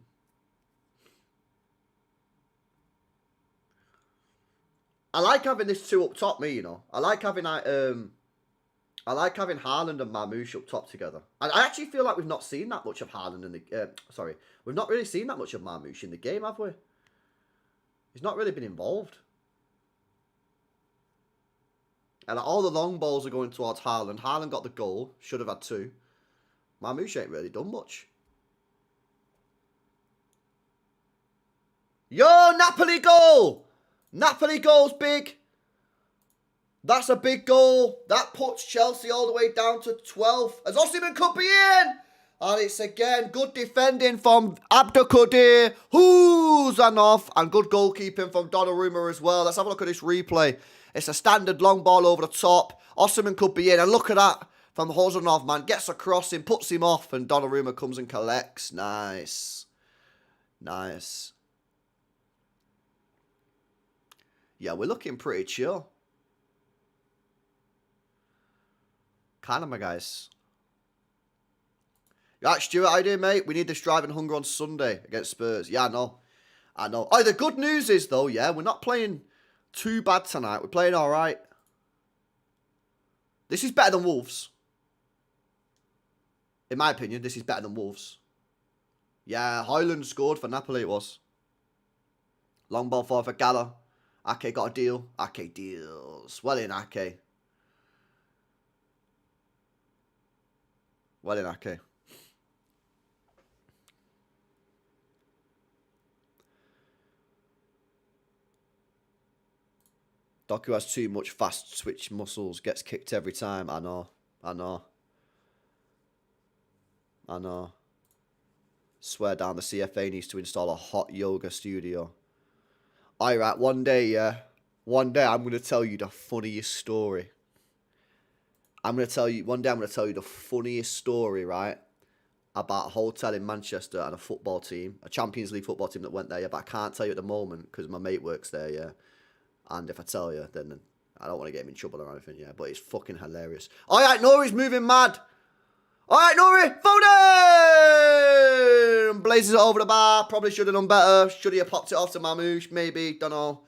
I like having this two up top, me, you know. I like having Haaland and Marmoush up top together. I actually feel like we've not seen that much of Haaland in the... we've not really seen that much of Marmoush in the game, have we? He's not really been involved. And all the long balls are going towards Haaland. Haaland got the goal. Should have had 2. Marmoush ain't really done much. Yo, Napoli goal! Napoli goal's big. That's a big goal. That puts Chelsea all the way down to 12th. As Osimhen could be in. And it's again good defending from Abdelkadir. Huzanov. And good goalkeeping from Donnarumma as well. Let's have a look at this replay. It's a standard long ball over the top. Osimhen could be in. And look at that from Huzanov, man. Gets across him, puts him off. And Donnarumma comes and collects. Nice. Nice. Yeah, we're looking pretty chill. Kind of, my guys. Right, Stuart, how you doing, mate? We need this drive and hunger on Sunday against Spurs. Yeah, I know. I know. Oh, the good news is, though, yeah, we're not playing too bad tonight. We're playing all right. This is better than Wolves. In my opinion, this is better than Wolves. Yeah, Højlund scored for Napoli, it was. Long ball forward for Gala. Ake got a deal. Ake deals. Well in, Ake. Well in, Ake. Doku has too much fast switch muscles. Gets kicked every time. I know. I know. I know. Swear down, the CFA needs to install a hot yoga studio. Alright, one day, yeah. One day I'm going to tell you the funniest story. One day I'm going to tell you the funniest story, right? About a hotel in Manchester and a football team. A Champions League football team that went there, yeah. But I can't tell you at the moment because my mate works there, yeah. And if I tell you, then I don't want to get him in trouble or anything, yeah. But it's fucking hilarious. Alright, Nori's moving mad. Alright, Nori. Foden! Blazes it over the bar. Probably should have done better. Should have popped it off to Mamouche. Maybe. Don't know.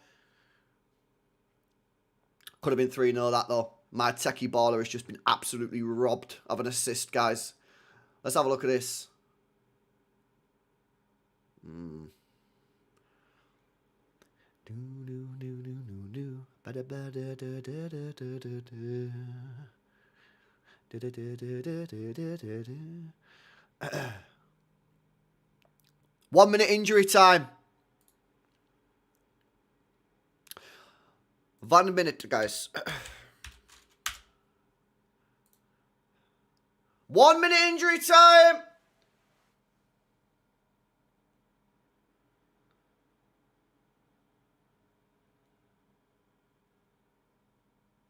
Could have been 3-0 that, though. My techie baller has just been absolutely robbed of an assist, guys. Let's have a look at this. One minute injury time. 1 minute, guys. 1 minute injury time.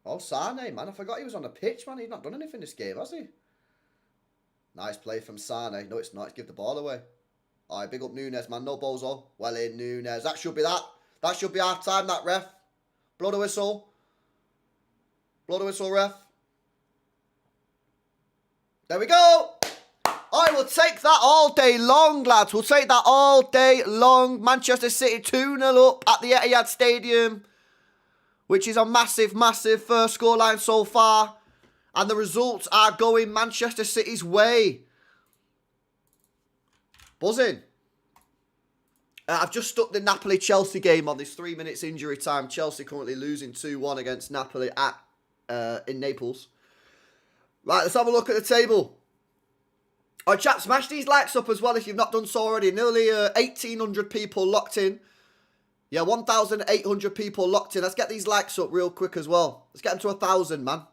Oh, Sane, man. I forgot he was on the pitch, man. He's not done anything this game, has he? Nice play from Sane. No, it's not. It's give the ball away. All right, big up Nunes, man. No bozo. Well in, Nunes. That should be that. That should be half time, that ref. Blow the whistle. Blow the whistle, ref. There we go. I will take that all day long, lads. We'll take that all day long. Manchester City 2-0 up at the Etihad Stadium, which is a massive, massive first scoreline so far. And the results are going Manchester City's way. Buzzing. I've just stuck the Napoli-Chelsea game on this 3 minutes injury time. Chelsea currently losing 2-1 against Napoli in Naples. Right, let's have a look at the table. All right, chat, smash these likes up as well if you've not done so already. Nearly 1,800 people locked in. Yeah, 1,800 people locked in. Let's get these likes up real quick as well. Let's get them to 1,000, man.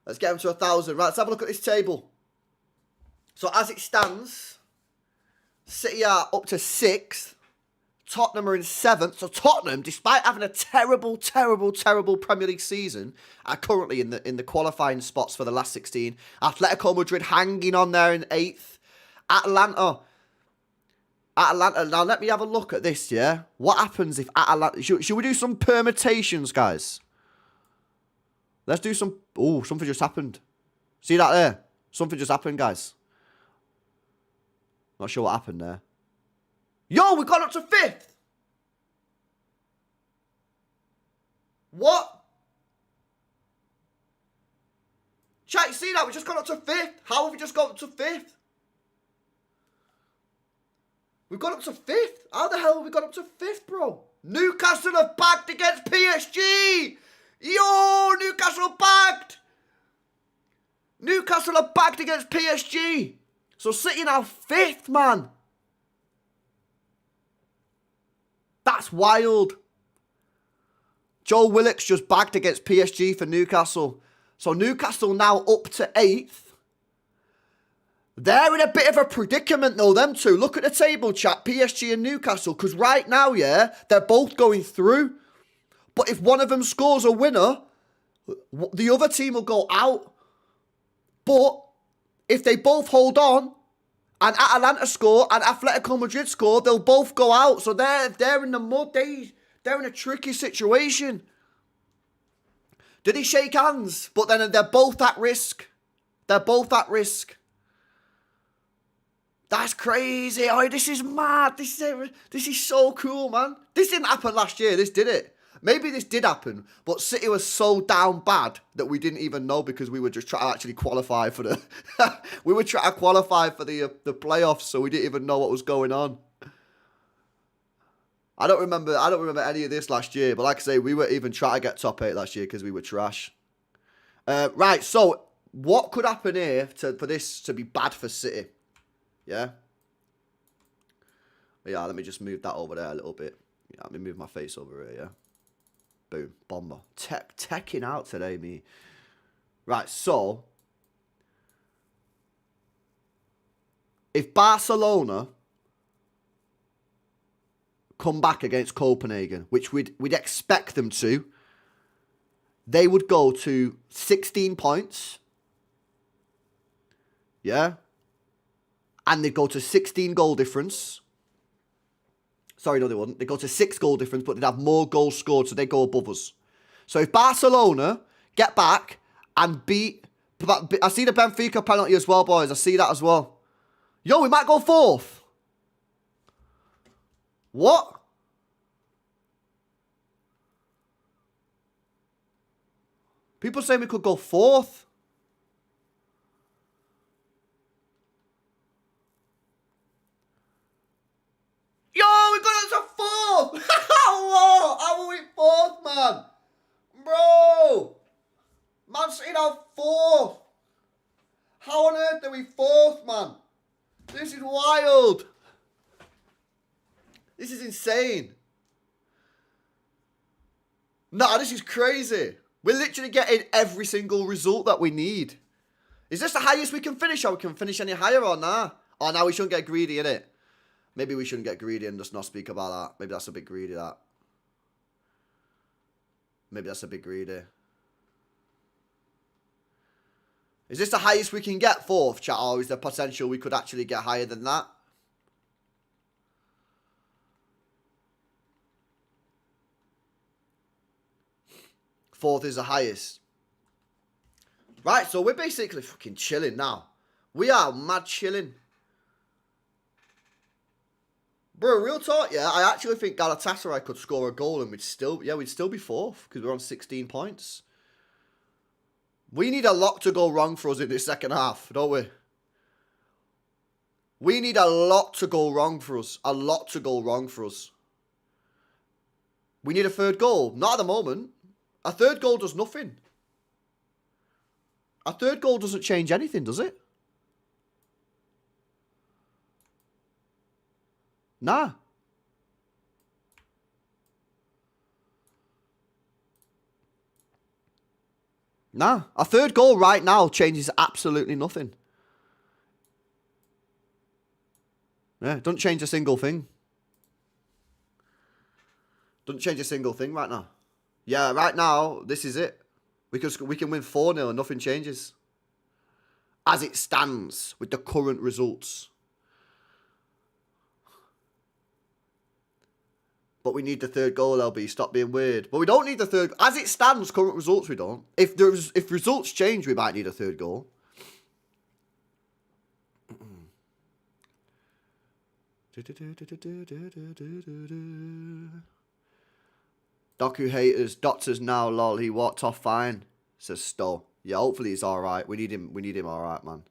Let's get them to 1,000. Right, let's have a look at this table. So as it stands, City are up to 6th. Tottenham are in 7th. So Tottenham, despite having a terrible, terrible, terrible Premier League season, are currently in the qualifying spots for the last 16. Atletico Madrid hanging on there in 8th. Atlanta. Now let me have a look at this, yeah? What happens if Atlanta... Should we do some permutations, guys? Let's do some... Oh, something just happened. See that there? Something just happened, guys. Not sure what happened there. Yo, we got up to 5th. What? Chat, you see that? We just got up to 5th. How have we just got up to 5th? We've got up to 5th. How the hell have we got up to 5th, bro? Newcastle have bagged against PSG. Yo, Newcastle bagged. Newcastle have bagged against PSG. So City now 5th, man. That's wild. Joe Willock's just bagged against PSG for Newcastle. So Newcastle now up to 8th. They're in a bit of a predicament though, them two. Look at the table, chat, PSG and Newcastle. Because right now, yeah, they're both going through. But if one of them scores a winner, the other team will go out. But if they both hold on, and Atalanta score and Atletico Madrid score, they'll both go out. So they're in the mud. They're in a tricky situation. Did he shake hands? But then they're both at risk. They're both at risk. That's crazy. Oh, this is mad. This is so cool, man. This didn't happen last year. This did it. Maybe this did happen, but City was so down bad that we didn't even know because we were just trying to actually qualify for the... we were trying to qualify for the playoffs, so we didn't even know what was going on. I don't remember any of this last year, but like I say, we were even trying to get top 8 last year because we were trash. Right, so what could happen here for this to be bad for City? Yeah? Yeah, let me just move that over there a little bit. Yeah, let me move my face over here, yeah? Boom, bomber. Teching out today, me. Right, so if Barcelona come back against Copenhagen, which we'd expect them to, they would go to 16 points. Yeah? And they'd go to 16 goal difference. Sorry, no, they wouldn't. They go to 6 goal difference, but they'd have more goals scored, so they go above us. So if Barcelona get back and beat... I see the Benfica penalty as well, boys. I see that as well. Yo, we might go 4th. What? People saying we could go 4th. Yo, we got us to 4th! Whoa! How are we 4th, man? Bro! Man City now 4th! How on earth are we 4th, man? This is wild! This is insane. Nah, this is crazy. We're literally getting every single result that we need. Is this the highest we can finish, or we can finish any higher or nah? Oh, now we shouldn't get greedy, innit? Maybe we shouldn't get greedy and just not speak about that. Maybe that's a bit greedy, that. Maybe that's a bit greedy. Is this the highest we can get, 4th, chat? Or is there potential we could actually get higher than that? Fourth is the highest. Right, so we're basically fucking chilling now. We are mad chilling. Bro, real talk, yeah, I actually think Galatasary could score a goal and we'd still be fourth because we're on 16 points. We need a lot to go wrong for us in this second half, don't we? We need a lot to go wrong for us. A lot to go wrong for us. We need a third goal. Not at the moment. A third goal does nothing. A third goal doesn't change anything, does it? Nah. Nah. A third goal right now changes absolutely nothing. Yeah, it doesn't change a single thing. Doesn't change a single thing right now. Yeah, right now, this is it. We can win 4-0 and nothing changes. As it stands with the current results. But we need the third goal, LB. Stop being weird. But we don't need the third. As it stands, current results, we don't. If results change, we might need a third goal. Doku haters, doctors now, lol. He walked off fine, says Stowe. Yeah, hopefully he's alright. We need him alright, man.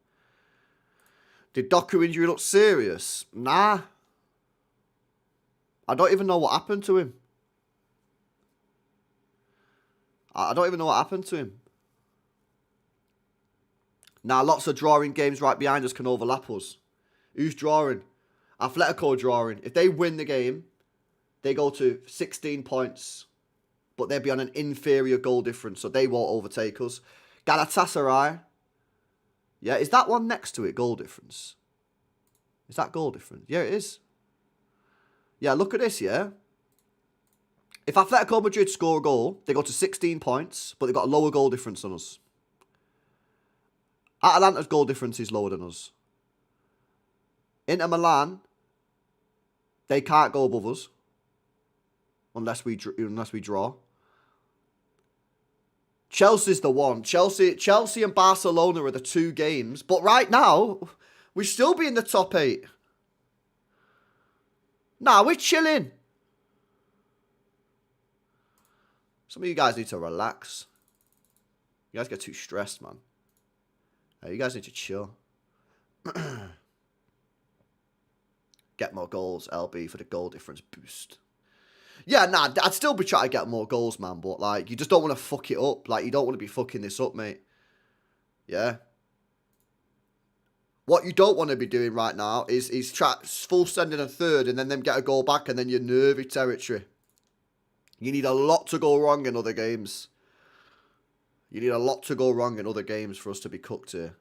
Did Doku injury look serious? Nah. I don't even know what happened to him. I don't even know what happened to him. Now, lots of drawing games right behind us can overlap us. Who's drawing? Atletico drawing. If they win the game, they go to 16 points. But they'll be on an inferior goal difference, so they won't overtake us. Galatasaray. Yeah, is that one next to it goal difference? Is that goal difference? Yeah, it is. Yeah, look at this, yeah? If Atletico Madrid score a goal, they go to 16 points, but they've got a lower goal difference than us. Atalanta's goal difference is lower than us. Inter Milan, they can't go above us. Unless we draw. Chelsea's the one. Chelsea and Barcelona are the two games. But right now, we still be in the top 8. Nah, we're chilling. Some of you guys need to relax. You guys get too stressed, man. Hey, you guys need to chill. Get more goals, LB, for the goal difference boost. Yeah, nah, I'd still be trying to get more goals, man. But, like, you just don't want to fuck it up. Like, you don't want to be fucking this up, mate. Yeah? What you don't want to be doing right now is try full sending a third and then them get a goal back and then you're nervy territory. You need a lot to go wrong in other games. You need a lot to go wrong in other games for us to be cooked here.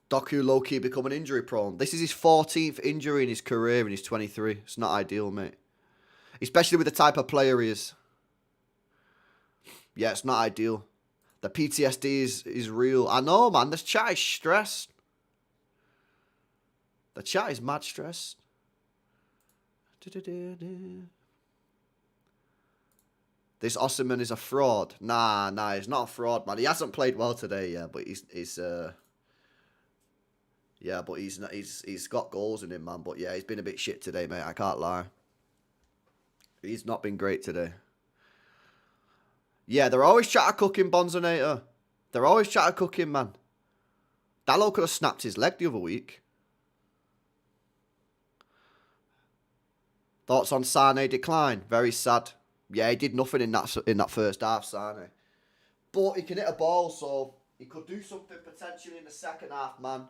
Doku low-key becoming injury prone. This is his 14th injury in his career and he's 23. It's not ideal, mate. Especially with the type of player he is. Yeah, it's not ideal. The PTSD is real. I know, man. This chat is stressed. The chat is mad stressed. This Osimhen is a fraud. Nah, he's not a fraud, man. He hasn't played well today, yeah, but he's got goals in him, man. But yeah, he's been a bit shit today, mate. I can't lie. He's not been great today. Yeah, they're always trying to cook him, Bonzonator. They're always trying to cook him, man. Dallo could have snapped his leg the other week. Thoughts on Sane decline? Very sad. Yeah, he did nothing in that first half, Sane. But he can hit a ball, so he could do something potentially in the second half, man.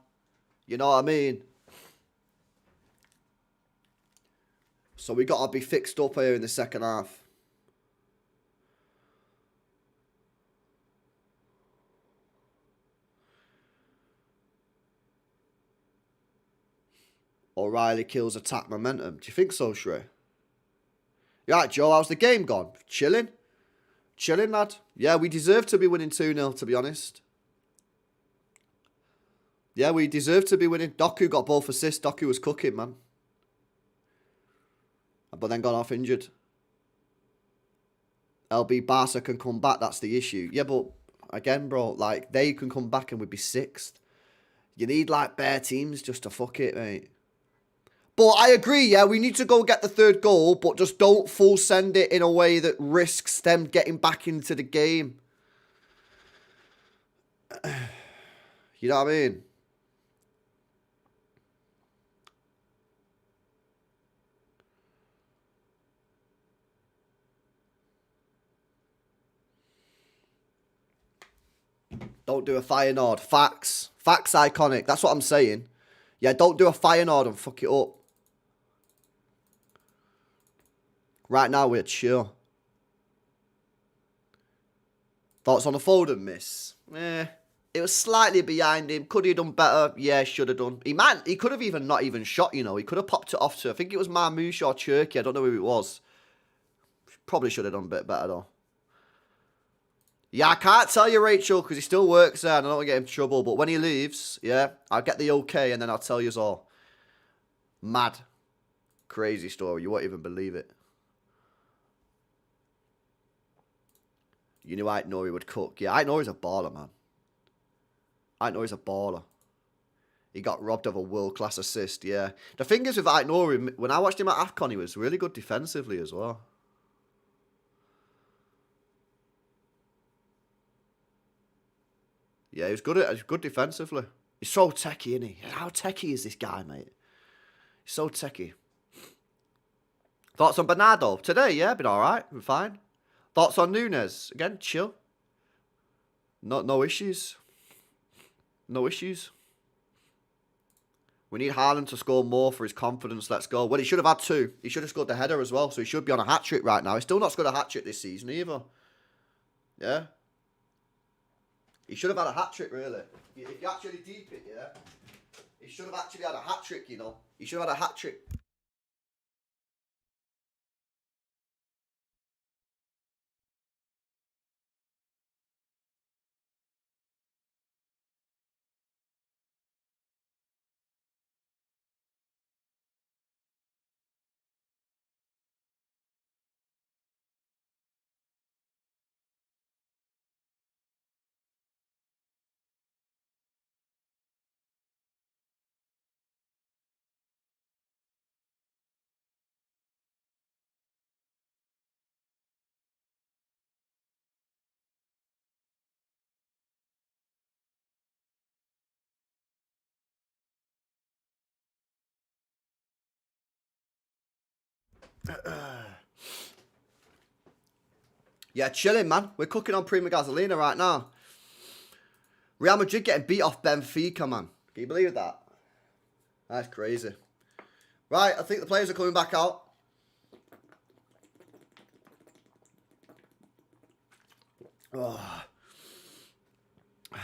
You know what I mean? So we got to be fixed up here in the second half. O'Reilly kills attack momentum. Do you think so, Shrey? You right, Joe? How's the game gone? Chilling? Chilling, lad? Yeah, we deserve to be winning 2-0, to be honest. Yeah, we deserve to be winning. Doku got both assists. Doku was cooking, man. But then got off injured. LB Barca can come back. That's the issue. Yeah, but again, bro, like they can come back and we'd be 6th. You need like bare teams just to fuck it, mate. But I agree, yeah, we need to go get the 3rd goal, but just don't full send it in a way that risks them getting back into the game. You know what I mean? Don't do a Feyenoord. Facts. Facts iconic. That's what I'm saying. Yeah, don't do a Feyenoord and fuck it up. Right now, we're chill. Thoughts on the Foden miss? It was slightly behind him. Could he have done better? Yeah, should have done. He could have even not even shot, you know. He could have popped it off to, I think it was Marmoush or Cherky. I don't know who it was. Probably should have done a bit better, though. Yeah, I can't tell you, Rachel, because he still works there and I don't want to get him in trouble. But when he leaves, yeah, I'll get the okay and then I'll tell you all. Mad. Crazy story. You won't even believe it. You knew Ait Nori would cook. Yeah, Ait Nori's a baller, man. Ait Nori's a baller. He got robbed of a world-class assist, yeah. The thing is with Ait Nori, when I watched him at AFCON, he was really good defensively as well. Yeah, he was good defensively. He's so techie, isn't he? How techie is this guy, mate? He's so techie. Thoughts on Bernardo? Today, yeah, been alright. Been fine. Thoughts on Nunes? Again, chill. No issues. No issues. We need Haaland to score more for his confidence. Let's go. Well, he should have had 2. He should have scored the header as well, so he should be on a hat-trick right now. He's still not scored a hat-trick this season either. Yeah? He should have had a hat-trick, really. If you actually deep it, yeah? He should have actually had a hat-trick, you know? He should have had a hat-trick. Yeah, chilling, man. We're cooking on Prima Gasolina right now. Real Madrid getting beat off Benfica, man. Can you believe that? That's crazy. Right, I think the players are coming back out. Oh. Can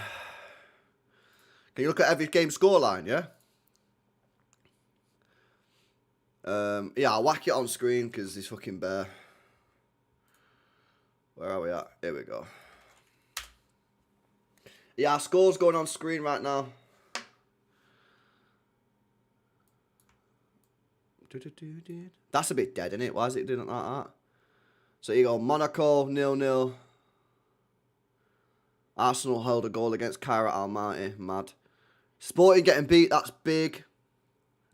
you look at every game scoreline, yeah? Yeah, I'll whack it on screen because he's fucking bare. Where are we at? Here we go. Yeah, our score's going on screen right now. That's a bit dead, isn't it? Why is it doing it like that? So you go, Monaco, 0-0. Arsenal held a goal against Kyra Almaty. Mad. Sporting getting beat, that's big.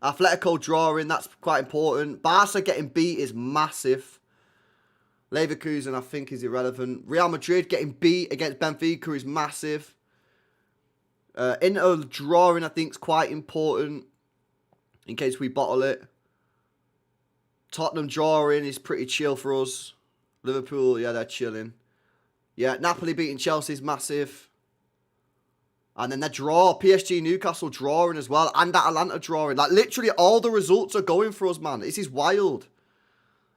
Atletico drawing, that's quite important. Barca getting beat is massive. Leverkusen, I think, is irrelevant. Real Madrid getting beat against Benfica is massive. Inter drawing, I think, is quite important. In case we bottle it. Tottenham drawing is pretty chill for us. Liverpool, yeah, they're chilling. Yeah, Napoli beating Chelsea is massive. And then they draw. PSG Newcastle drawing as well. And Atalanta drawing. Like, literally all the results are going for us, man. This is wild.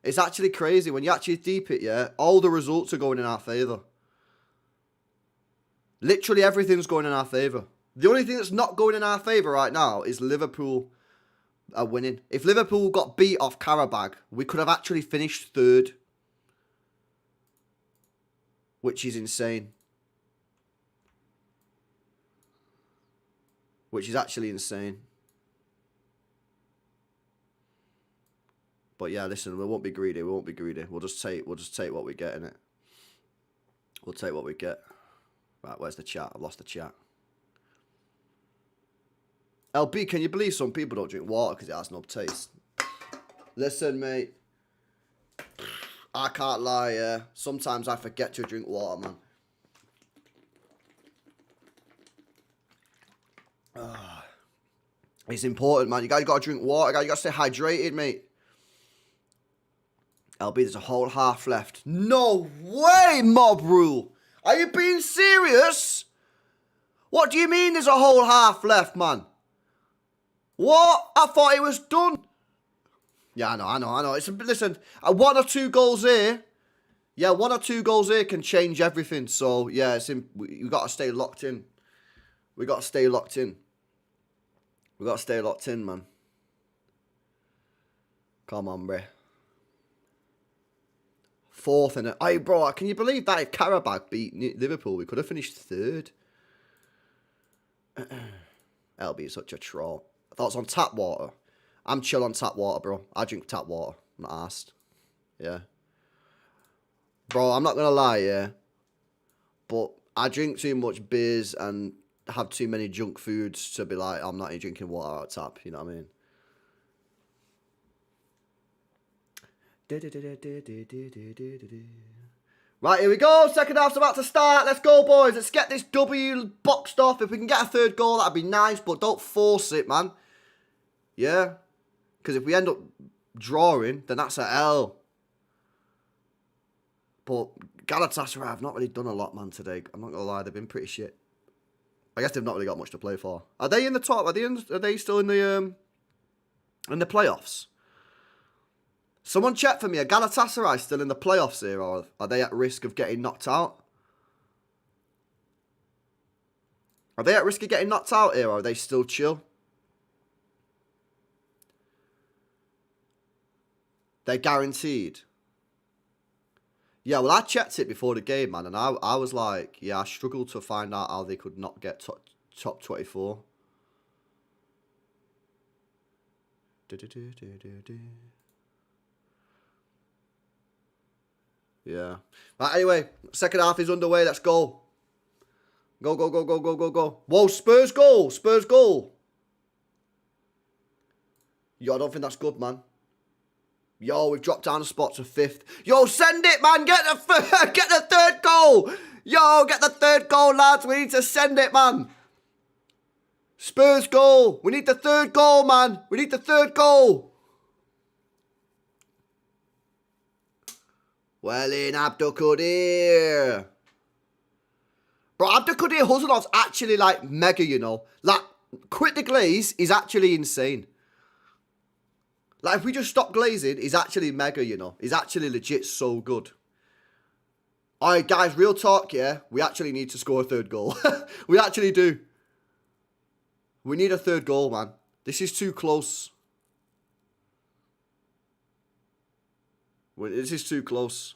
It's actually crazy. When you actually deep it, yeah, all the results are going in our favour. Literally everything's going in our favour. The only thing that's not going in our favour right now is Liverpool are winning. If Liverpool got beat off Karabag, we could have actually finished 3rd. Which is insane. Which is actually insane. But yeah, listen, we won't be greedy. We won't be greedy. We'll just take what we get in it. We'll take what we get. Right, where's the chat? I've lost the chat. LB, can you believe some people don't drink water because it has no taste? Listen, mate. I can't lie, yeah. Sometimes I forget to drink water, man. It's important, man. You guys got to drink water. You got to stay hydrated, mate. LB, there's a whole half left. No way, mob rule. Are you being serious? What do you mean there's a whole half left, man? What? I thought it was done. Yeah, I know. Listen, 1 or 2 goals here. Yeah, 1 or 2 goals here can change everything. So, yeah, we got to stay locked in. We got to stay locked in. We got to stay locked in, man. Come on, bro. 4th in it. Hey, bro, can you believe that if Karabakh beat Liverpool, we could have finished 3rd? LB is such a troll. I thought it was on tap water. I'm chill on tap water, bro. I drink tap water. I'm not asked. Yeah. Bro, I'm not going to lie, yeah. But I drink too much beers and have too many junk foods to be like, I'm not even drinking water out of tap. You know what I mean? Right, here we go. Second half's about to start. Let's go, boys. Let's get this W boxed off. If we can get a 3rd goal, that'd be nice. But don't force it, man. Yeah? Because if we end up drawing, then that's a L. But Galatasary have not really done a lot, man, today. I'm not going to lie. They've been pretty shit. I guess they've not really got much to play for. Are they in the top? Are they still in the playoffs? Someone check for me. Are Galatasaray still in the playoffs here, or are they at risk of getting knocked out? Are they at risk of getting knocked out here, or are they still chill? They're guaranteed. Yeah, well, I checked it before the game, man, and I was like, yeah, I struggled to find out how they could not get top 24. Yeah. Right, anyway, second half is underway. Let's go. Go. Whoa, Spurs goal. Spurs goal. Yo, I don't think that's good, man. Yo, we've dropped down a spot to 5th. Yo, send it, man. Get the 3rd goal. Yo, get the 3rd goal, lads. We need to send it, man. Spurs goal. We need the 3rd goal, man. We need the 3rd goal. Well in, Abdul Qadir. Bro, Abdul Qadir Huzanov's actually, like, mega, you know. Like, quit the glaze is actually insane. Like, if we just stop glazing, he's actually mega, you know. He's actually legit so good. Alright, guys, real talk, yeah? We actually need to score a 3rd goal. We actually do. We need a 3rd goal, man. This is too close. This is too close.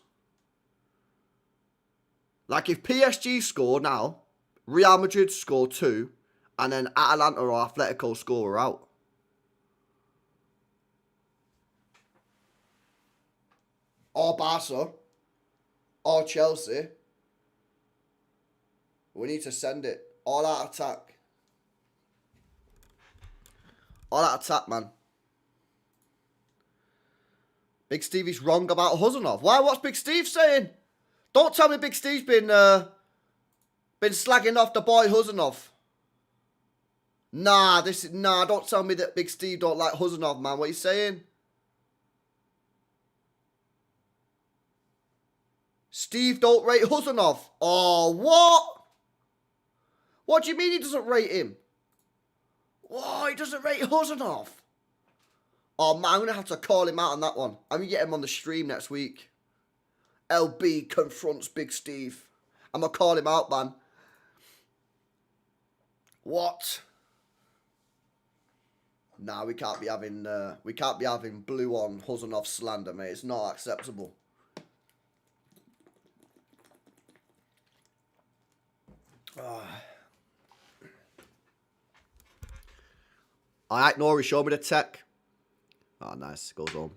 Like, if PSG score now, Real Madrid score 2, and then Atalanta or Atletico score, we're out. Or Barca. Or Chelsea. We need to send it. All out attack. All out attack, man. Big Stevie's wrong about Huzanov. Why? What's Big Steve saying? Don't tell me Big Steve's been slagging off the boy Huzanov. Nah, don't tell me that Big Steve don't like Huzanov, man. What are you saying? Steve don't rate Huzanov. Oh, what? What do you mean he doesn't rate him? Whoa, he doesn't rate Huzanov. Oh, man, I'm going to have to call him out on that one. I'm going to get him on the stream next week. LB confronts Big Steve. I'm going to call him out, man. What? Nah, we can't be having blue on Huzanov slander, mate. It's not acceptable. Alright, Nori, show me the tech. Oh, nice. Goes home.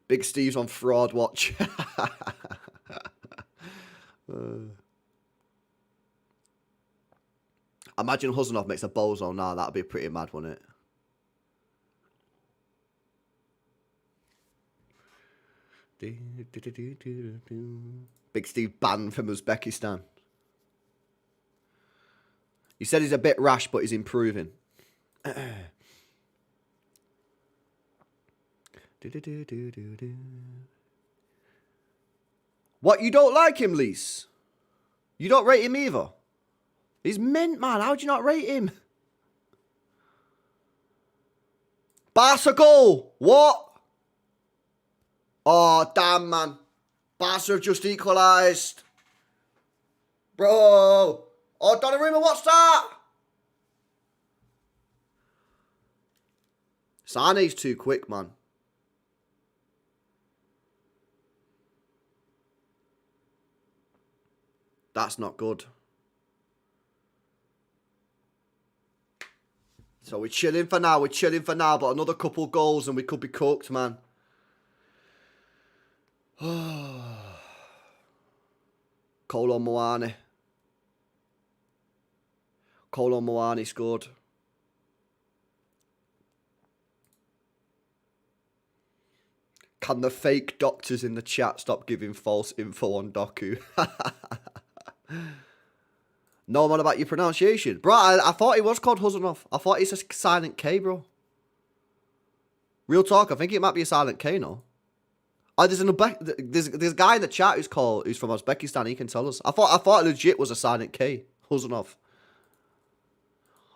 Big Steve's on fraud watch. Imagine Huzanov makes a bozo now. That'd be pretty mad, wouldn't it? Big Steve banned from Uzbekistan. He said he's a bit rash, but he's improving. What, you don't like him, Lise? You don't rate him either? He's mint, man. How'd you not rate him? Barca goal. What? Oh, damn, man. Barca have just equalised. Bro. Oh, Donnarumma, what's that? Sane's too quick, man. That's not good. So we're chilling for now. But another couple goals and we could be cooked, man. Kolo Muani scored. Can the fake doctors in the chat stop giving false info on Doku? No, man, about your pronunciation. Bro, I thought he was called Huzanov. I thought he's a silent K, bro. Real talk, I think it might be a silent K, no? Oh, there's a guy in the chat who's from Uzbekistan. He can tell us. I thought it legit was a silent K. Huzanov.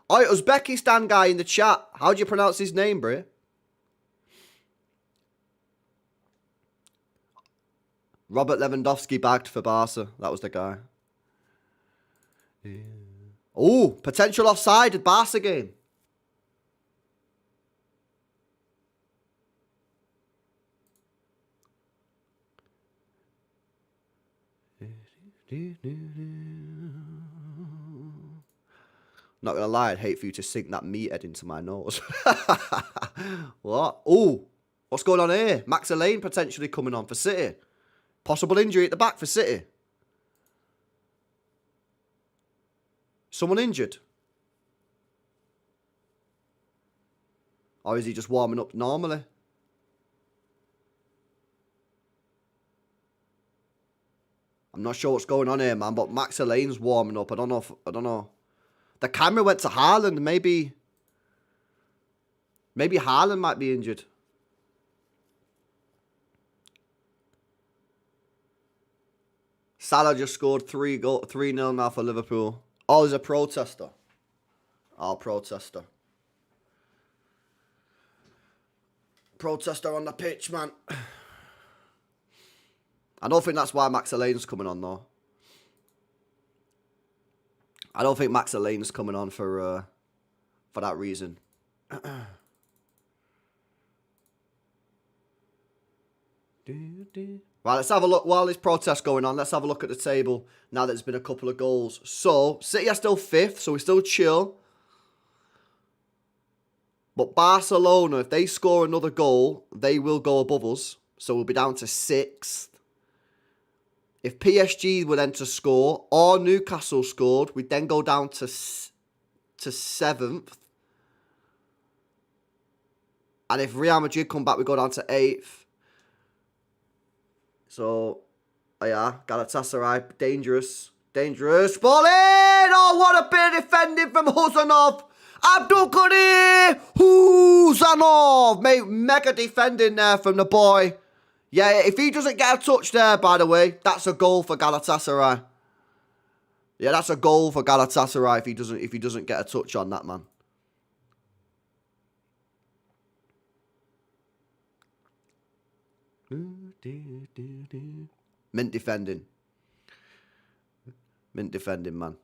Oh, Uzbekistan guy in the chat. How do you pronounce his name, bro? Robert Lewandowski bagged for Barca. That was the guy. Yeah. Oh, potential offside at Barca game. Not gonna lie, I'd hate for you to sink that meathead into my nose. What? Oh, what's going on here? Max Elaine potentially coming on for City. Possible injury at the back for City. Someone injured? Or is he just warming up normally? I'm not sure what's going on here, man, but Max Elaine's warming up. I don't know. The camera went to Haaland. Maybe Haaland might be injured. Salah just scored 3-0 now for Liverpool. Oh, there's a protester. Oh, protester. Protester on the pitch, man. I don't think that's why Max Elaine's coming on, though. I don't think Max Elaine's coming on for that reason. Right, let's have a look. While this protest going on, let's have a look at the table now that there's been a couple of goals. So, City are still 5th, so we're still chill. But Barcelona, if they score another goal, they will go above us. So we'll be down to 6th. If PSG were then to score, or Newcastle scored, we'd then go down to 7th. And if Real Madrid come back, we go down to 8th. So, yeah, Galatasaray, dangerous. Ball in! Oh, what a bit of defending from Huzanov. Abdulkadir Huzanov. Mega defending there from the boy. Yeah, if he doesn't get a touch there, by the way, that's a goal for Galatasaray. Yeah, that's a goal for Galatasaray if he doesn't get a touch on that, man. Mint defending, man.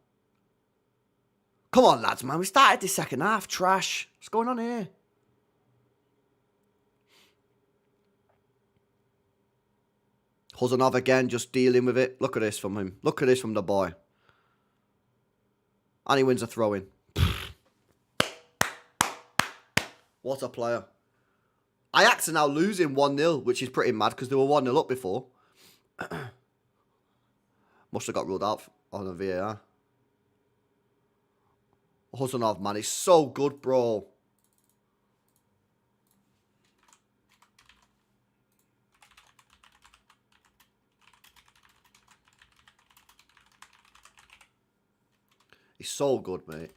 Come on, lads, man. We started the second half. Trash. What's going on here? Huzanov again, just dealing with it. Look at this from him. Look at this from the boy. And he wins a throw-in. What a player. Ajax are now losing 1-0, which is pretty mad because they were 1-0 up before. Must have got ruled out on a VAR. Osimhen, man, he's so good, bro. He's so good, mate.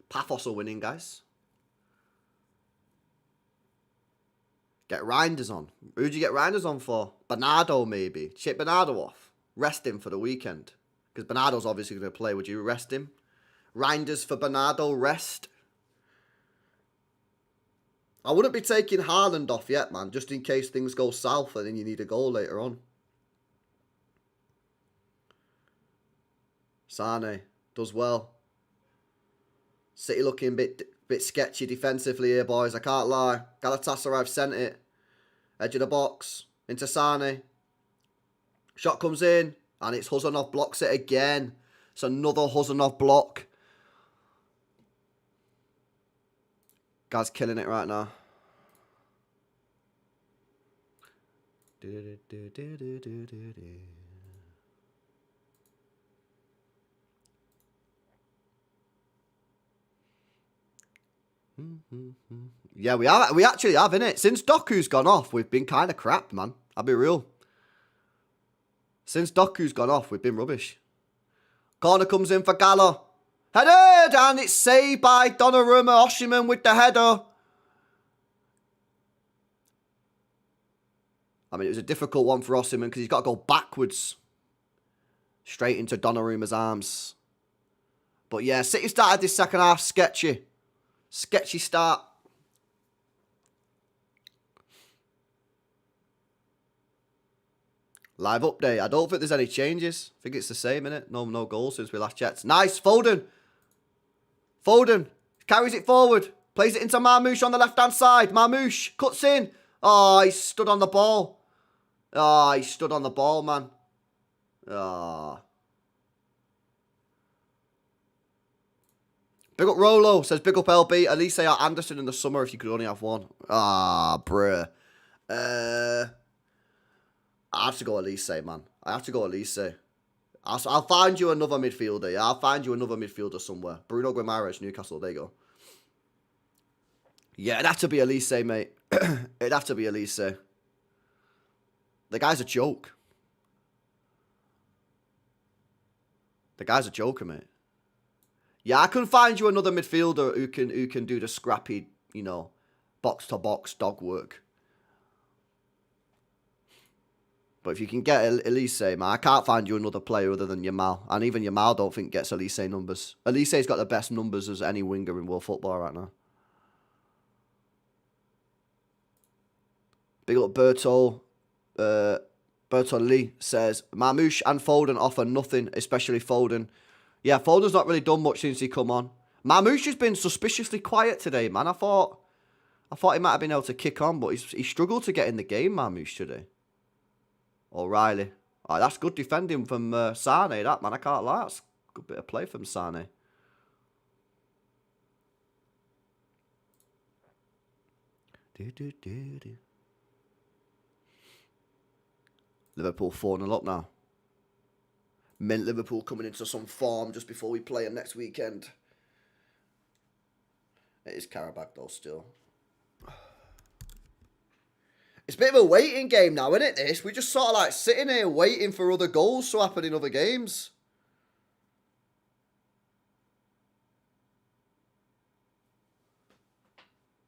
Paphos are winning, guys. Get Reinders on. Who'd you get Reinders on for? Bernardo, maybe. Shake Bernardo off. Rest him for the weekend. Because Bernardo's obviously going to play. Would you rest him? Reinders for Bernardo, rest. I wouldn't be taking Haaland off yet, man. Just in case things go south and then you need a goal later on. Sane does well. City looking a bit sketchy defensively here, boys. I can't lie. Galatasary, I've sent it. Edge of the box. Into Sane. Shot comes in. And it's Osimhen blocks it again. It's another Osimhen block. Guy's killing it right now. Yeah, we actually have, innit? Since Doku's gone off, we've been kind of crap, man. I'll be real. Since Doku's gone off, we've been rubbish. Corner comes in for Gala. Headed! And it's saved by Donnarumma. Osimhen with the header. I mean, it was a difficult one for Osimhen because he's got to go backwards. Straight into Donnarumma's arms. But yeah, City started this second half sketchy. Sketchy start. Live update. I don't think there's any changes. I think it's the same, innit? No goals since we last checked. Nice. Foden. Foden. Carries it forward. Plays it into Marmoush on the left-hand side. Marmoush cuts in. Oh, he stood on the ball. Oh, he stood on the ball, man. Oh. Big up Rolo. Says big up LB. Elise or Anderson in the summer if you could only have one. Ah, bruh. I have to go Elise, man. I have to go Elise. I'll find you another midfielder. Yeah, I'll find you another midfielder somewhere. Bruno Guimaraes, Newcastle. There you go. Yeah, it'd have to be Elise, mate. It'd have to be Elise. The guy's a joke. The guy's a joker, mate. Yeah, I can find you another midfielder who can do the scrappy, you know, box-to-box dog work. But if you can get Elise, man, I can't find you another player other than Yamal. And even Yamal don't think gets Elise numbers. Elise's got the best numbers as any winger in world football right now. Big up Berto. Berto Lee says, Marmoush and Foden offer nothing, especially Foden. Yeah, Foden's not really done much since he come on. Marmoush has been suspiciously quiet today, man. I thought he might have been able to kick on, but he struggled to get in the game, Marmoush, today. O'Reilly. Oh, that's good defending from Sane, that, man. I can't lie. That's a good bit of play from Sane. Liverpool 4-0 up now. Mint Liverpool coming into some form just before we play them next weekend. It is Karabakh though still. It's a bit of a waiting game now, isn't it, this? We're just sort of like sitting here waiting for other goals to happen in other games.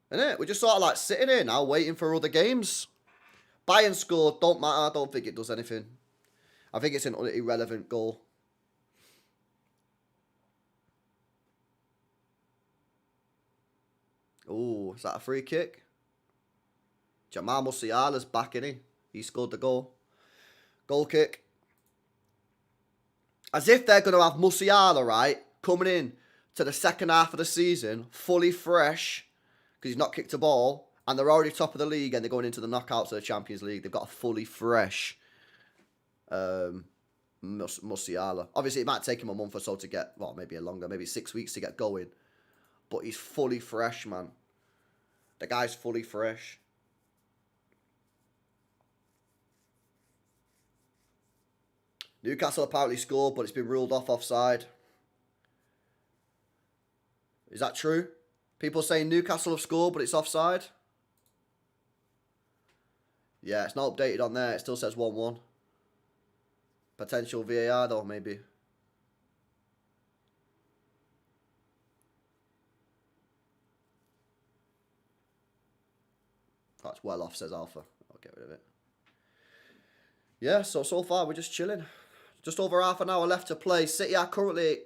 Isn't it? We're just sort of like sitting here now waiting for other games. Bayern scored, don't matter, I don't think it does anything. I think it's an irrelevant goal. Oh, is that a free kick? Jamal Musiala's back, innit? He scored the goal. Goal kick. As if they're going to have Musiala, right, coming in to the second half of the season, fully fresh, because he's not kicked a ball, and they're already top of the league, and they're going into the knockouts of the Champions League. They've got a fully fresh Musiala. Obviously, it might take him a month or so to get, well, maybe longer, maybe 6 weeks to get going. but he's fully fresh, man. The guy's fully fresh. Newcastle apparently scored, but it's been ruled off offside. Is that true? People saying Newcastle have scored, but it's offside? Yeah, it's not updated on there. It still says 1-1. Potential VAR, though, maybe. That's well off, says Alpha. I'll get rid of it. Yeah, so far we're just chilling. Just over half an hour left to play. City are currently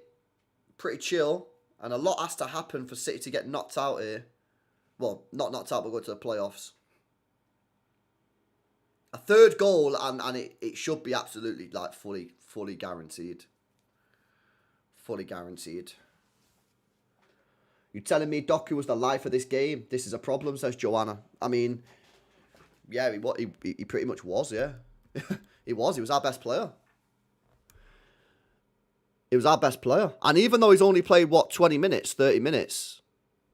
pretty chill. And a lot has to happen for City to get knocked out here. Well, not knocked out, but go to the playoffs. A third goal, and it should be absolutely, like, fully guaranteed. Fully guaranteed. You telling me Doku was the life of this game? This is a problem, says Joanna. I mean, yeah, he pretty much was, yeah. He was our best player. He was our best player. And even though he's only played, what, 20 minutes, 30 minutes,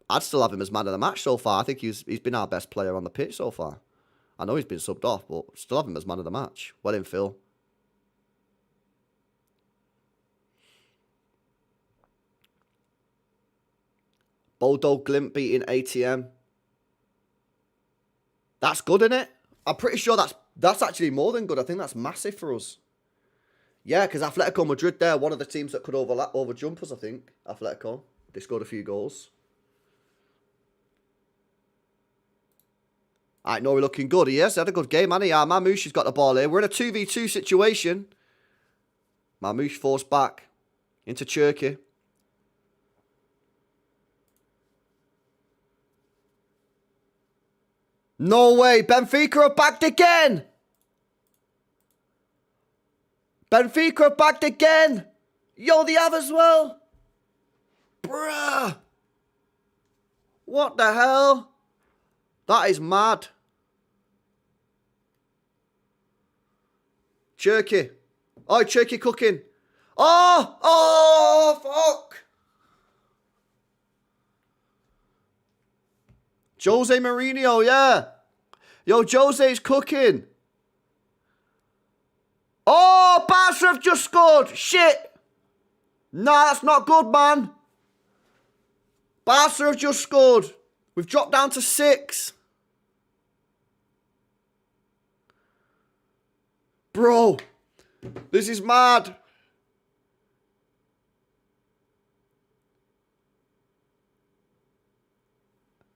I'd still have him as man of the match so far. I think he's been our best player on the pitch so far. I know he's been subbed off, but still have him as man of the match. Well in, Phil. Bodo Glint beating ATM. That's good, isn't it? I'm pretty sure that's actually more than good. I think that's massive for us. Yeah, because Atletico Madrid, they're one of the teams that could overjump us, I think. Atletico. They scored a few goals. Alright, Nori looking good. He has had a good game, hasn't he? Mamouche has got the ball here. We're in a 2v2 situation. Mamouche forced back into Cherky. No way. Benfica are backed again. Benfica are backed again. Yo, they have as well. Bruh. What the hell? That is mad. Cherky. Oh, Cherky cooking. Oh, fuck. Jose Mourinho, yeah. Yo, Jose's cooking. Oh, Barca have just scored. Shit. Nah, that's not good, man. Barca have just scored. We've dropped down to 6. Bro, this is mad.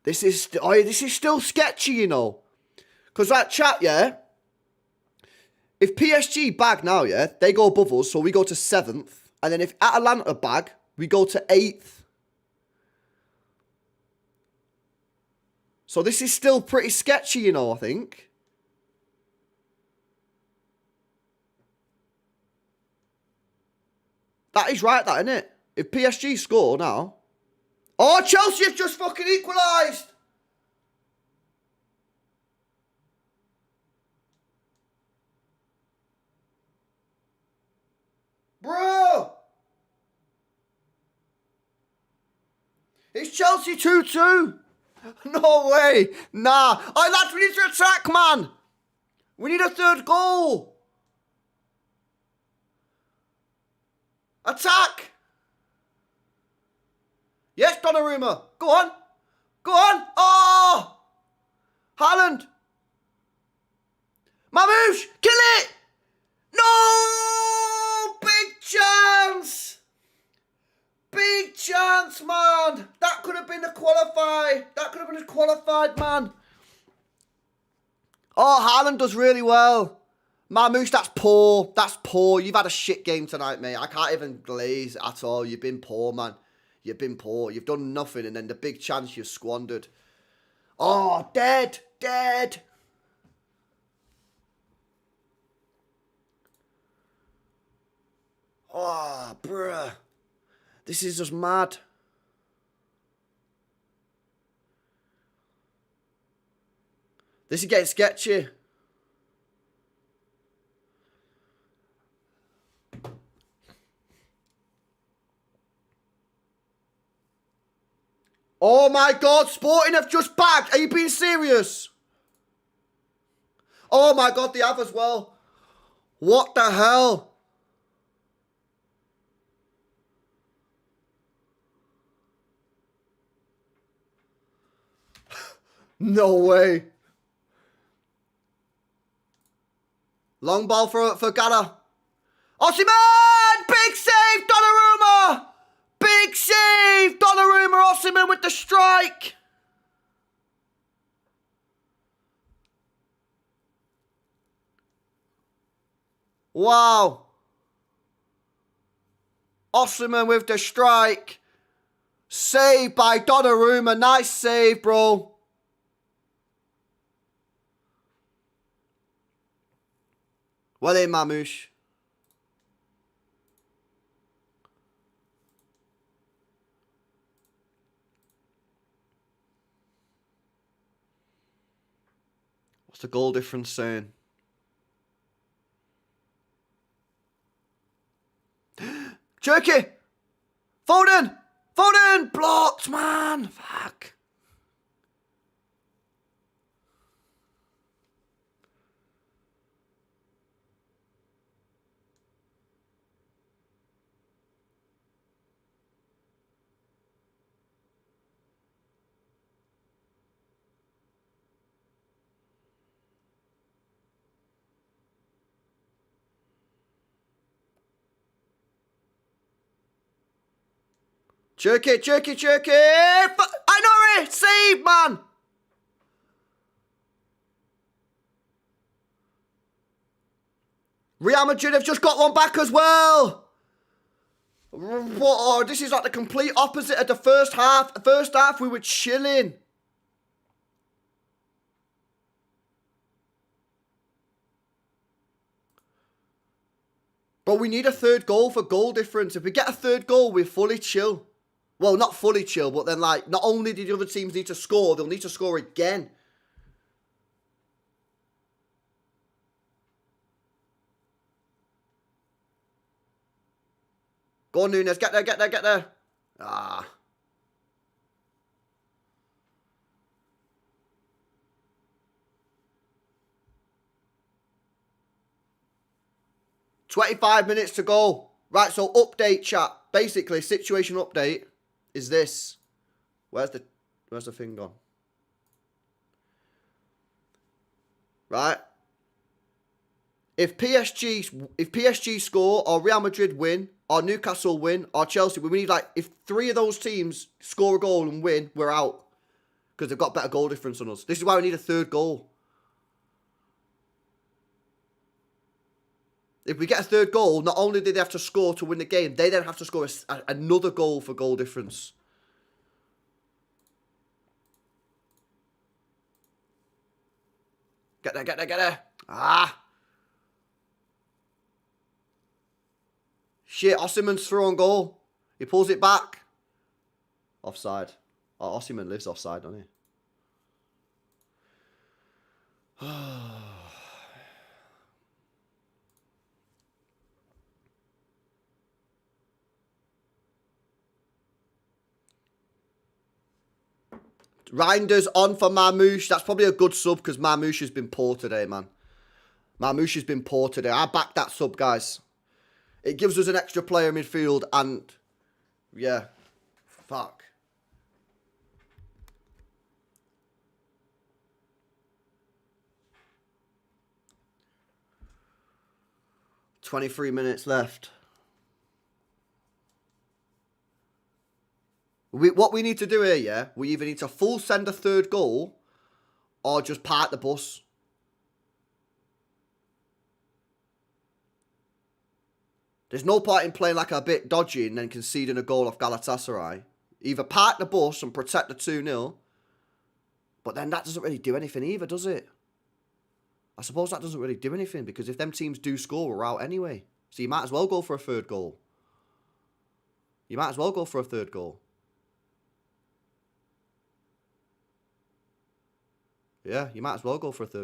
This is still sketchy, you know. Because that chat, yeah. If PSG bag now, yeah, they go above us, so we go to 7th. And then if Atalanta bag, we go to 8th. So this is still pretty sketchy, you know, I think. That is right, that, isn't it? If PSG score now... Oh, Chelsea have just fucking equalised! Bro! It's Chelsea 2-2. No way. Nah. Oh, lads, we need to attack, man. We need a third goal. Attack. Yes, Donnarumma. Go on. Go on. Oh! Haaland. Mamouche. Kill it. No! Big chance. Big chance, man. That could have been a qualified. That could have been a qualified, man. Oh, Haaland does really well. Mamouche, that's poor. That's poor. You've had a shit game tonight, mate. I can't even glaze at all. You've been poor, man. You've been poor. You've done nothing, and then the big chance you've squandered. Oh, dead. Dead. Oh, bruh. This is just mad. This is getting sketchy. Oh my God, Sporting have just bagged. Are you being serious? Oh my God, they have as well. What the hell? No way. Long ball for Gala. Osimhen! Big save, Donnarumma! Big save, Donnarumma. Osimhen with the strike. Wow. Osimhen with the strike. Saved by Donnarumma. Nice save, bro. Well in, Mamouche. What's the goal difference saying? Jerky! Foden! Foden! Blocked, man! Fuck. Jerky! I know it! Save, man! Real Madrid have just got one back as well. What? This is like the complete opposite of the first half. First half, we were chilling. But we need a third goal for goal difference. If we get a third goal, we're fully chill. Well, not fully chill, but then, like, not only do the other teams need to score, they'll need to score again. Go on, Nunes. Get there. Ah. "25 minutes to go." Right, so update, chat. Basically, situation update is this. Where's the thing gone? Right. If PSG score, or Real Madrid win, or Newcastle win, or Chelsea, we need, like, if 3 of those teams score a goal and win, we're out. Because they've got better goal difference on us. This is why we need a third goal. If we get a third goal, not only do they have to score to win the game, they then have to score another goal for goal difference. Get there. Ah. Shit, Osimhen's through on goal. He pulls it back. Offside. Oh, Osimhen lives offside, doesn't he? Reinders on for Mamouche. That's probably a good sub because Mamouche has been poor today, man. Mamouche has been poor today. I back that sub, guys. It gives us an extra player in midfield and... yeah. Fuck. "23 minutes left. What we need to do here, yeah? We either need to full send a third goal or just park the bus. There's no point in playing like a bit dodgy and then conceding a goal off Galatasary. Either park the bus and protect the 2-0, but then that doesn't really do anything either, does it? I suppose that doesn't really do anything because if them teams do score, we're out anyway. So you might as well go for a third goal. Yeah, you might as well go for a third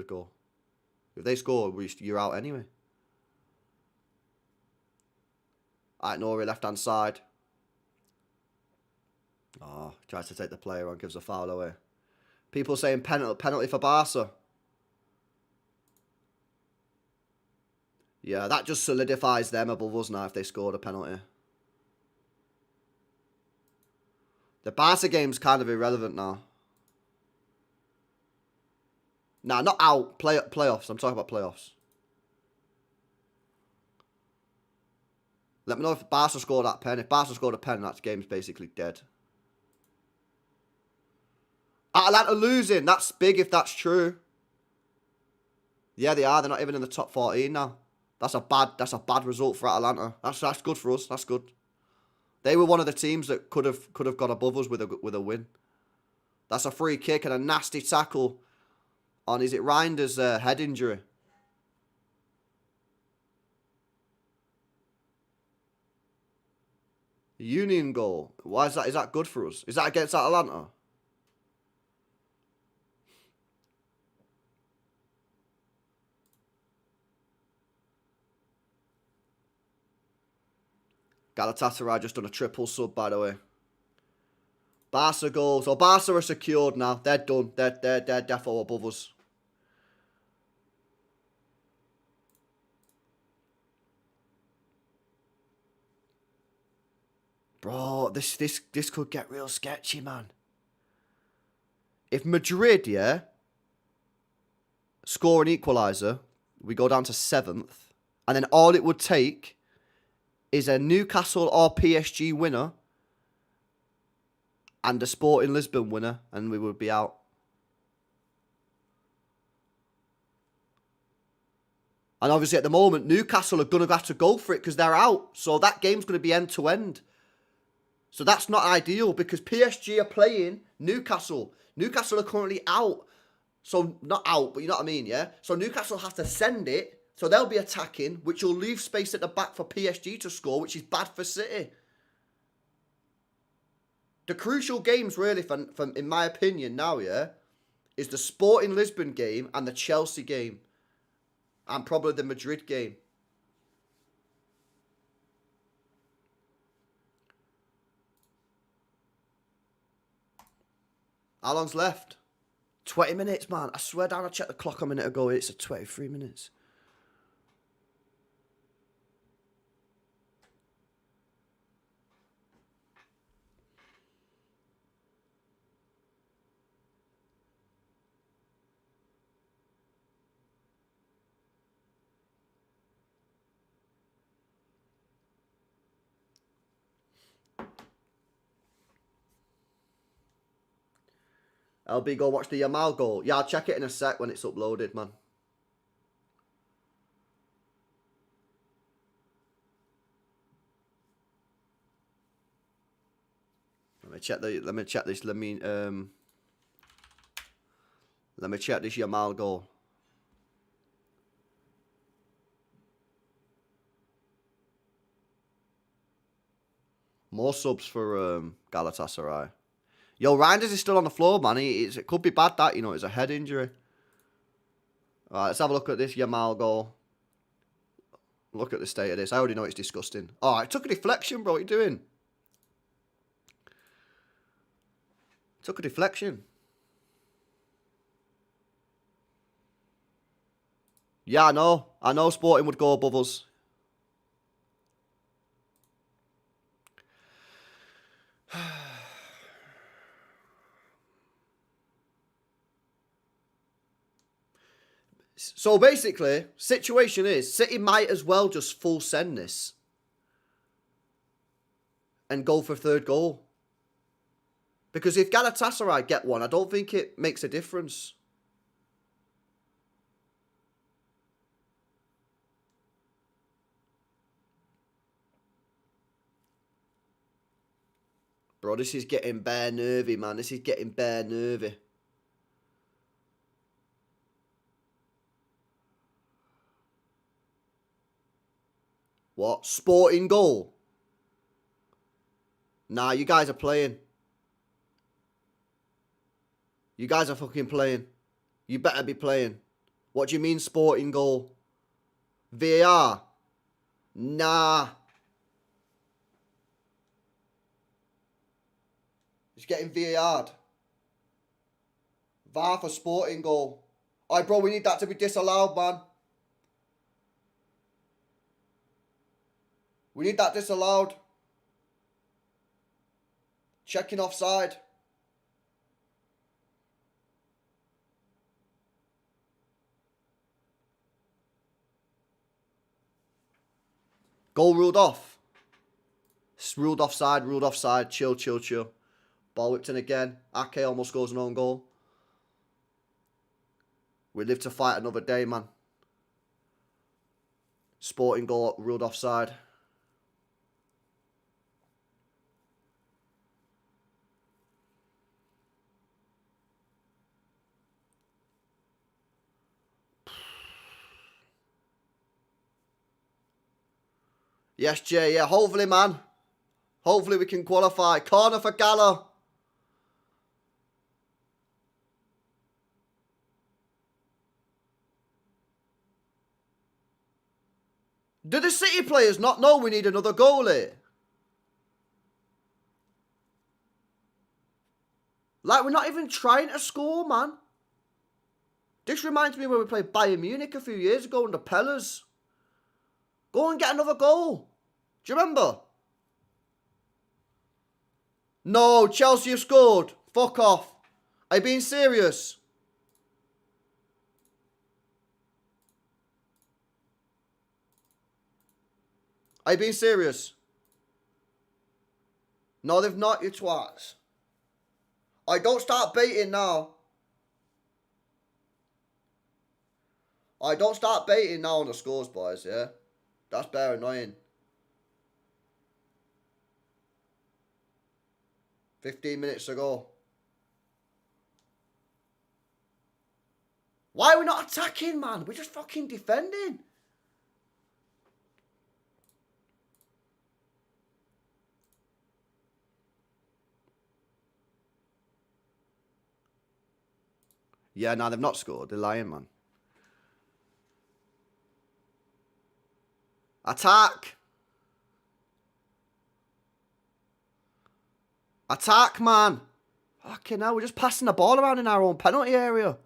goal. If they score, you're out anyway. Alright, Nori, left-hand side. Oh, tries to take the player on, gives a foul away. People saying penalty for Barca. Yeah, that just solidifies them above us now if they scored a penalty. The Barca game's kind of irrelevant now. Nah, not out. Playoffs. I'm talking about playoffs. Let me know if Barca scored that pen. If Barca scored a pen, that game's basically dead. Atalanta losing. That's big if that's true. Yeah, they are. They're not even in the top 14 now. That's a bad result for Atalanta. That's good for us. That's good. They were one of the teams that could have got above us with a win. That's a free kick and a nasty tackle on, is it Reinder's head injury? Union goal. Why is that? Is that good for us? Is that against Atalanta? Galatasaray just done a triple sub, by the way. Barca goals. Oh, Barca are secured now. They're done. They're defo above us. Bro, this could get real sketchy, man. If Madrid, yeah, score an equaliser, we go down to 7th, and then all it would take is a Newcastle or PSG winner and a Sporting Lisbon winner, and we would be out. And obviously at the moment, Newcastle are going to have to go for it because they're out. So that game's going to be end to end. So that's not ideal because PSG are playing Newcastle. Newcastle are currently out. So not out, but you know what I mean, yeah? So Newcastle have to send it. So they'll be attacking, which will leave space at the back for PSG to score, which is bad for City. The crucial games really, from in my opinion now, yeah, is the Sporting Lisbon game and the Chelsea game. And probably the Madrid game. How long's left? 20 minutes, man. I swear down, I checked the clock a minute ago. It's at 23 minutes. LB, go watch the Yamal goal. Yeah, I'll check it in a sec when it's uploaded, man. Let me check this. Let me check this Yamal goal. More subs for Galatasaray. Yo, Reinders is still on the floor, man. It could be bad that, you know, it's a head injury. Alright, let's have a look at this Yamal goal. Look at the state of this. I already know it's disgusting. Alright, took a deflection, bro. What are you doing? Took a deflection. Yeah, I know. I know Sporting would go above us. So basically, situation is, City might as well just full send this. And go for third goal. Because if Galatasaray get one, I don't think it makes a difference. Bro, this is getting bare nervy, man. This is getting bare nervy. What? Sporting goal? Nah, you guys are playing. You guys are fucking playing. You better be playing. What do you mean sporting goal? VAR? Nah. He's getting VAR'd. VAR for Sporting goal. Alright, bro, we need that to be disallowed, man. We need that disallowed. Checking offside. Goal ruled off. It's ruled offside. Chill, chill, chill. Ball whipped in again. Ake almost scores an own goal. We live to fight another day, man. Sporting goal ruled offside. Yes, Jay. Yeah, hopefully, man. Hopefully we can qualify. Corner for Gala. Do the City players not know we need another goalie? Like, we're not even trying to score, man. This reminds me when we played Bayern Munich a few years ago under Pellers. Go and get another goal. Do you remember? No, Chelsea have scored. Fuck off. Are you being serious? Are you being serious? No, they've not, you twats. I don't start baiting now. I don't start baiting now on the scores, boys, yeah? That's bare annoying. 15 minutes ago. Why are we not attacking, man? We're just fucking defending. Yeah, no, they've not scored. They're lying, man. Attack! Attack, man! Fucking hell, we're just passing the ball around in our own penalty area.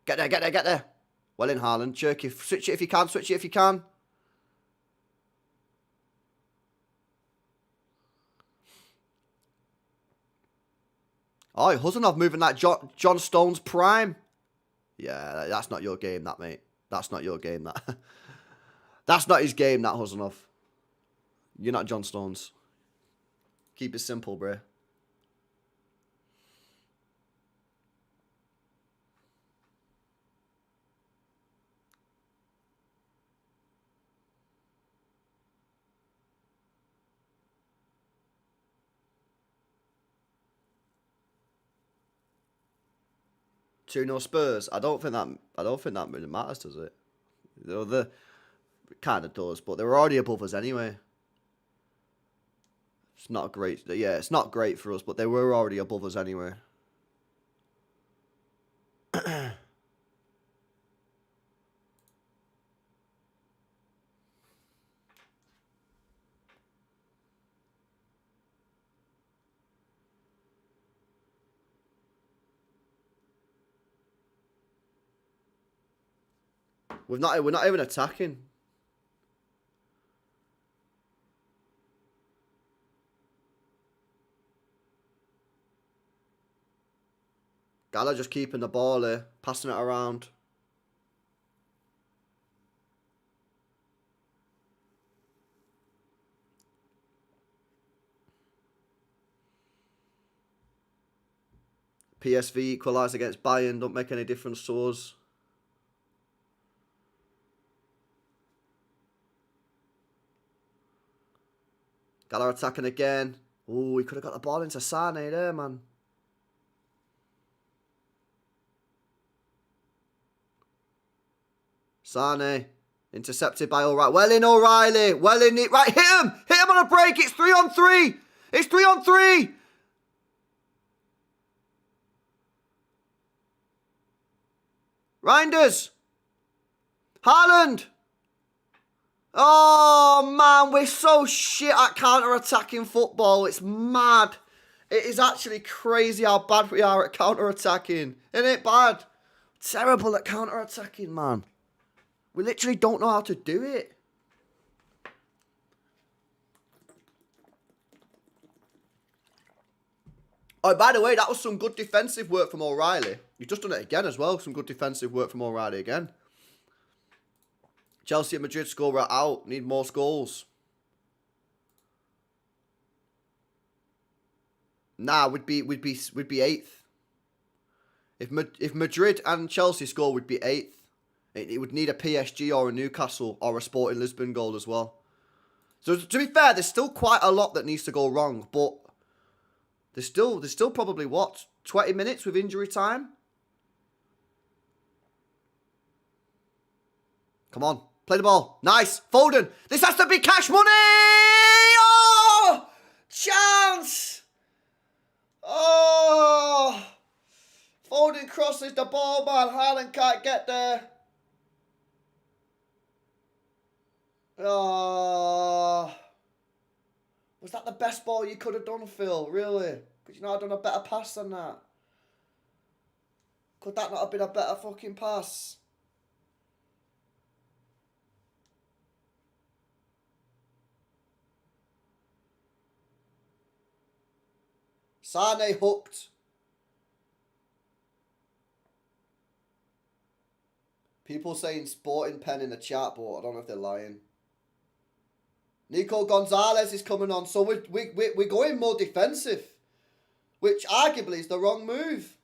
Get there, get there, get there. Well in, Haaland. Jerky, switch it if you can, switch it if you can. Oh, Huzanov moving that John Stones prime. Yeah, that's not your game, that, mate. That's not your game, that. That's not his game, that, Huzanov. You're not John Stones. Keep it simple, bro. No Spurs. I don't think that really matters, does it? It kind of does, but they were already above us anyway. It's not great. Yeah, it's not great for us, but they were already above us anyway. We're not even attacking. Gala just keeping the ball here, passing it around. PSV equalised against Bayern, don't make any difference to us. Gala attacking again. Oh, he could have got the ball into Sane there, man. Sane. Intercepted by O'Reilly. Well in, O'Reilly. Well in it. Right, hit him. Hit him on a break. It's 3-on-3. It's 3-on-3. Reinders. Haaland. Oh, man. We're so shit at counter-attacking football. It's mad. It is actually crazy how bad we are at counter-attacking. Isn't it bad? Terrible at counter-attacking, man. We literally don't know how to do it. Oh, by the way, that was some good defensive work from O'Reilly. You've just done it again as well. Some good defensive work from O'Reilly again. Chelsea and Madrid score, we're out. Need more goals. Nah, we'd be 8th. If Madrid and Chelsea score, we'd be 8th. It would need a PSG or a Newcastle or a Sporting Lisbon goal as well. So to be fair, there's still quite a lot that needs to go wrong, but there's still probably what, 20 minutes with injury time. Come on, play the ball. Nice, Foden. This has to be cash money. Oh, chance. Oh, Foden crosses the ball, man. Haaland can't get there. Oh, was that the best ball you could have done, Phil? Really? Could you not have done a better pass than that? Could that not have been a better fucking pass? Sane hooked. People saying sporting pen in the chat, but I don't know if they're lying. Nico Gonzalez is coming on, so we're going more defensive, which arguably is the wrong move.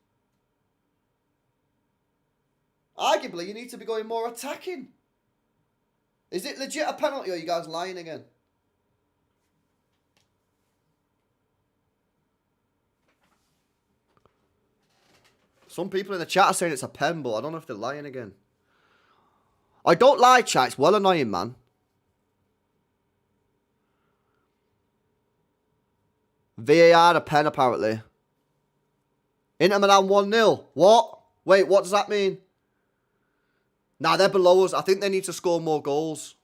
Arguably, you need to be going more attacking. Is it legit a penalty, or are you guys lying again? Some people in the chat are saying it's a pen, but I don't know if they're lying again. I don't lie, chat. It's well annoying, man. VAR a pen, apparently. Inter Milan 1-0. What? Wait, what does that mean? Nah, they're below us. I think they need to score more goals.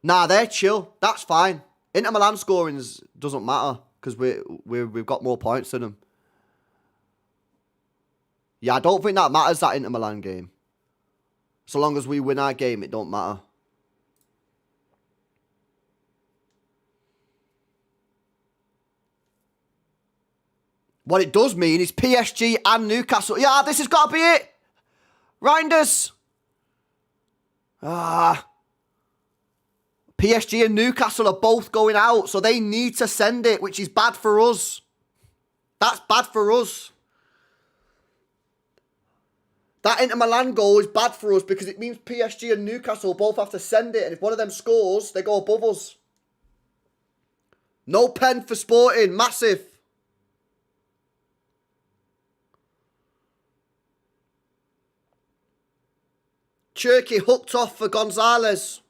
Nah, they're chill. That's fine. Inter Milan scoring doesn't matter because we've got more points than them. Yeah, I don't think that matters, that Inter Milan game. So long as we win our game, it don't matter. What it does mean is PSG and Newcastle. Yeah, this has got to be it. Reinders. PSG and Newcastle are both going out, so they need to send it, which is bad for us. That's bad for us. That Inter Milan goal is bad for us because it means PSG and Newcastle both have to send it, and if one of them scores, they go above us. No pen for Sporting. Massive. Cherky hooked off for Gonzalez,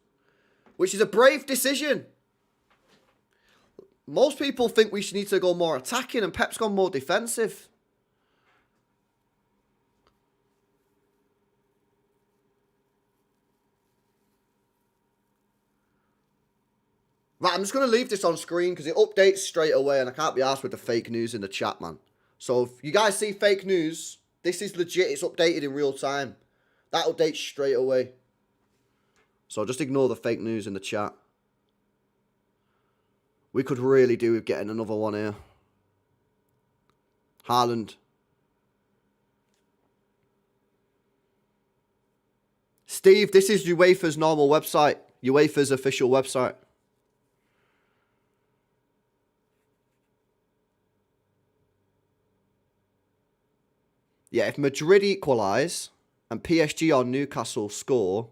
which is a brave decision. Most people think we should need to go more attacking, and Pep's gone more defensive. Right, I'm just going to leave this on screen because it updates straight away and I can't be arsed with the fake news in the chat, man. So if you guys see fake news, this is legit. It's updated in real time. That updates straight away. So just ignore the fake news in the chat. We could really do with getting another one here. Haaland. Steve, this is UEFA's normal website. UEFA's official website. Yeah, if Madrid equalise and PSG or Newcastle score,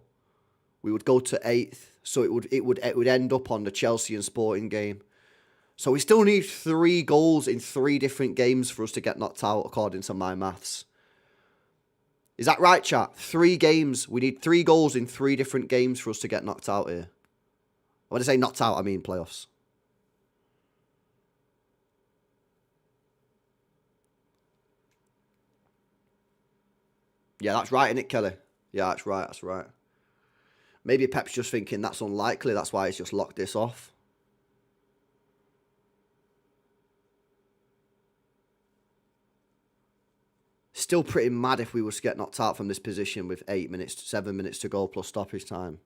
we would go to 8th. So it would end up on the Chelsea and Sporting game. So we still need 3 goals in 3 different games for us to get knocked out, according to my maths. Is that right, chat? 3 games. We need 3 goals in 3 different games for us to get knocked out here. When I say knocked out, I mean playoffs. Yeah, that's right, isn't it, Kelly? Yeah, that's right, that's right. Maybe Pep's just thinking that's unlikely. That's why he's just locked this off. still pretty mad if we was to get knocked out from this position with 7 minutes to go plus stoppage time.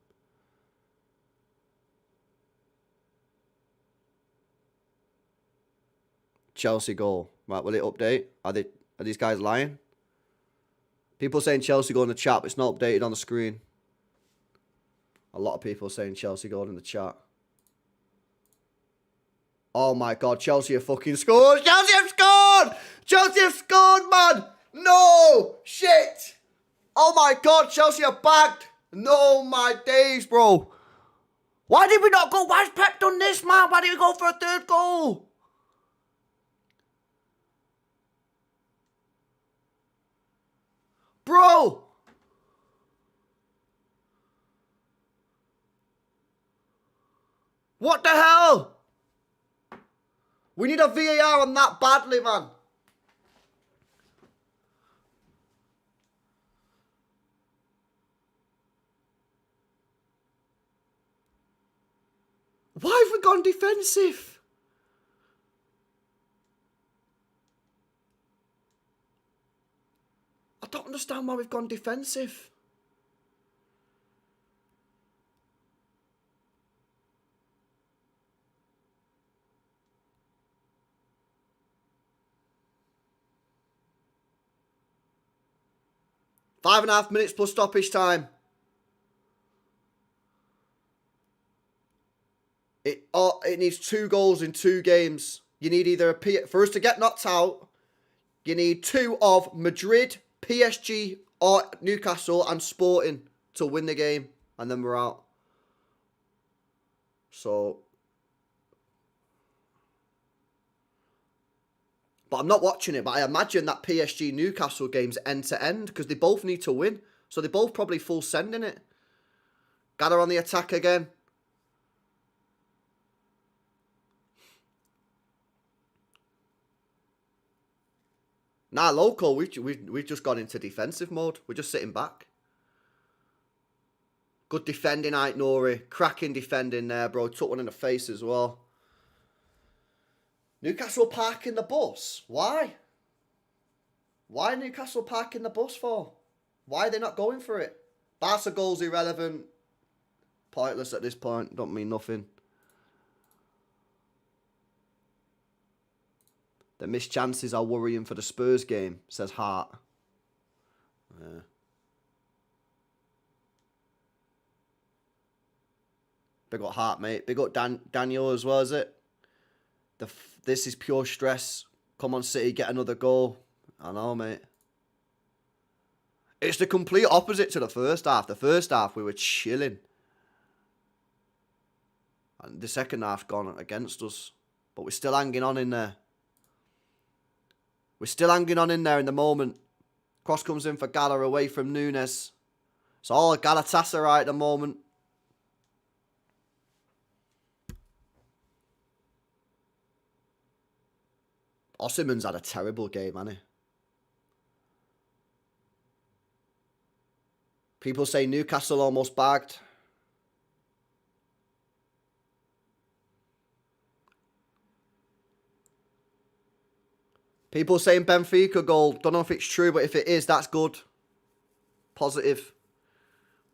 Chelsea goal. Right, will it update? Are these guys lying? People saying Chelsea goal in the chat, but it's not updated on the screen. A lot of people saying Chelsea goal in the chat. Oh my God, Chelsea have fucking scored! Chelsea have scored! Chelsea have scored, man! No! Shit! Oh my God, Chelsea are bagged! No, my days, bro. Why did we not go? Why has Pep done this, man? Why did we go for a third goal? Bro! What the hell? We need a VAR on that badly, man. Why have we gone defensive? I don't understand why we've gone defensive. Five and a half minutes plus stoppage time. It needs 2 goals in 2 games. You need either for us to get knocked out, you need 2 of Madrid, PSG, or Newcastle and Sporting to win the game, and then we're out. So, but I'm not watching it. But I imagine that PSG Newcastle game's end to end because they both need to win. So they're both probably full sending it. Gather on the attack again. Nah, local, we've just gone into defensive mode. We're just sitting back. Good defending, Ait Nori. Cracking defending there, bro. Took one in the face as well. Newcastle parking the bus. Why? Why Newcastle parking the bus for? Why are they not going for it? Barca goal's irrelevant. Pointless at this point. Don't mean nothing. The missed chances are worrying for the Spurs game, says Hart. Yeah. Big up Hart, mate. Big up Daniel as well, is it? This is pure stress. Come on, City, get another goal. I know, mate. It's the complete opposite to the first half. The first half, we were chilling. And the second half gone against us. But we're still hanging on in there. We're still hanging on in there in the moment. Cross comes in for Gala away from Nunes. It's all Galatasaray at the moment. Osimhen's had a terrible game, hasn't he? People say Newcastle almost bagged. People saying Benfica goal. Don't know if it's true, but if it is, that's good. Positive.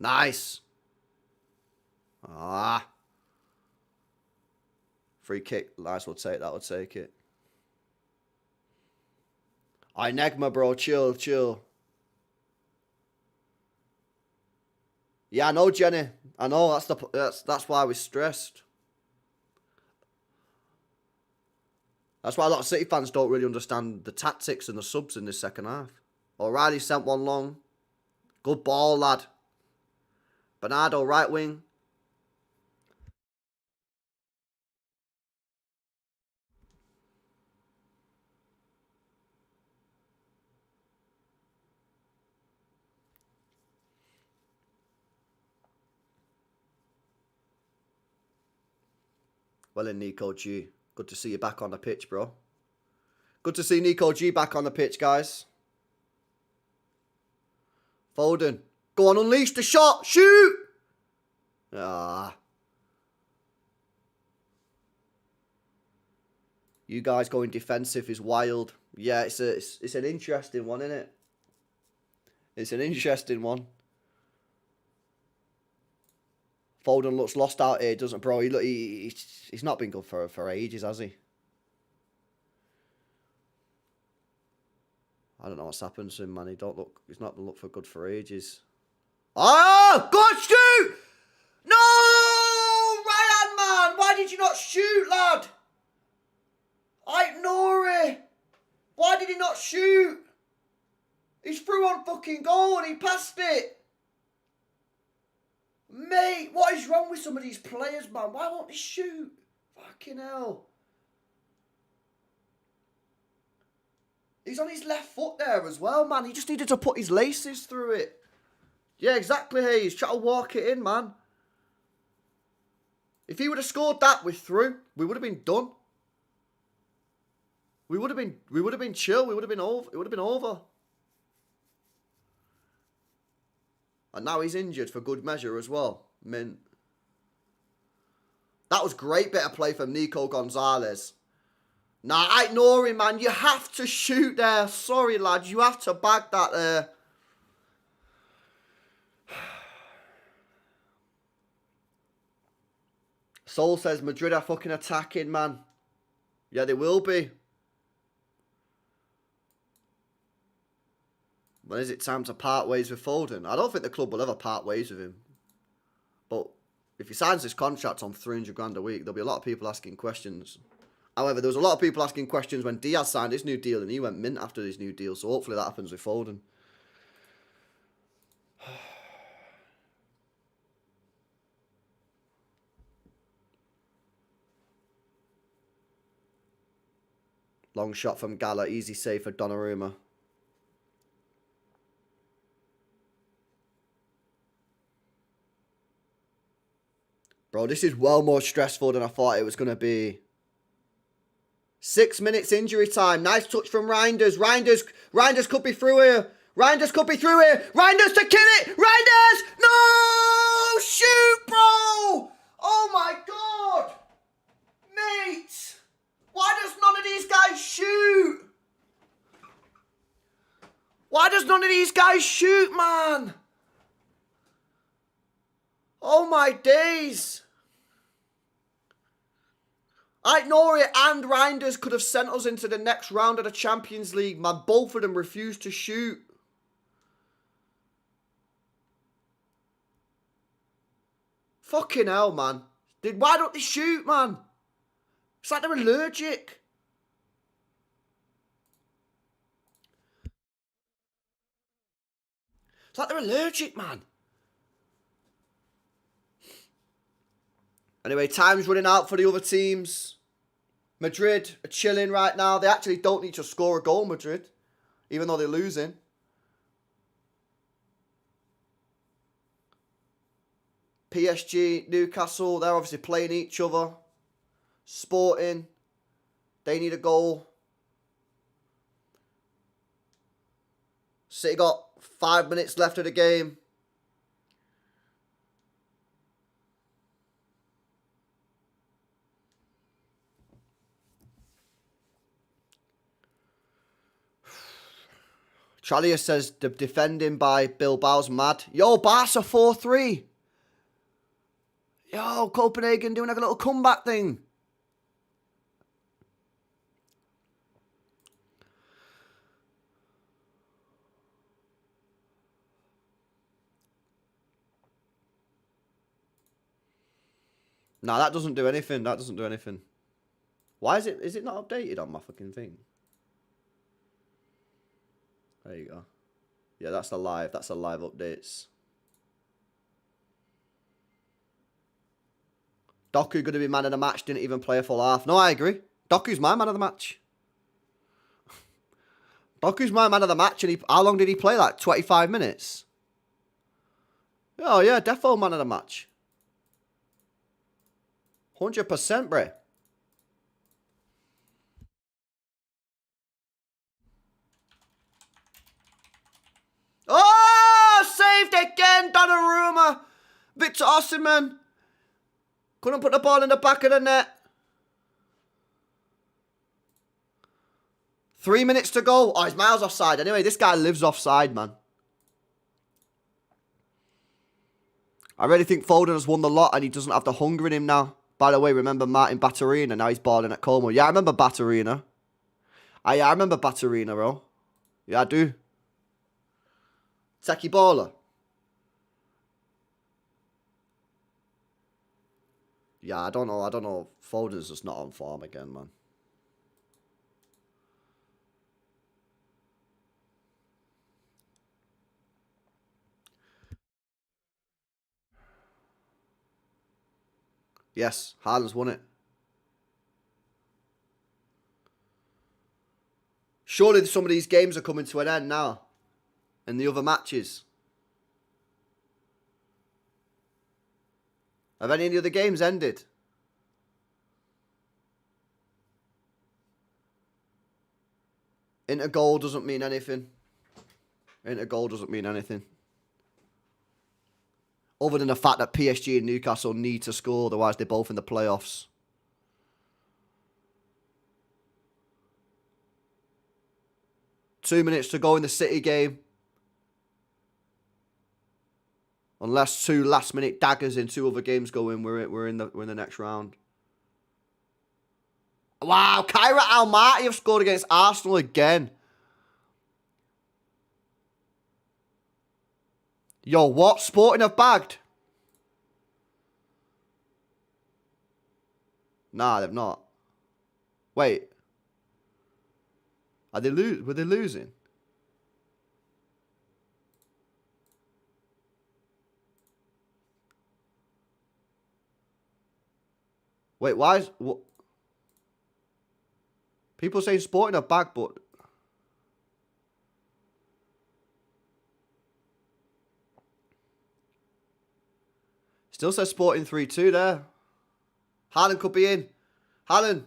Nice. Ah. Free kick. Nice, we'll take that. We'll take it. Negma, bro. Chill. Yeah, I know, Jenny. I know. That's why we're stressed. That's why a lot of City fans don't really understand the tactics and the subs in this second half. O'Reilly sent one long. Good ball, lad. Bernardo, right wing. Well in, Nico G. Good to see you back on the pitch, bro. Good to see Nico G back on the pitch, guys. Foden. Go on, unleash the shot. Shoot! Ah. You guys going defensive is wild. Yeah, it's an interesting one, isn't it? It's an interesting one. Foden looks lost out here, doesn't bro? He's not been good for ages, has he? I don't know what's happened to him, man. He's not looked for good for ages. Oh, good shoot! No! Ryan, man! Why did you not shoot, lad? I ignore it. Why did he not shoot? He's through on fucking goal and he passed it. Mate, what is wrong with some of these players, man? Why won't they shoot? Fucking hell. He's on his left foot there as well, man. He just needed to put his laces through it. Yeah, exactly, Hayes. Try to walk it in, man. If he would have scored that with through, we would have been done. We would have been chill. We would have been over. It would have been over. And now he's injured for good measure as well. Mint. That was great bit of play from Nico Gonzalez. Nah, I ignore him, man. You have to shoot there. Sorry, lads. You have to bag that there. Soul says Madrid are fucking attacking, man. Yeah, they will be. When is it time to part ways with Foden? I don't think the club will ever part ways with him. But if he signs his contract on 300 grand a week, there'll be a lot of people asking questions. However, there was a lot of people asking questions when Diaz signed his new deal and he went mint after his new deal. So hopefully that happens with Foden. Long shot from Gala. Easy save for Donnarumma. Bro, this is well more stressful than I thought it was going to be. 6 minutes injury time. Nice touch from Reinders. Reinders could be through here. Reinders could be through here. Reinders to kill it. Reinders! No! Shoot, bro! Oh my God! Mate! Why does none of these guys shoot? Why does none of these guys shoot, man? Oh my days. Aït-Nouri and Reinders could have sent us into the next round of the Champions League, man. Both of them refused to shoot. Fucking hell, man. Why don't they shoot, man? It's like they're allergic. It's like they're allergic, man. Anyway, time's running out for the other teams. Madrid are chilling right now. They actually don't need to score a goal, Madrid. Even though they're losing. PSG, Newcastle, they're obviously playing each other. Sporting, they need a goal. City got 5 minutes left of the game. Chalia says the defending by Bilbao's mad. Yo, Barca 4-3. Yo, Copenhagen doing like a little comeback thing. Nah, that doesn't do anything. That doesn't do anything. Why is it not updated on my fucking thing? There you go. Yeah, that's the live updates. Doku going to be man of the match, didn't even play a full half. No, I agree. Doku's my man of the match. Doku's my man of the match, and how long did he play? Like 25 minutes? Oh, yeah, defo man of the match. 100%, bro. Oh, saved again, Donnarumma. Victor Osimhen. Couldn't put the ball in the back of the net. 3 minutes to go. Oh, he's miles offside. Anyway, this guy lives offside, man. I really think Foden has won the lot and he doesn't have the hunger in him now. By the way, remember Martin Batterina? Now he's balling at Como. Yeah, I remember Batterina. I remember Batterina, bro. Yeah, I do. Techie baller. Yeah, I don't know. Foden's just not on form again, man. Yes, Haaland's won it. Surely some of these games are coming to an end now. In the other matches. Have any of the other games ended? Inter goal doesn't mean anything. Inter goal doesn't mean anything. Other than the fact that PSG and Newcastle need to score, otherwise they're both in the playoffs. Two minutes to go in the City game. Unless two last-minute daggers in two other games go in, we're in the next round. Wow, Kyra Almaty have scored against Arsenal again. Yo, what? Sporting have bagged? Nah, they've not. Wait. Were they losing? Wait, why is... What? People saying Sporting have bagged, but... Still says Sporting 3-2 there. Haaland could be in. Haaland.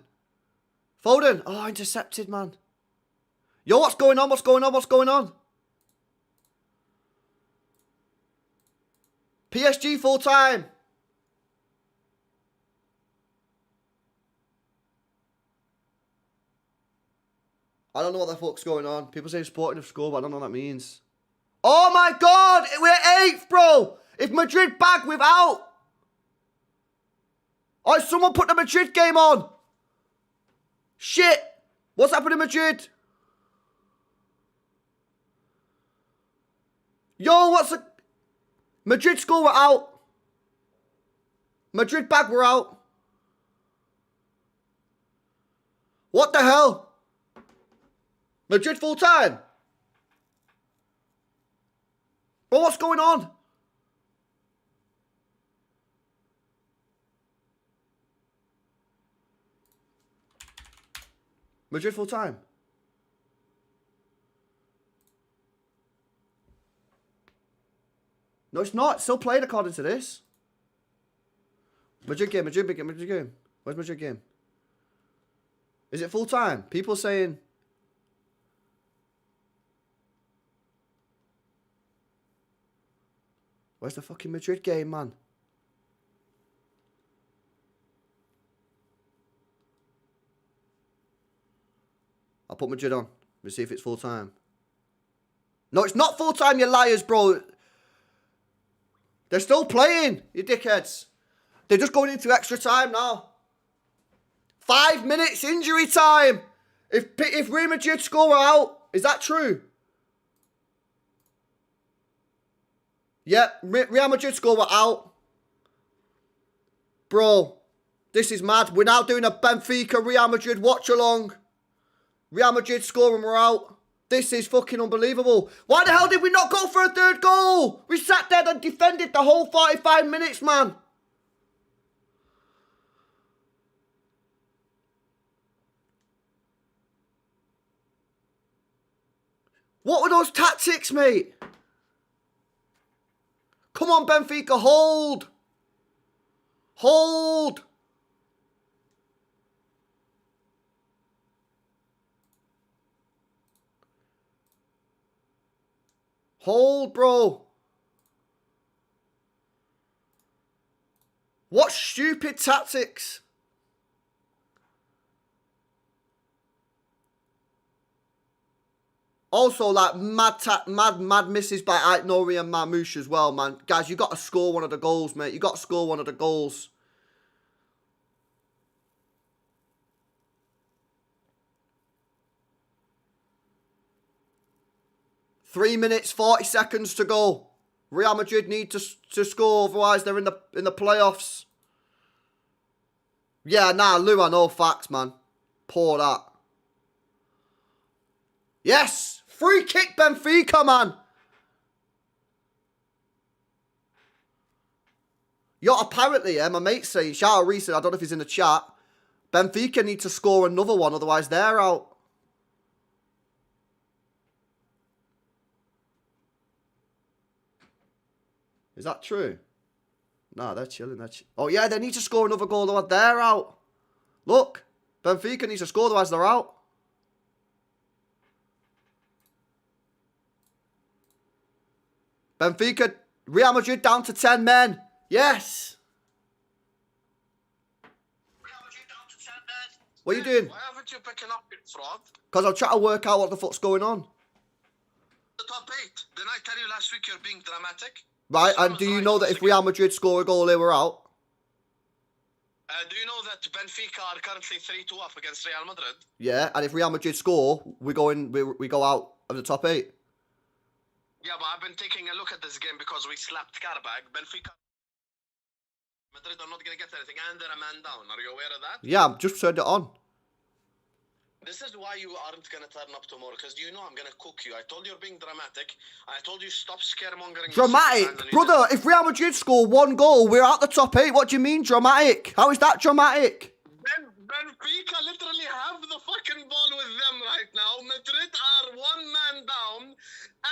Foden. Oh, intercepted, man. Yo, what's going on? What's going on? What's going on? PSG full time. I don't know what the fuck's going on. People say Sporting have scored, but I don't know what that means. Oh my God! We're 8th, bro! If Madrid back without... Oh, someone put the Madrid game on! Shit! What's happened in Madrid? Yo, what's the... Madrid score, we're out. Madrid back, we're out. What the hell? Madrid full time? Bro, what's going on? Madrid full time. No, it's not. It's still playing according to this. Madrid game. Where's Madrid game? Is it full time? People saying... Where's the fucking Madrid game, man? I'll put Madrid on. We'll see if it's full time. No, it's not full time, you liars, bro. They're still playing, you dickheads. They're just going into extra time now. 5 minutes injury time. If Real Madrid score, we're out. Is that true? Yeah, Real Madrid score, we're out. Bro, this is mad. We're now doing a Benfica Real Madrid watch along. Real Madrid score and we're out. This is fucking unbelievable. Why the hell did we not go for a third goal? We sat there and defended the whole 45 minutes, man. What were those tactics, mate? Come on, Benfica, hold. Hold. Hold, bro. What stupid tactics. Also, like, mad misses by Ait Nori and Marmoush as well, man. Guys, you got to score one of the goals, mate. You got to score one of the goals. Three minutes, 40 seconds to go. Real Madrid need to score, otherwise they're in the playoffs. Yeah, nah, Lua, no facts, man. Pour that. Yes! Free kick Benfica, man! Yo, apparently, my mate's saying, shout out recent, I don't know if he's in the chat, Benfica need to score another one, otherwise they're out. Is that true? Nah, they're chilling. Oh, yeah, they need to score another goal, otherwise they're out. Look, Benfica needs to score, otherwise they're out. Benfica, Real Madrid down to 10 men. Yes. Real Madrid down to 10 men. What are you doing? Why haven't you picking up your fraud? Because I'm trying to work out what the fuck's going on. The top 8. Didn't I tell you last week you're being dramatic? Right, and do you know that if Real Madrid score a goal, they were out? Do you know that Benfica are currently 3-2 up against Real Madrid? Yeah, and if Real Madrid score, we go out of the top 8. Yeah, but I've been taking a look at this game because we slapped Karabakh. Benfica, Madrid are not going to get anything, and they're a man down. Are you aware of that? Yeah, I've just turned it on. This is why you aren't going to turn up tomorrow, because you know I'm going to cook you. I told you you're being dramatic. I told you stop scaremongering. Dramatic? Brother, if Real Madrid score one goal, we're out the top 8. What do you mean dramatic? How is that dramatic? Benfica literally have the fucking ball with them right now. Madrid are 1 man down,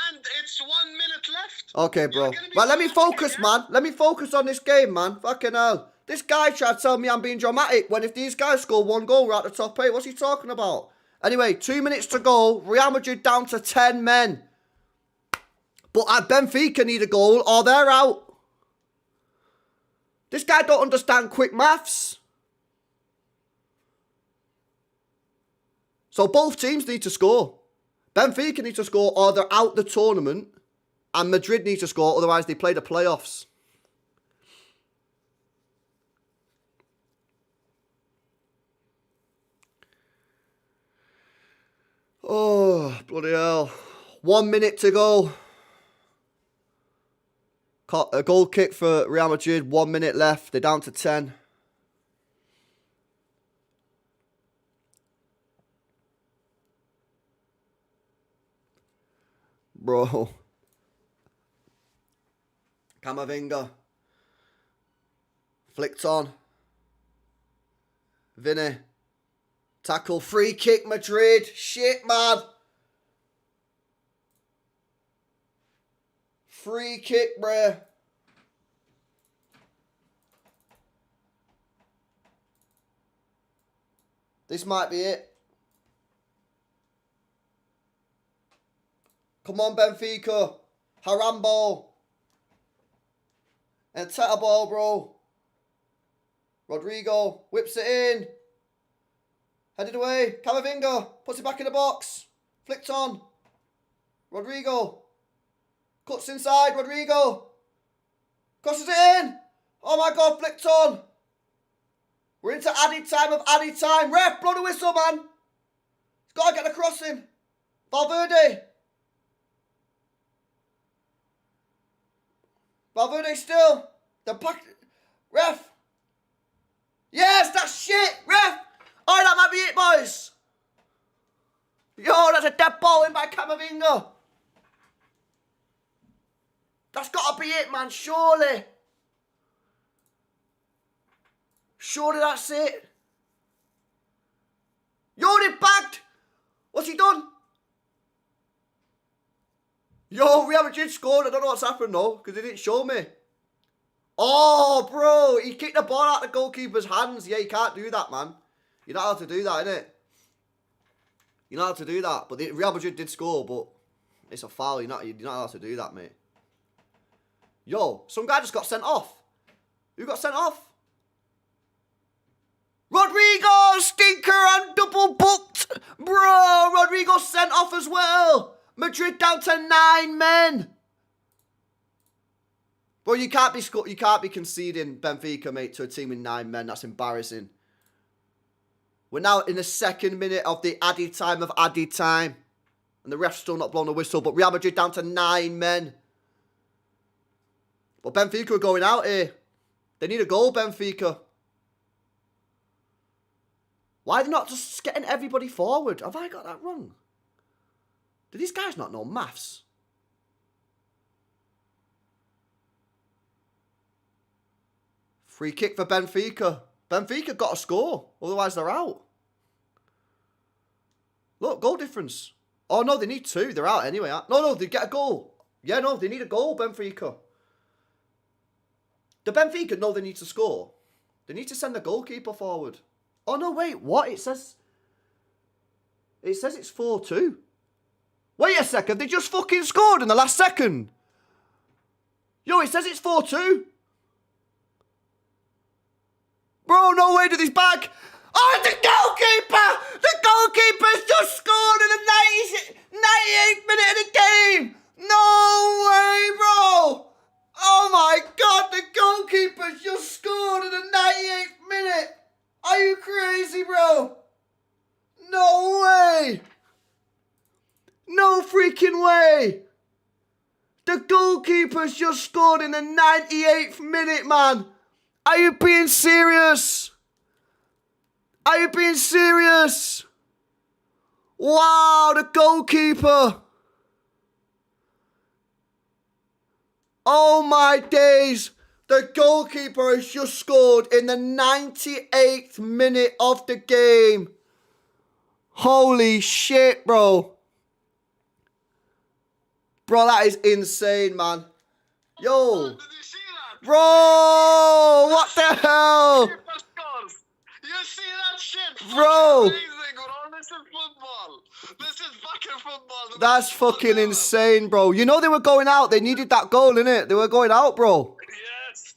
and it's 1 minute left. Okay, bro. Well, let me focus, man. Let me focus on this game, man. Fucking hell. This guy tried to tell me I'm being dramatic when if these guys score one goal, we're at the top 8. What's he talking about? Anyway, 2 minutes to go. Real Madrid down to 10 men. But Benfica need a goal or they're out. This guy don't understand quick maths. So both teams need to score. Benfica need to score or they're out the tournament. And Madrid need to score, otherwise they play the playoffs. Oh, bloody hell. 1 minute to go. A goal kick for Real Madrid. 1 minute left. They're down to 10. Bro. Camavinga. Flicked on. Vinny. Tackle, free kick, Madrid. Shit, man. Free kick, bruh. This might be it. Come on, Benfica. Haram ball. And Teta ball, bro. Rodrigo whips it in. Headed away. Camavinga puts it back in the box. Flicked on. Rodrigo. Cuts inside. Rodrigo. Crosses it in. Oh my God, flicked on. We're into added time of added time. Ref, blow the whistle, man. He's got to get the crossing. Valverde. Valverde still. The pack. Ref. Yes, that's shit. Ref. Oh, that might be it, boys. Yo, that's a dead ball in by Camavinga. That's got to be it, man. Surely. Surely that's it. Yo, they bagged. What's he done? Yo, Real Madrid scored. I don't know what's happened, though, because they didn't show me. Oh, bro. He kicked the ball out of the goalkeeper's hands. Yeah, you can't do that, man. You're not allowed to do that, innit? You're not allowed to do that. But Real Madrid did score, but it's a foul. You're not allowed to do that, mate. Yo, some guy just got sent off. Who got sent off? Rodrigo, stinker and double booked. Bro, Rodrigo sent off as well. Madrid down to 9 men. Bro, you can't be conceding Benfica, mate, to a team with 9 men. That's embarrassing. We're now in the 2nd minute of the added time. And the ref's still not blown a whistle. But Real Madrid down to 9 men. But Benfica are going out here. They need a goal, Benfica. Why are they not just getting everybody forward? Have I got that wrong? Do these guys not know maths? Free kick for Benfica. Benfica got a score. Otherwise, they're out. Look, goal difference. Oh, no, they need 2. They're out anyway. No, they get a goal. Yeah, no, they need a goal, Benfica. The Benfica know they need to score. They need to send the goalkeeper forward. Oh, no, wait. What? It says it's 4-2. Wait a second. They just fucking scored in the last second. Yo, it says it's 4-2. Bro, no way did he's back. Oh, the goalkeeper! The goalkeeper's just scored in the 98th minute of the game! No way, bro! Oh my God, the goalkeeper's just scored in the 98th minute! Are you crazy, bro? No way! No freaking way! The goalkeeper's just scored in the 98th minute, man! Are you being serious? Are you being serious? Wow, the goalkeeper. Oh my days. The goalkeeper has just scored in the 98th minute of the game. Holy shit, bro. Bro, that is insane, man. Yo. Did you see that? Bro, what the hell? You see that shit? Bro. Amazing, bro. This is football. This is fucking football. That's fucking insane, bro. You know they were going out. They needed that goal, innit? They were going out, bro. Yes.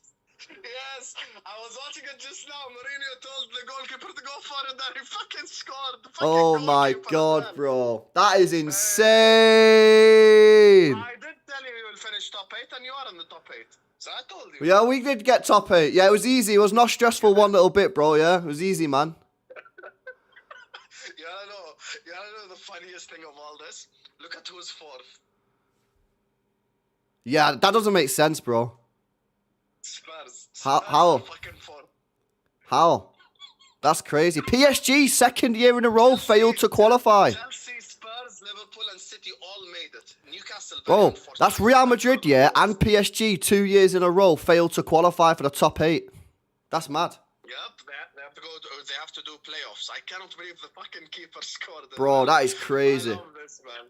Yes. I was watching it just now. Mourinho told the goalkeeper to go for it, and he fucking scored. The fucking Oh my goalkeeper, God, man. bro. That is insane. I did tell you will finish top 8, and you are in the top 8. So I told you. Yeah, we did get top 8. Yeah, it was easy. It was not stressful one little bit, bro. Yeah, it was easy, man. You know the funniest thing of all this? Look at who's 4th. Yeah, that doesn't make sense, bro. Spurs. How- Spurs how? are fucking 4th. How? That's crazy. PSG, 2nd year in a row, failed to qualify. Chelsea, Spurs, Liverpool, and City all made it. Newcastle. very Bro, unfortunate. that's Real Madrid, yeah, and PSG 2 years in a row failed to qualify for the top 8. That's mad. Yep, they have to go. They have to do playoffs. I cannot believe the fucking keeper scored. Bro, that is crazy. I love this, man.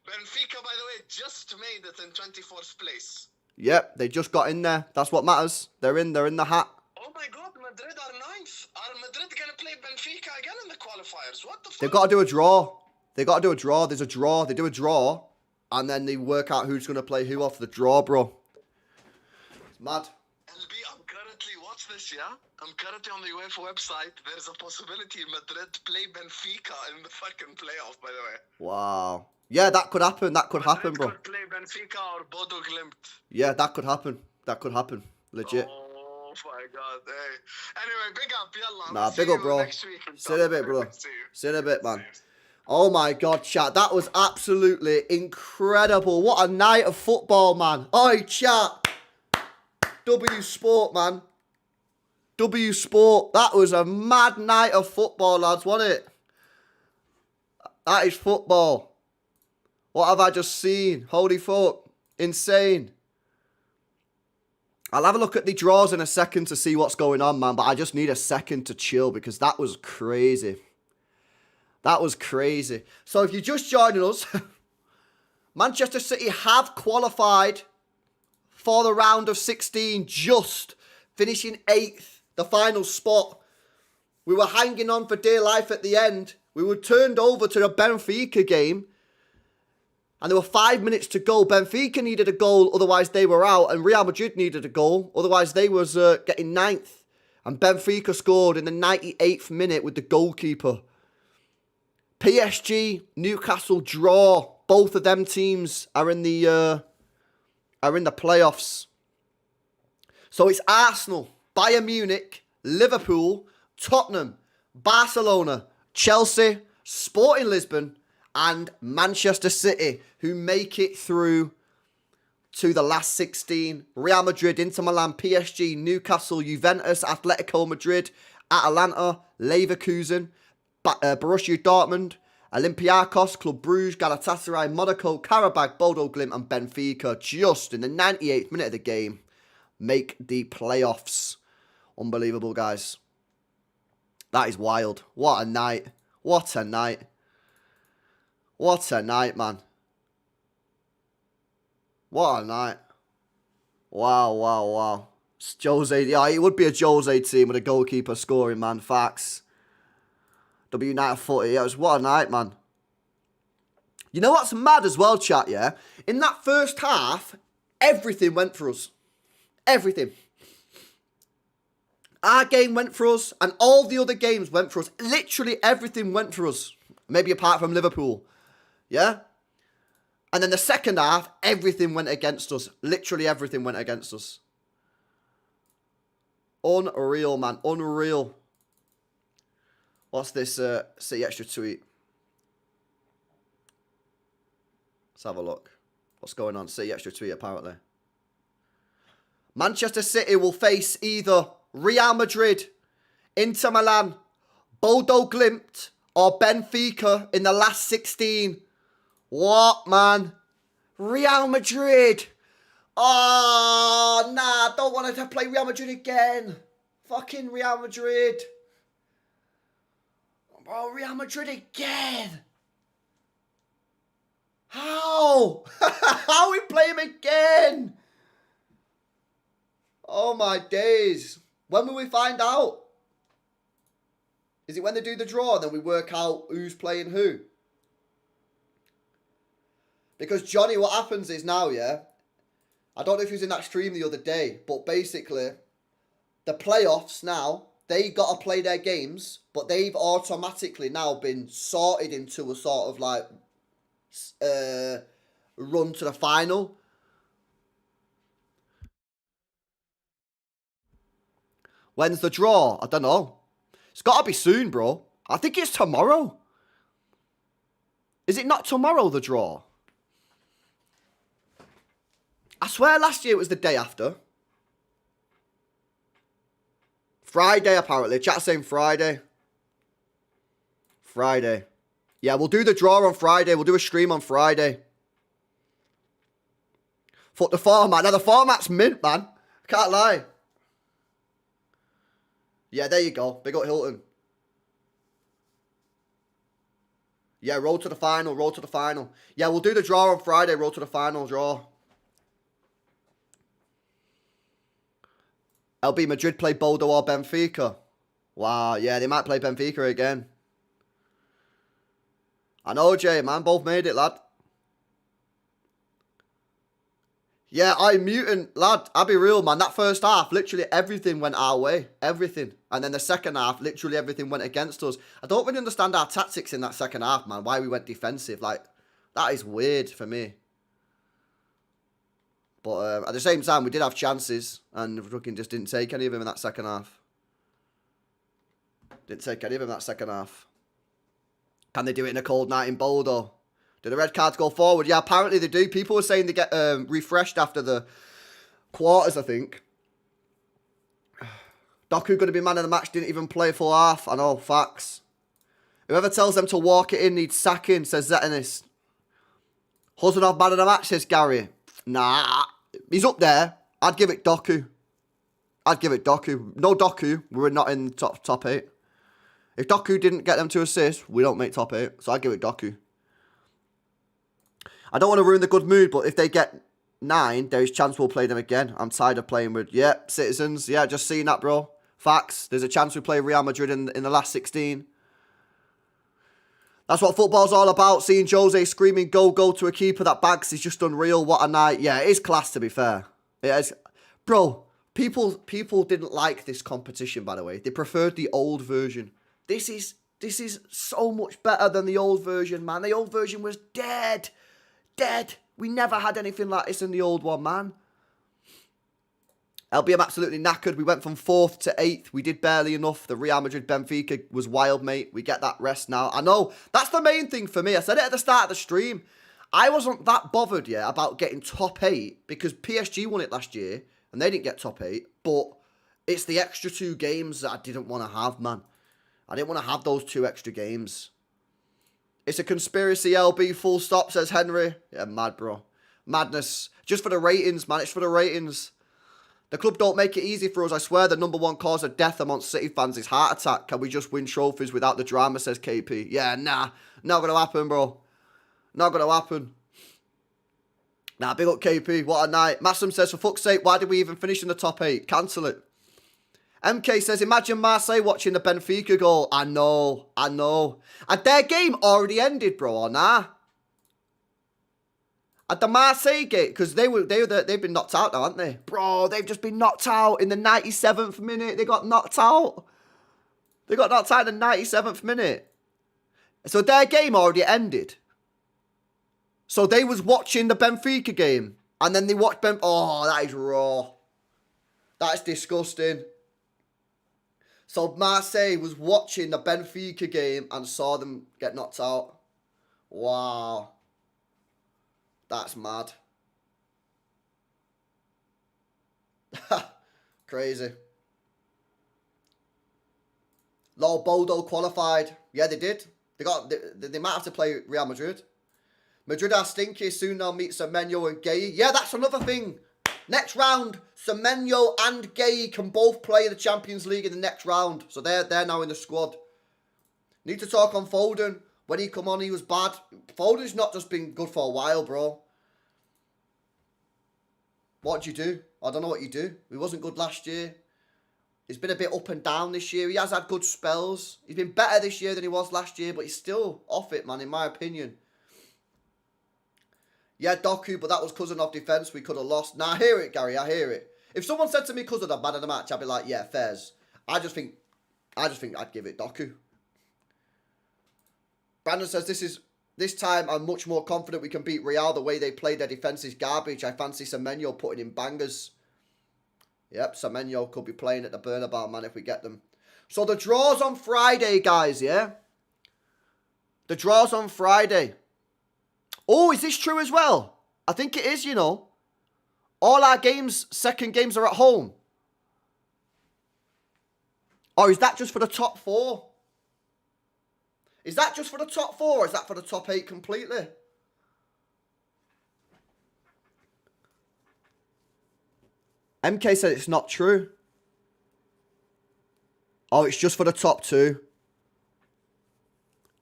Benfica, by the way, just made it in 24th place. Yep, they just got in there. That's what matters. They're in the hat. Oh my God, Madrid are 9th. Are Madrid gonna play Benfica again in the qualifiers? What the fuck? They've got to do a draw. They got to do a draw. There's a draw. They do a draw, and then they work out who's going to play who off the draw, bro. It's mad. LB, I'm currently, watch this, yeah? I'm currently on the UEFA website. There's a possibility Madrid play Benfica in the fucking playoff, by the way. Wow. Yeah, that could happen. That could happen, Madrid bro. could play Benfica or Bodo Glimt. Yeah, that could happen. That could happen. Legit. Oh my God, hey. Anyway, big up, yalla. Nah, We'll big see up, you bro. next week in See you in a bit, Top. bro. See you. See you in a bit, man. See you. Oh my God, chat. That was absolutely incredible. What a night of football, man. Oi, chat. W Sport, man. W Sport. That was a mad night of football, lads, wasn't it? That is football. What have I just seen? Holy fuck. Insane. I'll have a look at the draws in a second to see what's going on, man. But I just need a second to chill because that was crazy. That was crazy. So if you're just joining us, Manchester City have qualified for the round of 16, just finishing 8th, the final spot. We were hanging on for dear life at the end. We were turned over to the Benfica game, and there were 5 minutes to go. Benfica needed a goal, otherwise they were out, and Real Madrid needed a goal, otherwise they was getting 9th. And Benfica scored in the 98th minute with the goalkeeper. PSG, Newcastle draw. both of them teams are in the playoffs. So it's Arsenal, Bayern Munich, Liverpool, Tottenham, Barcelona, Chelsea, Sporting Lisbon, and Manchester City, who make it through to the last 16. Real Madrid, Inter Milan, PSG, Newcastle, Juventus, Atletico Madrid, Atalanta, Leverkusen, Borussia Dortmund, Olympiacos, Club Brugge, Galatasaray, Monaco, Karabakh, Bodo Glimt, and Benfica, just in the 98th minute of the game, make the playoffs. Unbelievable, guys. That is wild. What a night. What a night. What a night, man. What a night. Wow, wow, wow. It's Jose. Yeah, it would be a Jose team with a goalkeeper scoring, man. Facts. W United footy. Yeah, it was what a night, man. You know what's mad as well, chat, yeah? In that first half, everything went for us. Everything. Our game went for us, and all the other games went for us. Literally everything went for us. Maybe apart from Liverpool. Yeah? And then the second half, everything went against us. Literally everything went against us. Unreal, man. Unreal. What's this City Extra tweet? Let's have a look. What's going on? City Extra tweet, apparently. Manchester City will face either Real Madrid, Inter Milan, Bodo Glimt, or Benfica in the last 16. What, man? Real Madrid. Oh, nah, I don't want to play Real Madrid again. Fucking Real Madrid. Bro, Real Madrid again. How? How we play him again? Oh, my days. When will we find out? Is it when they do the draw and then we work out who's playing who? Because, Johnny, what happens is now, yeah, I don't know if he was in that stream the other day, but basically, the playoffs now, they got to play their games, but they've automatically now been sorted into a sort of, like, run to the final. When's the draw? I don't know. It's got to be soon, bro. I think it's tomorrow. Is it not tomorrow, the draw? I swear last year it was the day after. Friday, apparently. Chat's saying Friday. Friday. Yeah, we'll do the draw on Friday. We'll do a stream on Friday. Fuck the format. Now, the format's mint, man. Can't lie. Yeah, there you go. Big up Hilton. Yeah, road to the final. Road to the final. Yeah, we'll do the draw on Friday. Road to the final draw. LB Madrid play Bodo or Benfica. Wow, yeah, they might play Benfica again. I know, Jay, man. Both made it, lad. Yeah, I'm mutant, lad. I'll be real, man. That first half, literally everything went our way. Everything. And then the second half, literally everything went against us. I don't really understand our tactics in that second half, man. Why we went defensive. Like, that is weird for me. But at the same time, we did have chances. And fucking just didn't take any of them in that second half. Didn't take any of them in that second half. Can they do it in a cold night in Boulder? Do the red cards go forward? Yeah, apparently they do. People were saying they get refreshed after the quarters, I think. Doku going to be man of the match, didn't even play full half. I know, facts. Whoever tells them to walk it in needs sacking, says Zetanis. Huzanov man of the match, says Gary. Nah, he's up there. I'd give it Doku. I'd give it Doku. No Doku, we're not in top 8. If Doku didn't get them to assist, we don't make top 8. So I'd give it Doku. I don't want to ruin the good mood, but if they get 9, there is chance we'll play them again. I'm tired of playing with, yeah, Citizens. Yeah, just seeing that, bro. Facts. There's a chance we play Real Madrid in the last 16. That's what football's all about. Seeing Jose screaming go, go to a keeper that bags is just unreal. What a night. Yeah, it is class, to be fair. It is. Bro, people didn't like this competition, by the way. They preferred the old version. This is so much better than the old version, man. The old version was dead. Dead. We never had anything like this in the old one, man. LBM absolutely knackered. We went from 4th to 8th. We did barely enough. The Real Madrid Benfica was wild, mate. We get that rest now. I know. That's the main thing for me. I said it at the start of the stream. I wasn't that bothered, yeah, about getting top 8 because PSG won it last year and they didn't get top 8. But it's the extra 2 games that I didn't want to have, man. I didn't want to have those 2 extra games. It's a conspiracy, LB, full stop, says Henry. Yeah, mad, bro. Madness. Just for the ratings, man. It's for the ratings. The club don't make it easy for us. I swear the number 1 cause of death amongst City fans is heart attack. Can we just win trophies without the drama, says KP. Yeah, nah. Not going to happen, bro. Not going to happen. Nah, big up KP. What a night. Massam says, for fuck's sake, why did we even finish in the top 8? Cancel it. MK says, imagine Marseille watching the Benfica goal. I know. And their game already ended, bro, or nah? At the Marseille game, because they've been knocked out now, haven't they? Bro, they've just been knocked out in the 97th minute. They got knocked out. They got knocked out in the 97th minute. So their game already ended. So they was watching the Benfica game. And then they watched Oh, that is raw. That is disgusting. So Marseille was watching the Benfica game and saw them get knocked out. Wow. That's mad. Crazy. Lol, Bodo qualified. Yeah, they did. They might have to play Real Madrid. Madrid are stinky. Soon they'll meet Semenyo and Gay. Yeah, that's another thing. Next round, Semenyo and Gay can both play in the Champions League in the next round. So they're now in the squad. Need to talk on Foden. When he come on, he was bad. Foden's not just been good for a while, bro. What'd you do? I don't know what you do. He wasn't good last year. He's been a bit up and down this year. He has had good spells. He's been better this year than he was last year, but he's still off it, man, in my opinion. Yeah, Doku, but that was cousin of defence. We could have lost. Nah, I hear it, Gary. I hear it. If someone said to me cousin of man of the match, I'd be like, yeah, fairs. I just think I'd give it Doku. Brandon says this time I'm much more confident we can beat Real. The way they play their defence is garbage. I fancy Semenyo putting in bangers. Yep, Semenyo could be playing at the Bernabeu, man, if we get them. So the draw's on Friday, guys, yeah? The draw's on Friday. Oh, is this true as well? I think it is, you know. All our games, second games are at home. Or is that just for the top 4? Is that just for the top 4 or is that for the top 8 completely? MK said it's not true. Oh, it's just for the top 2.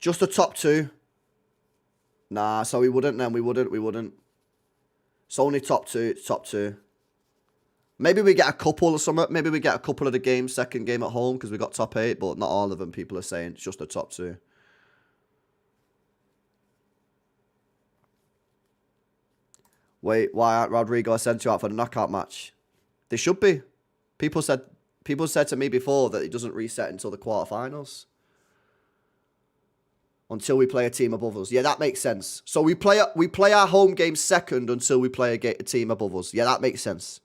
Just the top 2. Nah, so we wouldn't then. We wouldn't. It's only top 2. It's top 2. Maybe we get a couple or something. Maybe we get a couple of the games, second game at home because we got top 8, but not all of them. People are saying it's just the top 2. Wait, why aren't Rodrigo sent you out for the knockout match? They should be. People said to me before that it doesn't reset until the quarterfinals. Until we play a team above us. Yeah, that makes sense. So we play our home game second until we play a team above us. Yeah, that makes sense.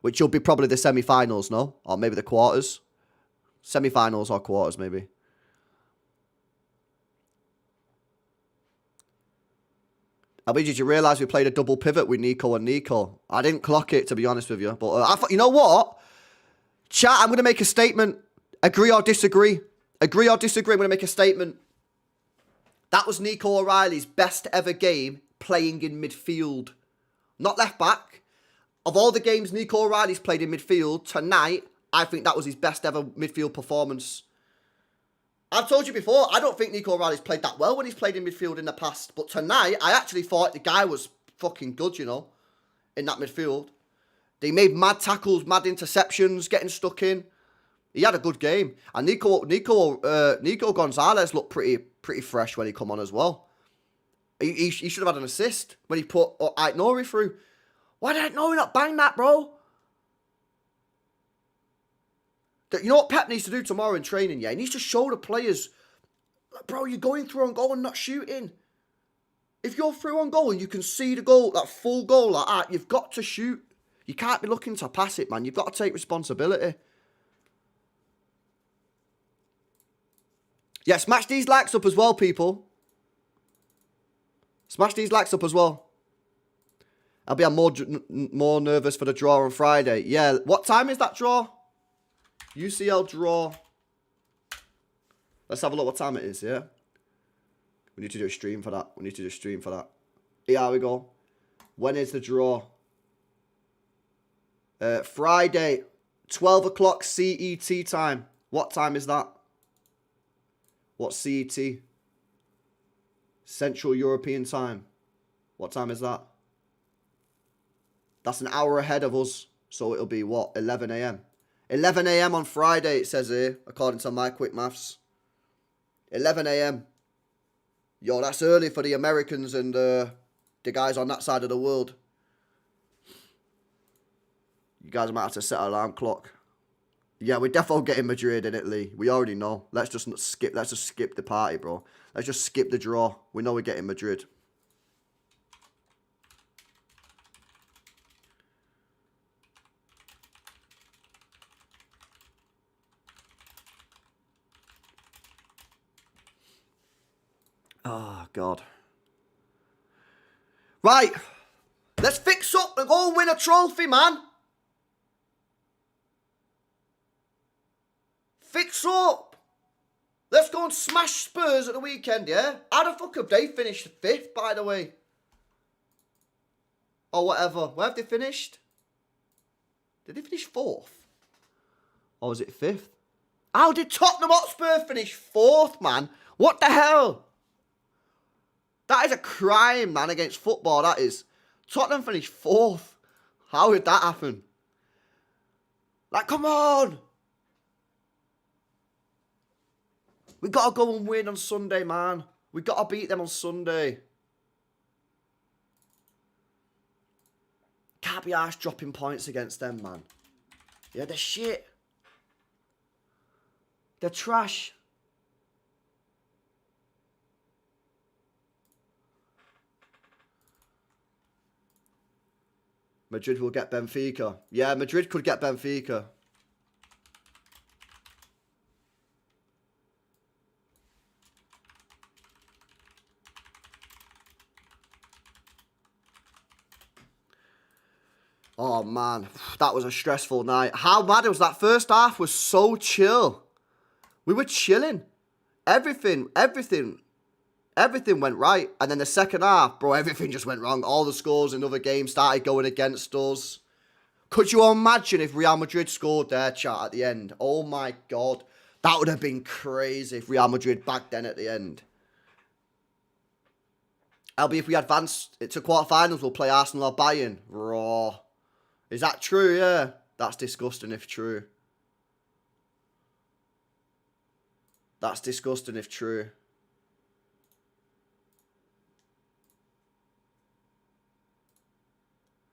Which will be probably the semi-finals, no? Or maybe the quarters. Semi-finals or quarters, maybe. I mean, did you realise we played a double pivot with Nico and Nico? I didn't clock it, to be honest with you. But I thought, you know what? Chat, I'm going to make a statement. Agree or disagree. Agree or disagree, I'm going to make a statement. That was Nico O'Reilly's best ever game playing in midfield. Not left back. Of all the games Nico O'Reilly's played in midfield, tonight, I think that was his best ever midfield performance. I've told you before, I don't think Nico O'Reilly's played that well when he's played in midfield in the past. But tonight, I actually thought the guy was fucking good, you know, in that midfield. They made mad tackles, mad interceptions, getting stuck in. He had a good game. And Nico Gonzalez looked pretty fresh when he come on as well. He should have had an assist when he put Ait Nori through. Why did Ait Nori not bang that, bro? You know what Pep needs to do tomorrow in training, yeah? He needs to show the players, bro, you're going through and goal and not shooting. If you're through on goal and you can see the goal, that full goal like that, you've got to shoot. You can't be looking to pass it, man. You've got to take responsibility. Yeah, smash these likes up as well, people. Smash these likes up as well. I'll be more nervous for the draw on Friday. Yeah, what time is that draw? UCL draw. Let's have a look what time it is, yeah? We need to do a stream for that. We need to do a stream for that. Here we go. When is the draw? Friday, 12 o'clock CET time. What time is that? What CET? Central European time. What time is that? That's an hour ahead of us. So it'll be what? 11 a.m. 11 a.m. on Friday, it says here, according to my quick maths. 11 a.m. Yo, that's early for the Americans and the guys on that side of the world. You guys might have to set an alarm clock. Yeah, we're definitely getting Madrid in Italy. We already know. Let's just skip the party, bro. Let's just skip the draw. We know we're getting Madrid. Oh, God. Right. Let's fix up and go win a trophy, man. Fix up. Let's go and smash Spurs at the weekend, yeah? How the fuck have they finished 5th, by the way? Or whatever. Where have they finished? Did they finish 4th? Or was it 5th? How did Tottenham Hotspur finish 4th, man? What the hell? That is a crime, man, against football, that is. Tottenham finished 4th. How did that happen? Like, come on. We got to go and win on Sunday, man. We got to beat them on Sunday. Can't be arsed dropping points against them, man. Yeah, they're shit. They're trash. Madrid will get Benfica. Yeah, Madrid could get Benfica. Oh, man. That was a stressful night. How mad was that first half? Was so chill. We were chilling. Everything went right. And then the second half, bro, everything just went wrong. All the scores in other games started going against us. Could you imagine if Real Madrid scored their chat at the end? Oh, my God. That would have been crazy if Real Madrid back then at the end. Albeit if we advance to quarterfinals, we'll play Arsenal or Bayern. Raw. Is that true? Yeah. That's disgusting if true. That's disgusting if true.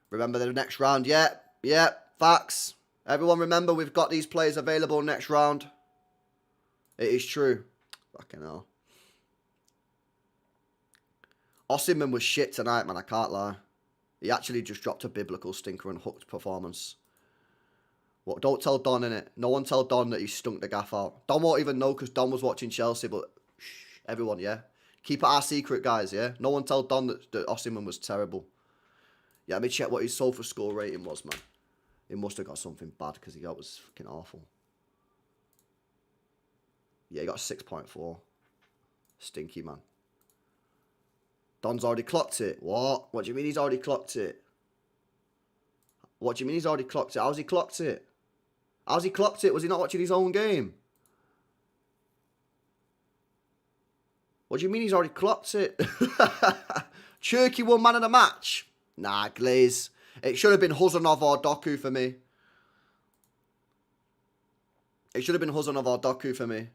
Remember the next round? Yeah. Yeah. Facts. Everyone remember we've got these players available next round. It is true. Fucking hell. Osimhen was shit tonight, man. I can't lie. He actually just dropped a biblical stinker and hooked performance. What? Don't tell Don, innit? No one tell Don that he stunk the gaff out. Don won't even know because Don was watching Chelsea, but shh, everyone, yeah? Keep it our secret, guys, yeah? No one tell Don that Osimhen was terrible. Yeah, let me check what his SoFA score rating was, man. He must have got something bad because he got was fucking awful. Yeah, he got 6.4. Stinky, man. Don's already clocked it. What? What do you mean he's already clocked it? What do you mean he's already clocked it? How's he clocked it? How's he clocked it? Was he not watching his own game? What do you mean he's already clocked it? Cherky won man of the match. Nah, Glaze. It should have been Huzanov or Doku for me. It should have been Huzanov or Doku for me.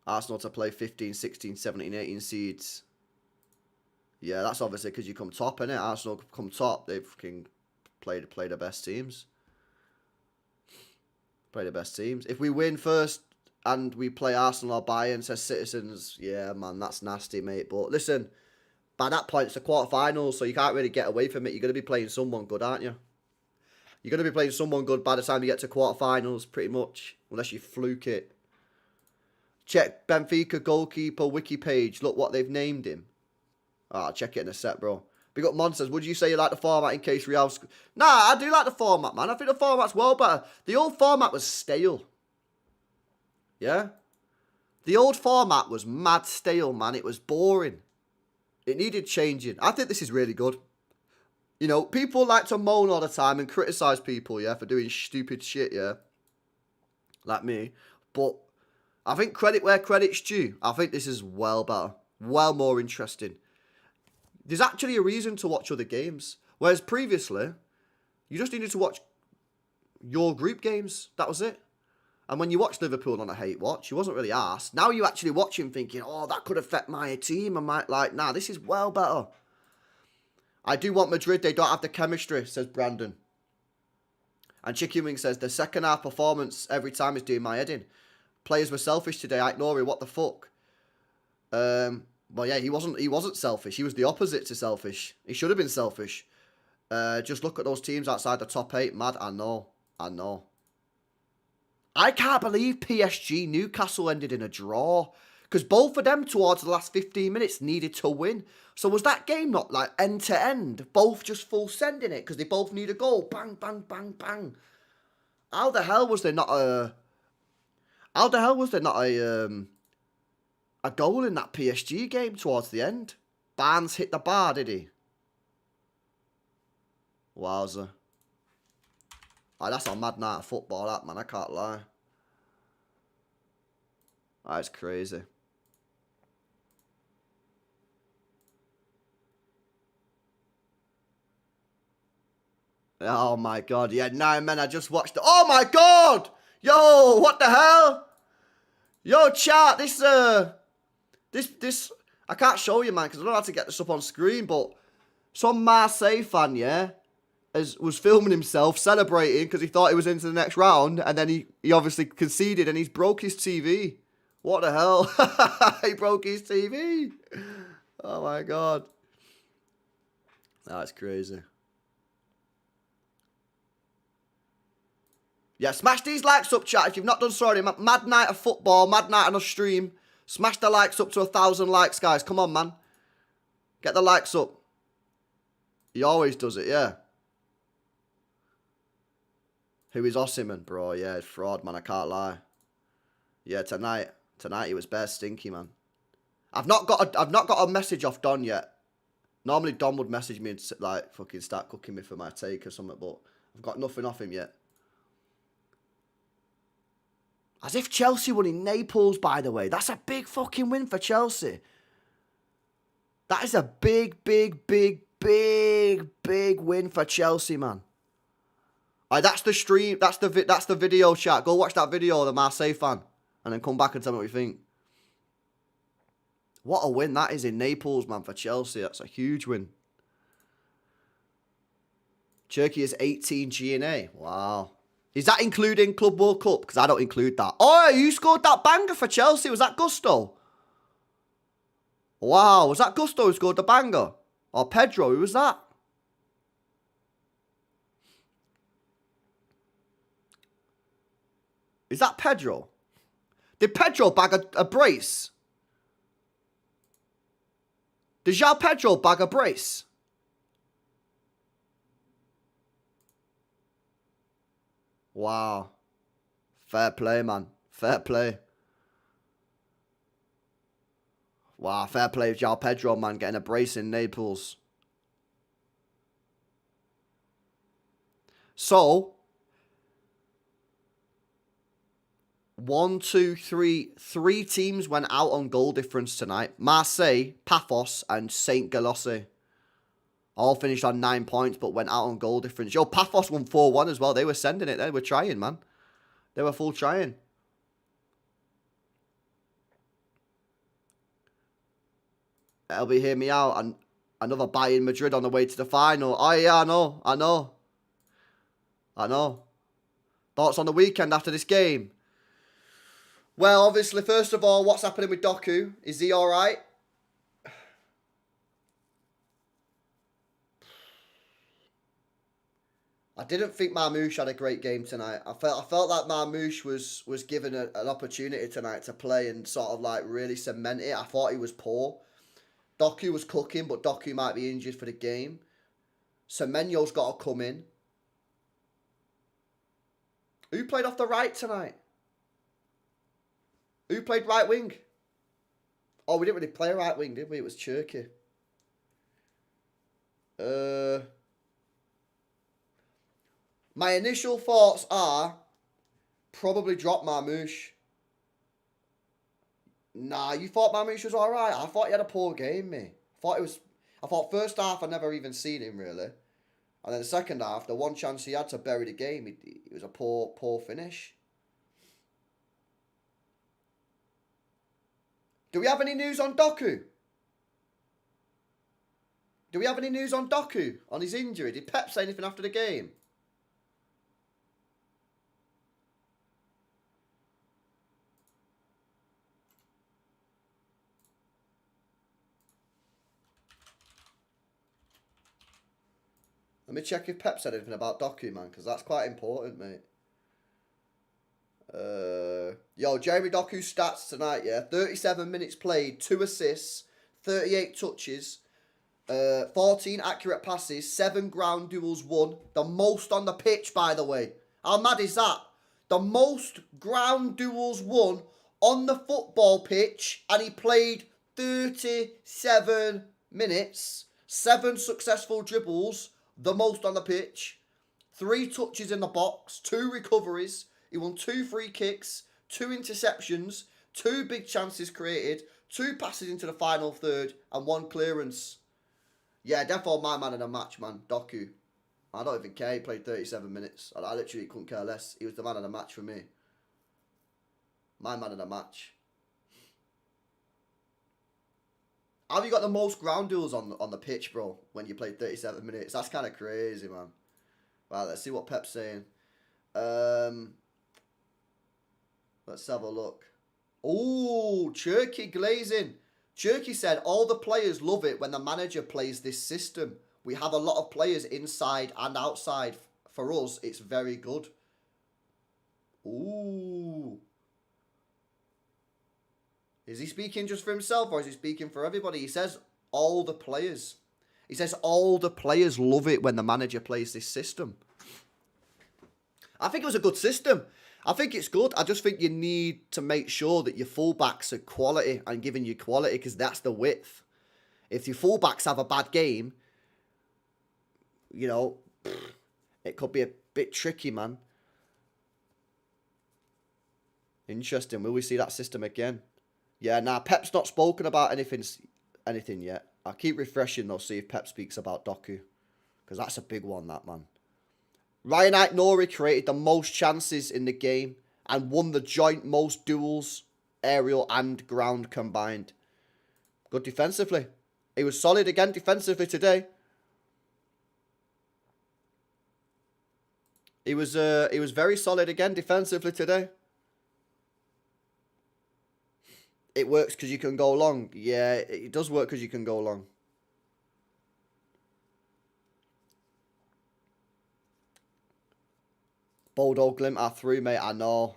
Arsenal to play 15, 16, 17, 18 seeds. Yeah, that's obviously because you come top, innit? Arsenal come top. They fucking play the best teams. Play the best teams. If we win first, and we play Arsenal or Bayern, says Citizens. Yeah, man, that's nasty, mate. But listen, by that point, it's the quarterfinals, so you can't really get away from it. You're going to be playing someone good, aren't you? You're going to be playing someone good by the time you get to quarterfinals, pretty much, unless you fluke it. Check Benfica goalkeeper wiki page. Look what they've named him. I'll check it in a sec, bro. Big up Monsters. Would you say you like the format in case Real... Nah, I do like the format, man. I think the format's well better. The old format was stale. Yeah? The old format was mad stale, man. It was boring. It needed changing. I think this is really good. You know, people like to moan all the time and criticise people, yeah, for doing stupid shit, yeah? Like me. But I think credit where credit's due. I think this is well better. Well more interesting. There's actually a reason to watch other games. Whereas previously, you just needed to watch your group games. That was it. And when you watched Liverpool on a hate watch, you wasn't really asked. Now you actually watch him thinking, oh, that could affect my team. I might like, nah, this is well better. I do want Madrid. They don't have the chemistry, says Brandon. And Chicken Wing says, the second half performance every time is doing my head in. Players were selfish today. I ignore it. What the fuck? Well, yeah, he wasn't selfish. He was the opposite to selfish. He should have been selfish. Just look at those teams outside the top 8. Mad, I know. I can't believe PSG Newcastle ended in a draw. Because both of them towards the last 15 minutes needed to win. So was that game not like end to end? Both just full sending it because they both need a goal. Bang, bang, bang, bang. How the hell was there not a goal in that PSG game towards the end? Barnes hit the bar, did he? Wowza. Oh, that's a mad night of football, that, man. I can't lie. That's crazy. Oh, my God. Yeah, 9 men. I just watched it. Oh, my God. Yo, what the hell? Yo, chat. This, I can't show you, man, because I don't know how to get this up on screen, but some Marseille fan, yeah, was filming himself celebrating because he thought he was into the next round, and then he obviously conceded and he's broke his TV. What the hell? He broke his TV. Oh my God. That's crazy. Yeah, smash these likes up, chat, if you've not done so already. Mad night of football, mad night on a stream. Smash the likes up to 1,000 likes, guys. Come on, man. Get the likes up. He always does it, yeah. Who is Osimhen, bro? Yeah, it's fraud, man. I can't lie. Yeah, tonight he was bare stinky, man. I've not got a message off Don yet. Normally Don would message me and like fucking start cooking me for my take or something, but I've got nothing off him yet. As if Chelsea won in Naples, by the way. That's a big fucking win for Chelsea. That is a big win for Chelsea, man. That's the stream. That's the video, chat. Go watch that video of the Marseille fan. And then come back and tell me what you think. What a win that is in Naples, man, for Chelsea. That's a huge win. Turkey is 18 GNA. Wow. Is that including Club World Cup? Because I don't include that. Oh, you scored that banger for Chelsea. Was that Gusto? Wow. Was that Gusto who scored the banger? Or Pedro? Who was that? Is that Pedro? Did Pedro bag a brace? Did João Pedro bag a brace? Wow. Fair play, man. Fair play. Wow, fair play with João Pedro, man, getting a brace in Naples. So, 1, 2, 3. 3 teams went out on goal difference tonight. Marseille, Paphos, and St. Galatasary. All finished on 9 points, but went out on goal difference. Yo, Paphos won 4-1 as well. They were sending it. They were trying, man. They were full trying. LB, hear me out. And another Bayern Madrid on the way to the final. Oh, yeah, I know. Thoughts on the weekend after this game? Well, obviously, first of all, what's happening with Doku? Is he all right? I didn't think Marmoush had a great game tonight. I felt like Marmoush was given an opportunity tonight to play and sort of like really cement it. I thought he was poor. Doku was cooking, but Doku might be injured for the game. Semenyo's got to come in. Who played off the right tonight? Who played right wing? Oh, we didn't really play right wing, did we? It was Cherky. My initial thoughts are probably drop Marmoush. Nah, you thought Marmoush was alright? I thought he had a poor game, mate. I thought first half I never even seen him really. And then the second half, the one chance he had to bury the game, it was a poor finish. Do we have any news on Doku? Do we have any news on Doku? On his injury? Did Pep say anything after the game? Let me check if Pep said anything about Doku, man, because that's quite important, mate. Yo, Jeremy Doku's stats tonight, yeah. 37 minutes played, 2 assists, 38 touches, 14 accurate passes, 7 ground duels won. The most on the pitch, by the way. How mad is that? The most ground duels won on the football pitch, and he played 37 minutes, 7 successful dribbles, the most on the pitch, 3 touches in the box, 2 recoveries. He won 2 free kicks, 2 interceptions, 2 big chances created, 2 passes into the final third, and 1 clearance. Yeah, definitely my man of the match, man. Doku. I don't even care. He played 37 minutes. I literally couldn't care less. He was the man of the match for me. My man of the match. How have you got the most ground duels on the pitch, bro, when you played 37 minutes? That's kind of crazy, man. Right, let's see what Pep's saying. Let's have a look. Oh, Cherky glazing. Cherky said, all the players love it when the manager plays this system. We have a lot of players inside and outside. For us, it's very good. Ooh. Is he speaking just for himself or is he speaking for everybody? He says all the players. He says all the players love it when the manager plays this system. I think it was a good system. I think it's good. I just think you need to make sure that your fullbacks are quality and giving you quality because that's the width. If your fullbacks have a bad game, you know, it could be a bit tricky, man. Interesting. Will we see that system again? Yeah, nah, Pep's not spoken about anything yet. I'll keep refreshing, though, see if Pep speaks about Doku. Because that's a big one, that, man. Ryan Aït-Nouri created the most chances in the game and won the joint most duels, aerial and ground combined. Good defensively. He was solid again defensively today. He was very solid again defensively today. It works because you can go long. Yeah, it does work because you can go long. Bodo Glimt are through, mate. I know.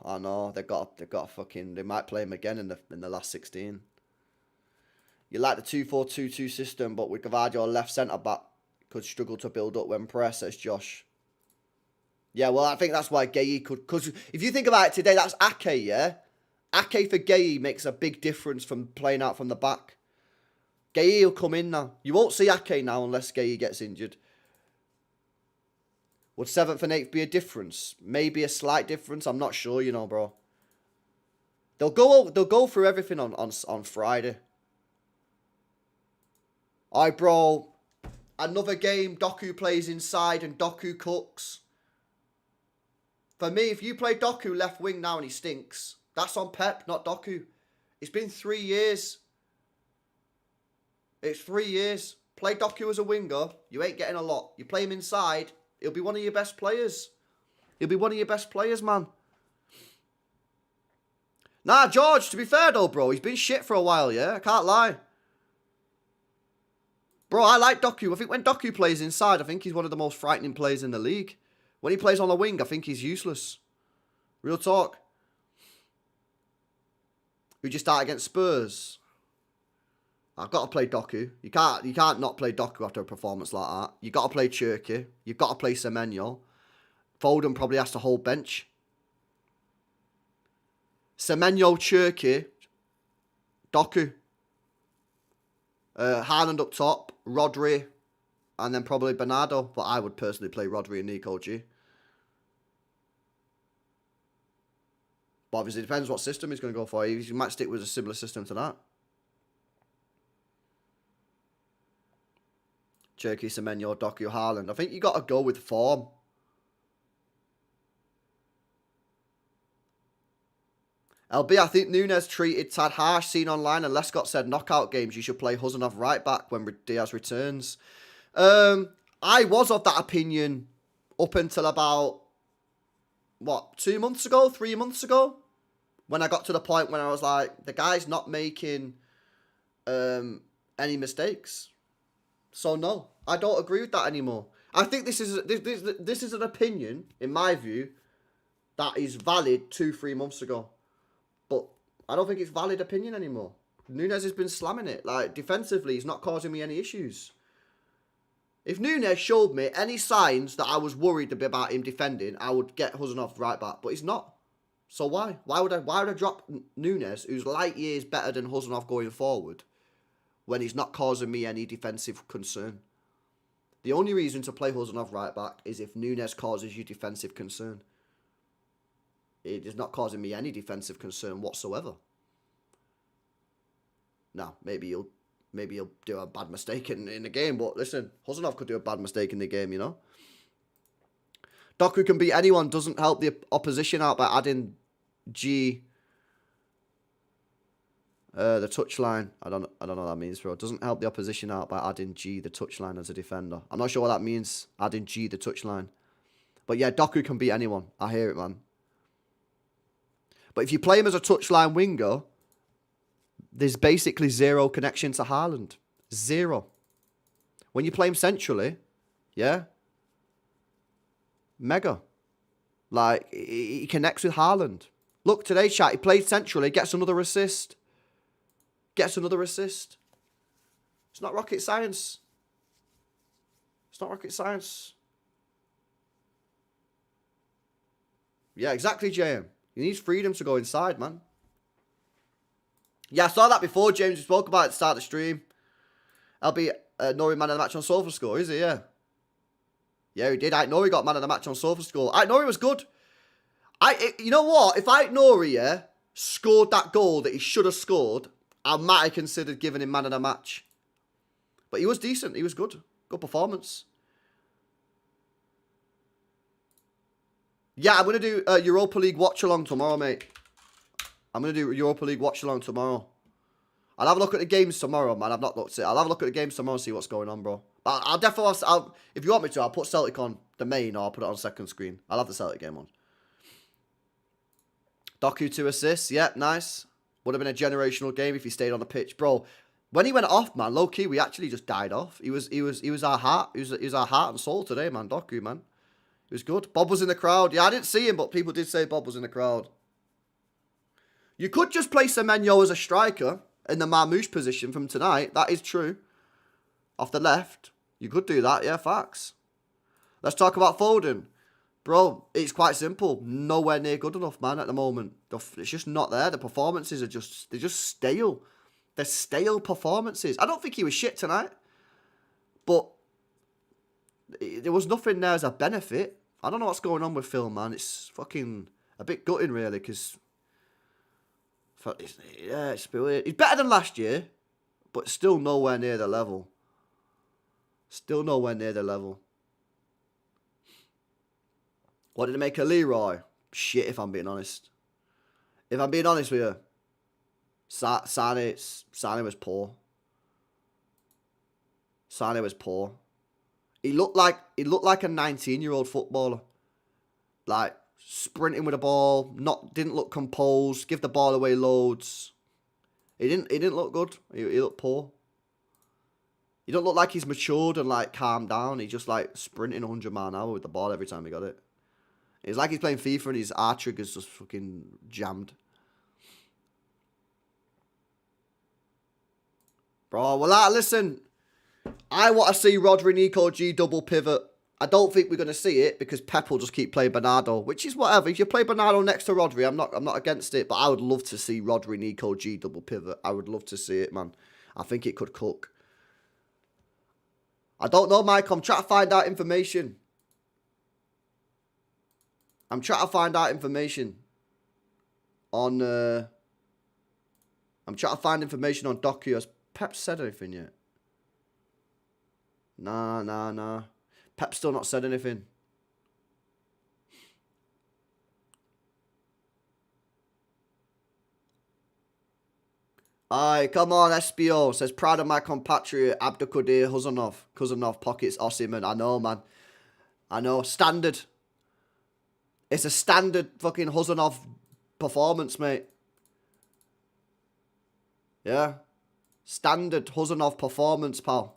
They might play him again in the last 16. You like the 2-4-2-2 system, but with Gvardiol left centre back could struggle to build up when pressed, says Josh. Yeah, well, I think that's why Gueye could. Because if you think about it today, that's Ake, yeah? Ake for Gueye makes a big difference from playing out from the back. Gueye will come in now. You won't see Ake now unless Gueye gets injured. Would 7th and 8th be a difference? Maybe a slight difference. I'm not sure, you know, bro. They'll go through everything on Friday. Alright, bro. Another game. Doku plays inside and Doku cooks. For me, if you play Doku left wing now and he stinks, that's on Pep, not Doku. It's been 3 years. It's 3 years. Play Doku as a winger. You ain't getting a lot. You play him inside. He'll be one of your best players. He'll be one of your best players, man. Nah, George, to be fair though, bro, he's been shit for a while, yeah? I can't lie. Bro, I like Doku. I think when Doku plays inside, I think he's one of the most frightening players in the league. When he plays on the wing, I think he's useless. Real talk. Who'd you start against Spurs? I've got to play Doku. You can't not play Doku after a performance like that. You got to play Cherky. You've got to play Semenyo. Foden probably has to hold bench. Semenyo, Cherky, Doku. Haaland up top, Rodri, and then probably Bernardo. But I would personally play Rodri and Nico G. But obviously it depends what system he's going to go for. He might stick with a similar system to that. Cherky, Semenyo, Doku, Haaland. I think you got to go with form. LB, I think Nunes treated Tad harsh, seen online, and Lescott said knockout games, you should play Huzanov right back when Diaz returns. I was of that opinion up until about, 2 months ago, 3 months ago? When I got to the point when I was like, the guy's not making any mistakes. So no, I don't agree with that anymore. I think this is an opinion, in my view, that is valid 2-3 months ago. But I don't think it's valid opinion anymore. Nunes has been slamming it. Like, defensively, he's not causing me any issues. If Nunes showed me any signs that I was worried about him defending, I would get Huzanov right back. But he's not. So why? Why would I drop Nunes, who's light years better than Huzanov going forward, when he's not causing me any defensive concern? The only reason to play Huzanov right back is if Nunes causes you defensive concern. It is not causing me any defensive concern whatsoever. Now, maybe he'll do a bad mistake in the game, but listen, Huzanov could do a bad mistake in the game, you know. Doku can beat anyone, doesn't help the opposition out by adding G. The touchline. I don't know what that means, bro. Doesn't help the opposition out by adding G, the touchline, as a defender. I'm not sure what that means, adding G, the touchline. But yeah, Doku can beat anyone. I hear it, man. But if you play him as a touchline winger, there's basically zero connection to Haaland. Zero. When you play him centrally, yeah, mega. Like, he connects with Haaland. Look, today, chat, he played centrally, gets another assist. Gets another assist. It's not rocket science. It's not rocket science. Yeah, exactly, JM. He needs freedom to go inside, man. Yeah, I saw that before, James. We spoke about it at the start of the stream. LB, Nori man of the match on Sofa score, is he? Yeah. Yeah, he did. Nori got man of the match on Sofa score. Nori was good. You know what? If Nori, yeah, scored that goal that he should have scored, I might have considered giving him man of the match. But he was decent. He was good. Good performance. Yeah, I'm going to do Europa League watch-along tomorrow, mate. I'm going to do Europa League watch-along tomorrow. I'll have a look at the games tomorrow, man. I've not looked at it. I'll have a look at the games tomorrow and see what's going on, bro. But I'll definitely... if you want me to, I'll put Celtic on the main or I'll put it on second screen. I'll have the Celtic game on. Doku 2 assists. Yeah, nice. Would have been a generational game if he stayed on the pitch. Bro, when he went off, man, low-key, we actually just died off. He was our heart. He was our heart and soul today, man. Doku, man. It was good. Bob was in the crowd. Yeah, I didn't see him, but people did say Bob was in the crowd. You could just play Semenyo as a striker in the Marmouche position from tonight. That is true. Off the left. You could do that. Yeah, facts. Let's talk about Foden. Bro, it's quite simple. Nowhere near good enough, man, at the moment. It's just not there. The performances are they're just stale. They're stale performances. I don't think he was shit tonight. But there was nothing there as a benefit. I don't know what's going on with Phil, man. It's fucking a bit gutting, really, because... yeah, it's a bit weird. He's better than last year, but still nowhere near the level. Still nowhere near the level. What did it make of Leroy? Shit, if I'm being honest. If I'm being honest with you, Sane was poor. Sane was poor. He looked like a 19-year-old footballer. Like, sprinting with the ball, didn't look composed, give the ball away loads. He didn't look good. He looked poor. He don't look like he's matured and like calmed down. He's just like sprinting 100 miles an hour with the ball every time he got it. It's like he's playing FIFA and his R trigger's just fucking jammed. Bro, well, listen. I want to see Rodri, Nico, G double pivot. I don't think we're going to see it because Pep will just keep playing Bernardo, which is whatever. If you play Bernardo next to Rodri, I'm not against it, but I would love to see Rodri, Nico, G double pivot. I would love to see it, man. I think it could cook. I don't know, Mike. I'm trying to find out information. on I'm trying to find information on Doku. Has Pep said anything yet? Nah. Pep's still not said anything. Aye, come on, SBO. Says, proud of my compatriot, Abdulkadir Huzanov pockets Osimhen. I know, man. I know. Standard. It's a standard fucking Huzanov performance, mate. Yeah. Standard Huzanov performance, pal.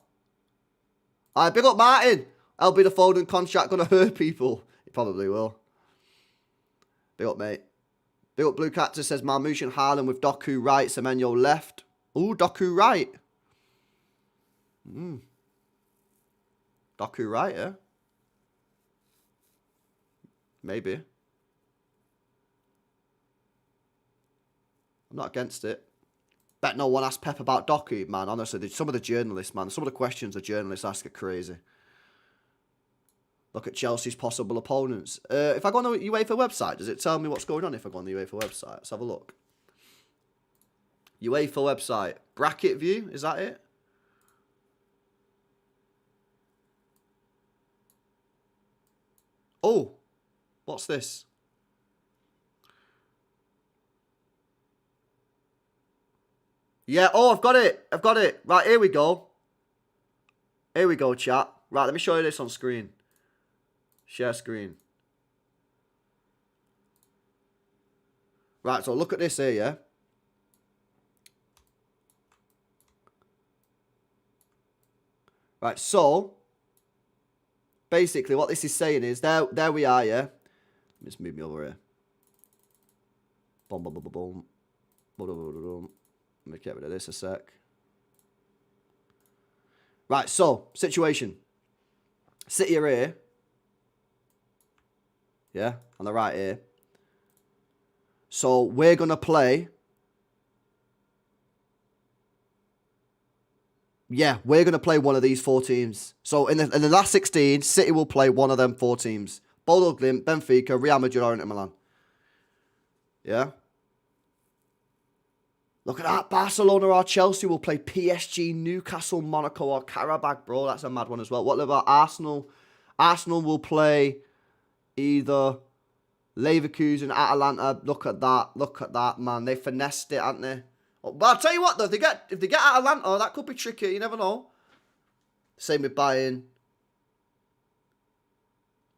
Aye, big up Martin. I'll be the Foden contract gonna hurt people. He probably will. Big up, mate. Big up Blue Cactus says Marmouche and Haaland with Doku right, Semenyo left. Ooh, Doku right. Doku right, yeah. Maybe. I'm not against it. Bet no one asked Pep about Doku, man. Honestly, some of the journalists, man. Some of the questions the journalists ask are crazy. Look at Chelsea's possible opponents. If I go on the UEFA website, does it tell me what's going on if I go on the UEFA website? Let's have a look. UEFA website. Bracket view, is that it? Oh, what's this? Yeah, oh, I've got it. Right, here we go. Here we go, chat. Right, let me show you this on screen. Share screen. Right, so look at this here, yeah? Right, so basically what this is saying is, there we are, yeah? Let me just move me over here. Boom. Let me get rid of this a sec. Right, so, situation. City are here. Yeah, on the right here. So, we're going to play. Yeah, we're going to play one of these 4 teams. So, in the last 16, City will play one of them 4 teams. Bodo Glimt, Benfica, Real Madrid, or Inter Milan. Yeah? Look at that. Barcelona or Chelsea will play PSG, Newcastle, Monaco, or Karabakh, bro. That's a mad one as well. What about Arsenal? Arsenal will play either Leverkusen, Atalanta. Look at that, man. They finessed it, haven't they? But I'll tell you what, though. If they get Atalanta, that could be tricky. You never know. Same with Bayern.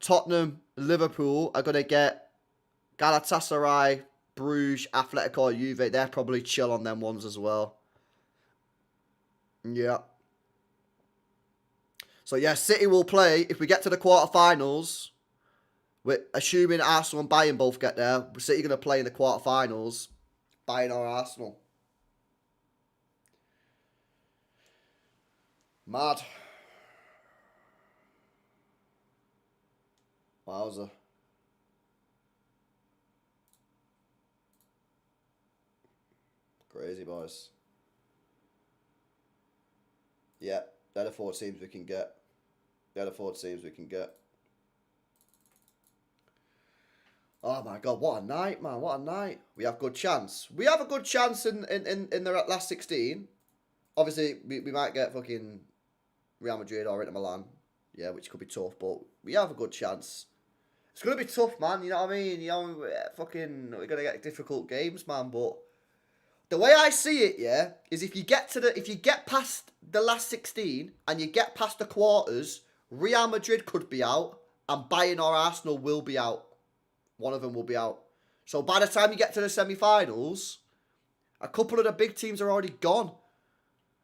Tottenham, Liverpool are going to get Galatasaray, Bruges, Atletico, Juve. They're probably chill on them ones as well. Yeah. So, yeah, City will play. If we get to the quarterfinals, we're assuming Arsenal and Bayern both get there. City going to play in the quarterfinals. Bayern or Arsenal. Mad. Wowza. Crazy, boys. Yeah, they're the 4 teams we can get. Oh my god, what a night, man. What a night. We have good chance. We have a good chance in the last 16. Obviously, we might get fucking Real Madrid or Inter Milan. Yeah, which could be tough, but we have a good chance. It's going to be tough, man. You know what I mean? You know, we're going to get difficult games, man, but the way I see it, yeah, is if you get past the last 16 and you get past the quarters, Real Madrid could be out and Bayern or Arsenal will be out. one of them will be out. So by the time you get to the semi-finals, a couple of the big teams are already gone.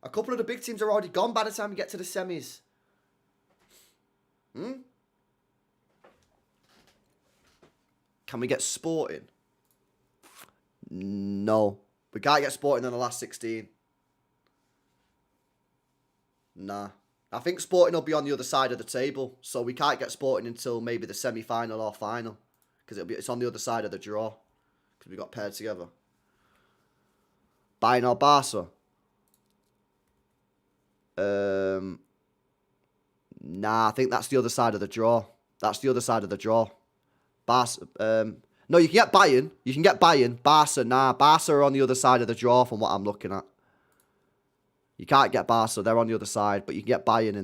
A couple of the big teams are already gone by the time you get to the semis. Can we get Sporting? No. We can't get Sporting in the last 16. Nah. I think Sporting will be on the other side of the table. So we can't get Sporting until maybe the semi-final or final. Because it's on the other side of the draw. Because we got paired together. Bayern or Barca? Nah, I think that's the other side of the draw. That's the other side of the draw. Barca, no, you can get Bayern. You can get Bayern. Barca, nah. Barca are on the other side of the draw from what I'm looking at. You can't get Barca. They're on the other side. But you can get Bayern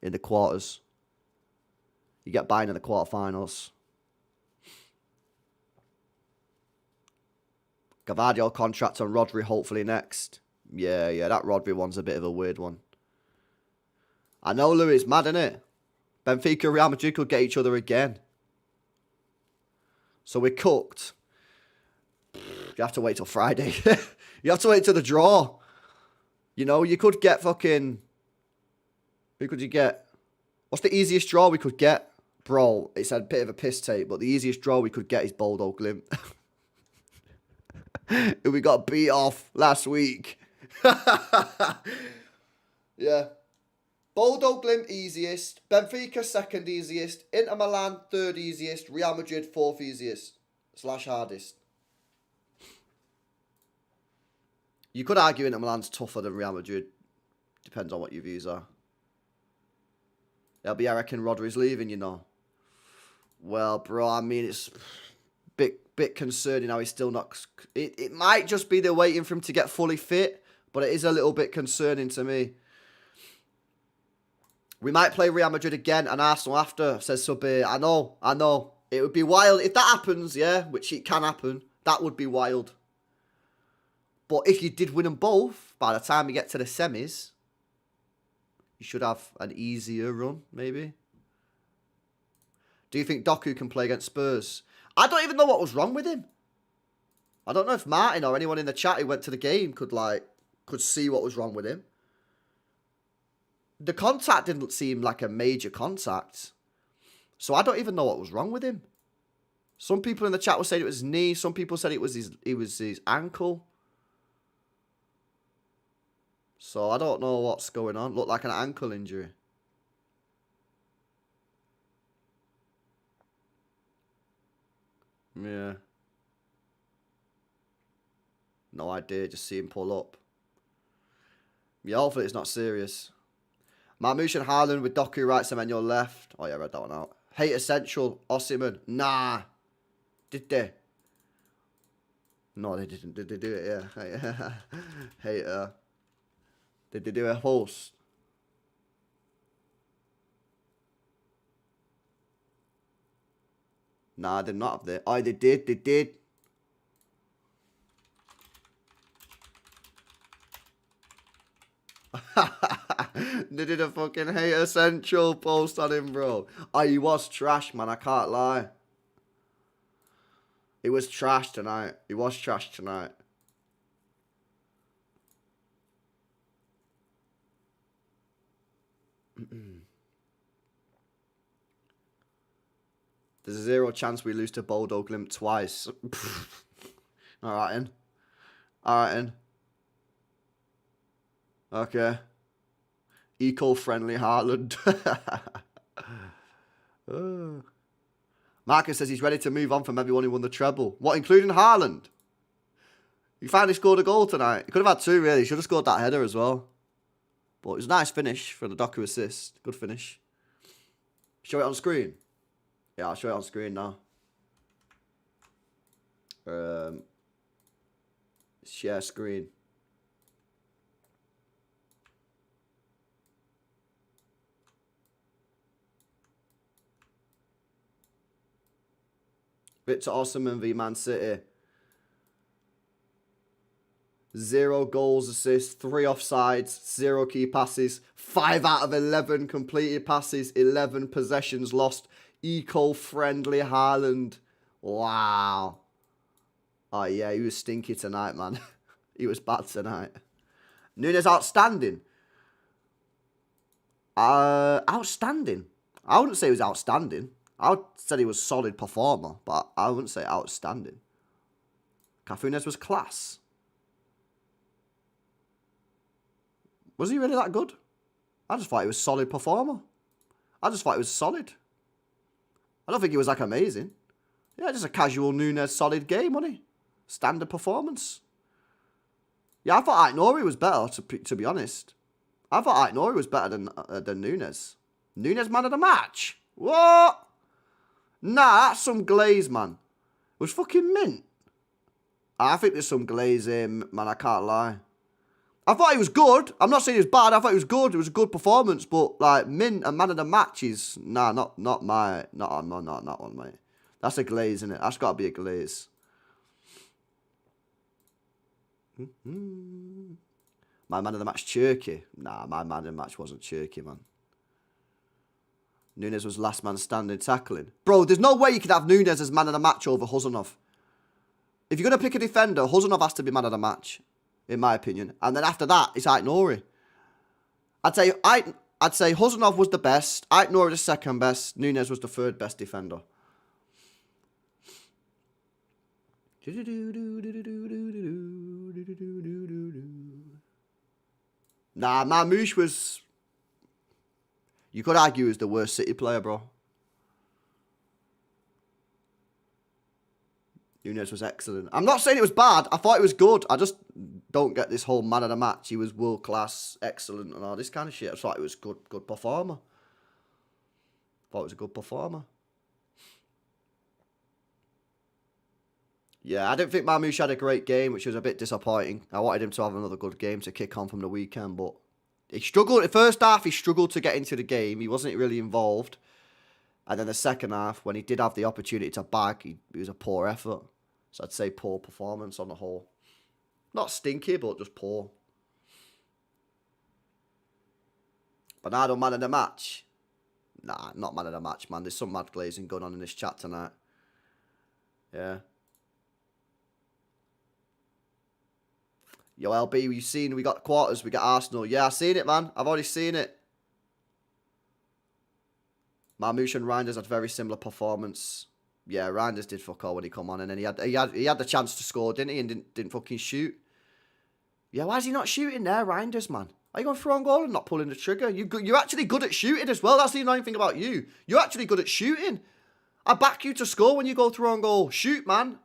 in the quarters. You get Bayern in the quarterfinals. Gavadio contract on Rodri hopefully next. Yeah, that Rodri one's a bit of a weird one. I know, Louis, it's mad, innit? Benfica and Real Madrid could get each other again. So we're cooked. You have to wait till Friday. You have to wait till the draw. You know, you could get fucking... Who could you get? What's the easiest draw we could get? Bro, it's a bit of a piss take, but the easiest draw we could get is Bodo Glimt. We got beat off last week. Yeah. Bodo Glimt easiest. Benfica second easiest. Inter Milan third easiest. Real Madrid fourth easiest. / hardest. You could argue Inter Milan's tougher than Real Madrid. Depends on what your views are. Yeah, but I reckon Rodri's leaving, you know. Well, bro, I mean, it's bit concerning how he's still not... It might just be they're waiting for him to get fully fit, but it is a little bit concerning to me. We might play Real Madrid again and Arsenal after, says Subir. I know. It would be wild. If that happens, yeah, which it can happen, that would be wild. But if you did win them both, by the time you get to the semis, you should have an easier run, maybe. Do you think Doku can play against Spurs? I don't even know what was wrong with him. I don't know if Martin or anyone in the chat who went to the game could see what was wrong with him. The contact didn't seem like a major contact. So I don't even know what was wrong with him. Some people in the chat were saying it was his knee. Some people said it was his ankle. So I don't know what's going on. Looked like an ankle injury. Yeah. No idea. Just see him pull up. Yeah, hopefully it's not serious. Marmoush and Haaland with Doku right, Semenyo left. Oh yeah, I read that one out. Hate Essential, Osimhen. Nah. Did they? No, they didn't. Did they do it? Yeah. Hater. Did they do a host? Nah, they're not up there. Oh, they did. They did. They did a fucking Hater Central post on him, bro. Oh, he was trash, man. I can't lie. He was trash tonight. He was trash tonight. There's a 0 chance we lose to Bodo Glimt twice. Alright, then. Alright, then. Okay. Eco-friendly Heartland. Marcus says he's ready to move on from everyone who won the treble. What, including Haaland? He finally scored a goal tonight. He could have had 2, really. He should have scored that header as well. But it was a nice finish for the Doku assist. Good finish. Show it on screen? Yeah, I'll show it on screen now. Share screen. Victor Osimhen v Man City. 0 goals, assists, 3 offsides, 0 key passes, 5 out of 11 completed passes, 11 possessions lost. Eco-friendly Haaland. Wow. Oh, yeah, he was stinky tonight, man. He was bad tonight. Nunes outstanding. Outstanding. I wouldn't say he was outstanding. I would say he was a solid performer, but I wouldn't say outstanding. Cafunes was class. Was he really that good? I just thought he was a solid performer. I just thought he was solid. I don't think he was like amazing. Yeah, just a casual Nunes solid game, wasn't he? Standard performance. Yeah, I thought Aït-Nouri was better, to be honest. I thought Aït-Nouri was better than Nunes. Nunes man of the match? What? Nah, that's some glaze, man. It was fucking mint. I think there's some glaze in, man, I can't lie. I thought he was good. I'm not saying he was bad. I thought he was good. It was a good performance. But, like, mint and man of the match is... Nah, not that one, mate. That's a glaze, isn't it? That's got to be a glaze. My man of the match, Cherky. Nah, my man of the match wasn't Cherky, man. Nunes was last man standing tackling. Bro, there's no way you could have Nunes as man of the match over Huzanov. If you're going to pick a defender, Huzanov has to be man of the match, in my opinion. And then after that, it's Aït-Nouri. I'd say Huzanov was the best, Aït-Nouri the second best, Nunes was the third best defender. Nah, Marmoush was... You could argue he was the worst City player, bro. Nunes was excellent. I'm not saying it was bad. I thought it was good. I just don't get this whole man of the match. He was world class, excellent, and all this kind of shit. I thought it was good performer. Thought it was a good performer. Yeah, I didn't think Marmoush had a great game, which was a bit disappointing. I wanted him to have another good game to kick on from the weekend, but he struggled. The first half, he struggled to get into the game. He wasn't really involved. And then the second half, when he did have the opportunity to bag, it was a poor effort. So I'd say poor performance on the whole. Not stinky, but just poor. Bernardo, man of the match. Nah, not man of the match, man. There's some mad glazing going on in this chat tonight. Yeah. Yo, LB, you seen we got quarters, we got Arsenal. Yeah, I've seen it, man. I've already seen it. Marmoush and Reinders had very similar performance. Yeah, Reinders did fuck all when he come on, and then he had the chance to score, didn't he? And didn't fucking shoot. Yeah, why is he not shooting there, Reinders, man? Are you going through on goal and not pulling the trigger? You're actually good at shooting as well. That's the annoying thing about you. You're actually good at shooting. I back you to score when you go through on goal. Shoot, man.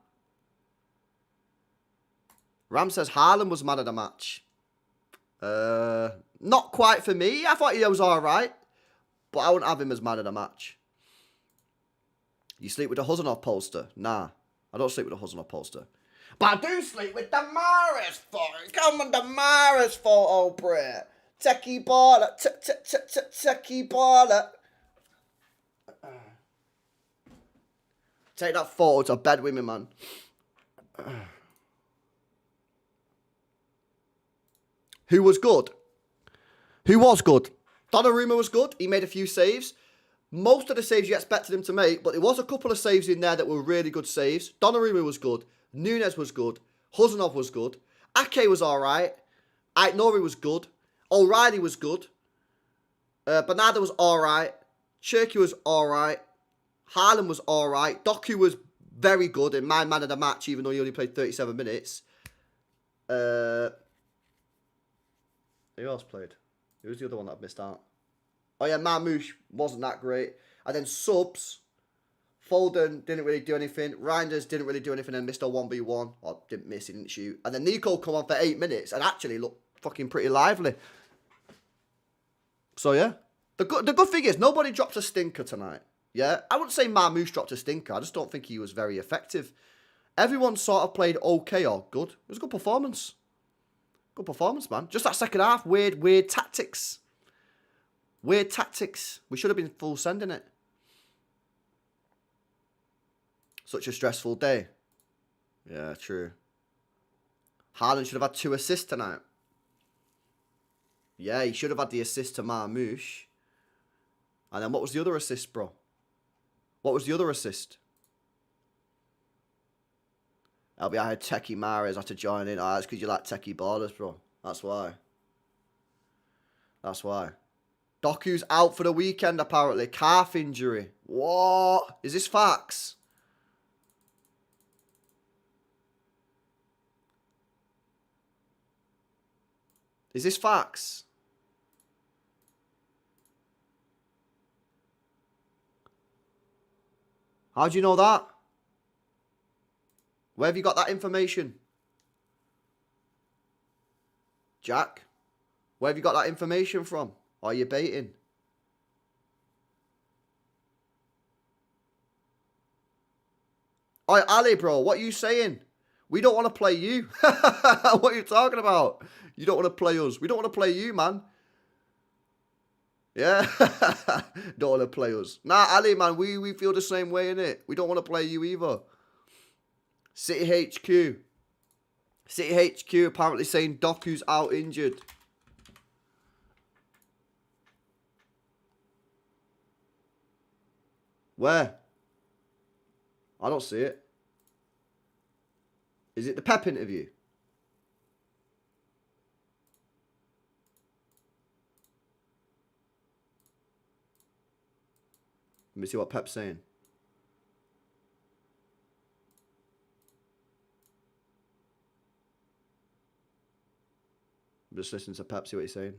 Ram says Haaland was man of the match. Not quite for me. I thought he was alright. But I wouldn't have him as man of the match. You sleep with the Huzanov poster? Nah. I don't sleep with the Huzanov poster. But I do sleep with the Maris photo. Come on, the Maris photo, bro. Techie baller. Techie baller. Take that photo to bed with me, man. Who was good? Who was good? Donnarumma was good. He made a few saves. Most of the saves you expected him to make, but there was a couple of saves in there that were really good saves. Donnarumma was good. Nunes was good. Huzanov was good. Ake was alright. Aït-Nouri was good. O'Reilly was good. Bernardo was alright. Cherky was alright. Haaland was alright. Doku was very good and my man of the match, even though he only played 37 minutes. Who else played? Who was the other one that I missed out? Oh yeah, Marmoush wasn't that great. And then subs, Foden didn't really do anything. Reinders didn't really do anything and missed a 1v1. Or didn't miss, he didn't shoot. And then Nico come on for 8 minutes and actually looked fucking pretty lively. So yeah. The good thing is, nobody dropped a stinker tonight. Yeah? I wouldn't say Marmoush dropped a stinker. I just don't think he was very effective. Everyone sort of played okay or good. It was a good performance. Good performance, man. Just that second half, weird tactics. Weird tactics. We should have been full sending it. Such a stressful day. Yeah, true. Haaland should have had 2 assists tonight. Yeah, he should have had the assist to Marmoush. And then what was the other assist, bro? What was the other assist? LB, I had Techie Mares had to join in. Oh, that's because you like Techie ballers, bro. That's why. That's why. Doku's out for the weekend, apparently. Calf injury. What? Is this facts? Is this facts? How do you know that? Where have you got that information? Jack? Where have you got that information from? Or are you baiting? Oi, Ali, bro, what are you saying? We don't want to play you. What are you talking about? You don't want to play us. We don't want to play you, man. Yeah? Don't want to play us. Nah, Ali, man, we feel the same way, innit? We don't want to play you either. City HQ. City HQ apparently saying Doku's out injured. Where? I don't see it. Is it the Pep interview? Let me see what Pep's saying. I'm just listening to Pep, see what he's saying.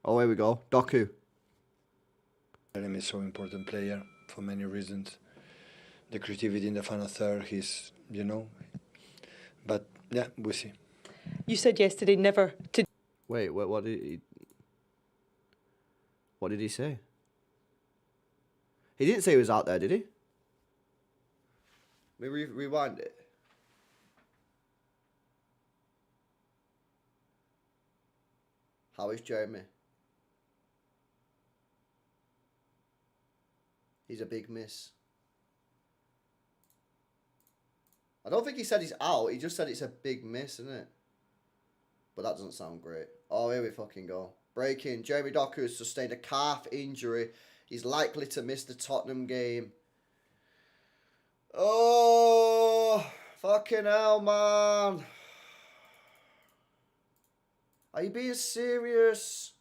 Oh, here we go. Doku. Jeremy is so important player for many reasons. The creativity in the final third, he's, you know. But yeah, we'll see. You said yesterday never to. Wait, what did he say? He didn't say he was out there, did he? Let me rewind it. How is Jeremy? He's a big miss. I don't think he said he's out. He just said it's a big miss, isn't it? But that doesn't sound great. Oh, here we fucking go. Breaking. Jeremy Doku has sustained a calf injury. He's likely to miss the Tottenham game. Oh, fucking hell, man. Are you being serious?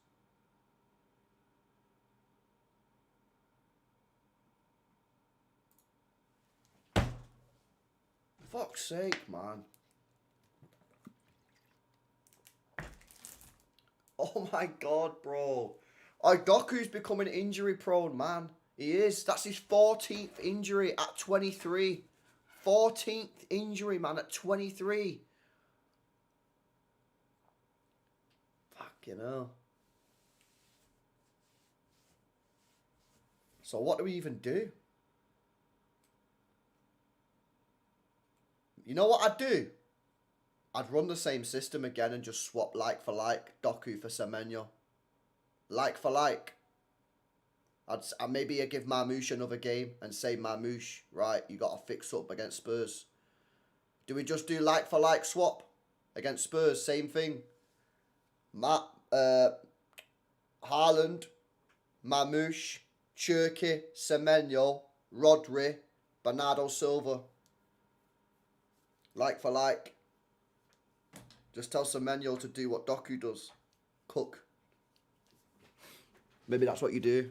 Fuck's sake, man. Oh my god, bro. Oh, Doku's becoming injury prone, man. He is. That's his 14th injury at 23. 14th injury, man, at 23. Fucking hell. So what do we even do? You know what I'd do? I'd run the same system again and just swap like for like. Doku for Semenyo. Like for like. I'd maybe give Marmoush another game and say, Marmoush, right, you got to fix up against Spurs. Do we just do like for like swap against Spurs? Same thing. Haaland, Marmoush, Cherky, Semenyo, Rodri, Bernardo Silva. Like for like. Just tell Semenyo to do what Doku does. Cook. Maybe that's what you do.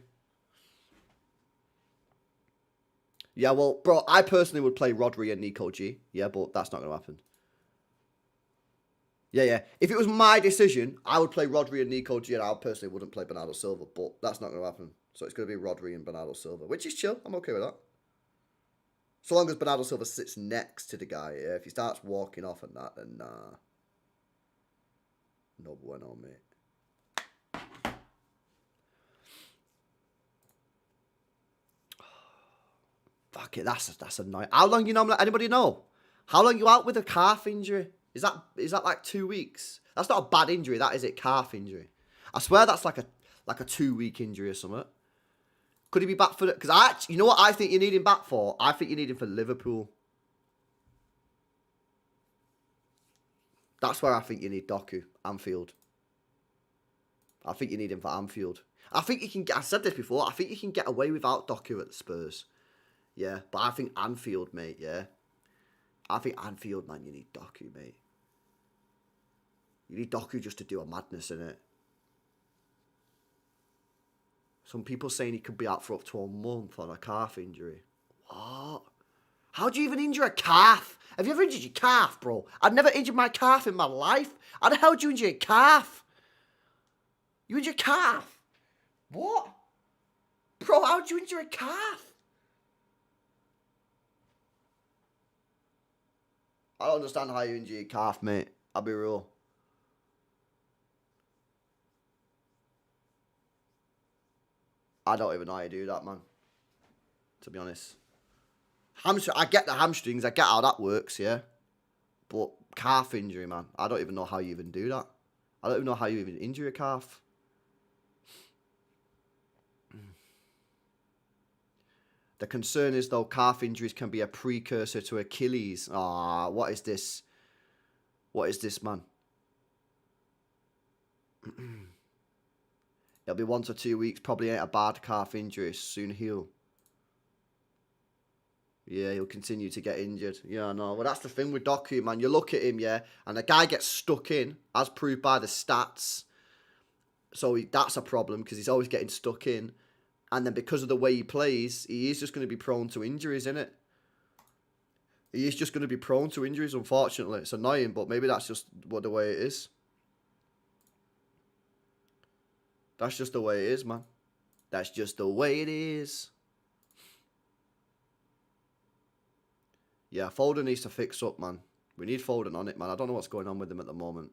Yeah, well, bro, I personally would play Rodri and Nico G. Yeah, but that's not going to happen. Yeah. If it was my decision, I would play Rodri and Nico G, and I personally wouldn't play Bernardo Silva, but that's not going to happen. So it's going to be Rodri and Bernardo Silva, which is chill. I'm okay with that. So long as Bernardo Silva sits next to the guy, yeah. If he starts walking off and that, then nah. No bueno, mate. Fuck it, that's annoying. How long you normally, anybody know? How long you out with a calf injury? Is that like 2 weeks? That's not a bad injury, that is it? Calf injury. I swear that's like a 2-week injury or something. Could he be back for it? Because you know what I think you need him back for? I think you need him for Liverpool. That's where I think you need Doku. Anfield. I think you need him for Anfield. I think you can get... I said this before. I think you can get away without Doku at the Spurs. Yeah, but I think Anfield, mate, yeah. I think Anfield, man, you need Doku, mate. You need Doku just to do a madness, innit? Some people saying he could be out for up to a month on a calf injury. What? How do you even injure a calf? Have you ever injured your calf, bro? I've never injured my calf in my life. How the hell do you injure your calf? You injure your calf? What? Bro, how do you injure a calf? I don't understand how you injure your calf, mate. I'll be real. I don't even know how you do that, man. To be honest. I get the hamstrings. I get how that works, yeah. But calf injury, man. I don't even know how you even do that. I don't even know how you even injure a calf. The concern is, though, calf injuries can be a precursor to Achilles. Ah, what is this? What is this, man? It'll be 1 to 2 weeks. Probably ain't a bad calf injury. Soon heal. Yeah, he'll continue to get injured. Yeah, I know. Well, that's the thing with Doku, man. You look at him, yeah, and the guy gets stuck in, as proved by the stats. So that's a problem, because he's always getting stuck in. And then because of the way he plays, he is just going to be prone to injuries, isn't it? He is just going to be prone to injuries, unfortunately. It's annoying, but maybe that's just the way it is. That's just the way it is, man. That's just the way it is. Yeah, Foden needs to fix up, man. We need Foden on it, man. I don't know what's going on with him at the moment.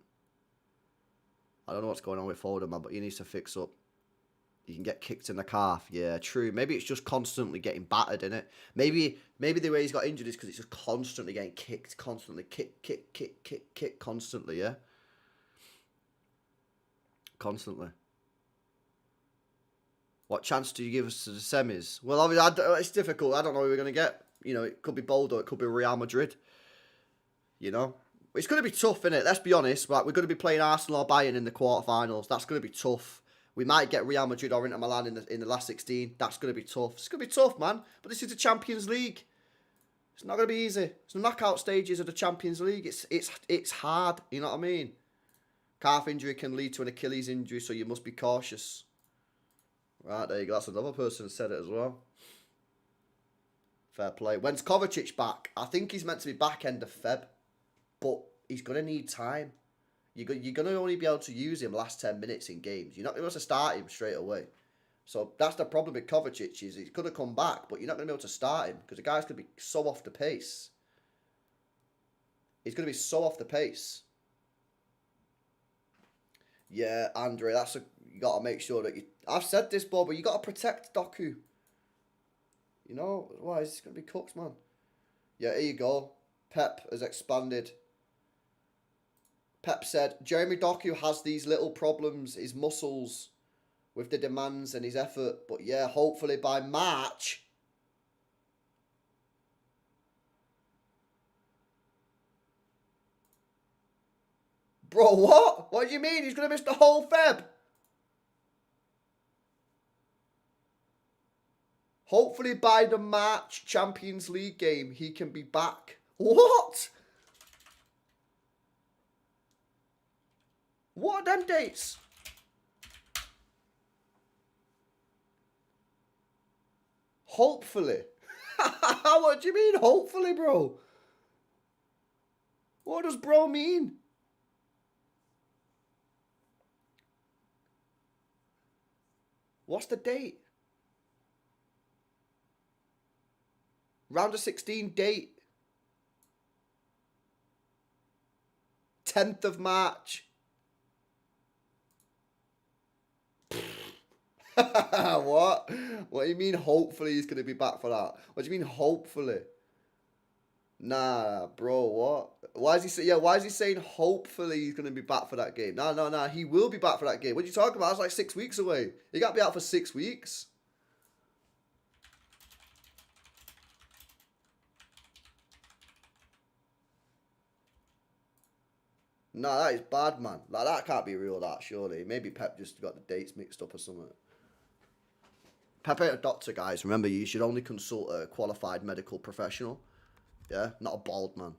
I don't know what's going on with Foden, man, but he needs to fix up. He can get kicked in the calf. Yeah, true. Maybe it's just constantly getting battered, innit? Maybe the way he's got injured is because it's just constantly getting kicked. Constantly. Kick, constantly, yeah? Constantly. What chance do you give us to the semis? Well, obviously, it's difficult. I don't know who we're going to get. You know, it could be Boldo, it could be Real Madrid. You know? It's going to be tough, innit? Let's be honest. Right? We're going to be playing Arsenal or Bayern in the quarterfinals. That's going to be tough. We might get Real Madrid or Inter Milan in the last 16. That's going to be tough. It's going to be tough, man. But this is the Champions League. It's not going to be easy. It's the knockout stages of the Champions League. It's hard. You know what I mean? Calf injury can lead to an Achilles injury, so you must be cautious. Right, there you go. That's another person who said it as well. Fair play. When's Kovacic back? I think he's meant to be back end of Feb. But he's going to need time. You're going to only be able to use him last 10 minutes in games. You're not going to be able to start him straight away. So that's the problem with Kovacic, is he's going to come back, but you're not going to be able to start him because the guy's going to be so off the pace. He's going to be so off the pace. Yeah, Andre, you got to make sure that you... I've said this, Bob, but you got to protect Doku. You know, why is this going to be cooked, man? Yeah, here you go. Pep has expanded. Pep said, Jeremy Doku has these little problems, his muscles, with the demands and his effort. But yeah, hopefully by March... Bro, what? What do you mean? He's going to miss the whole Feb? Hopefully by the March Champions League game, he can be back. What? What are them dates? Hopefully. What do you mean, hopefully, bro? What does bro mean? What's the date? Round of 16 date. 10th of March. What? What do you mean hopefully he's going to be back for that? What do you mean hopefully? Nah, bro, what? Why is he say? Yeah, why is he saying hopefully he's gonna be back for that game? Nah. He will be back for that game. What are you talking about? That's like 6 weeks away. He can't be out for 6 weeks. Nah, that is bad, man. Like that can't be real. That surely. Maybe Pep just got the dates mixed up or something. Pep ain't a doctor, guys. Remember, you should only consult a qualified medical professional. Yeah, not a bald man.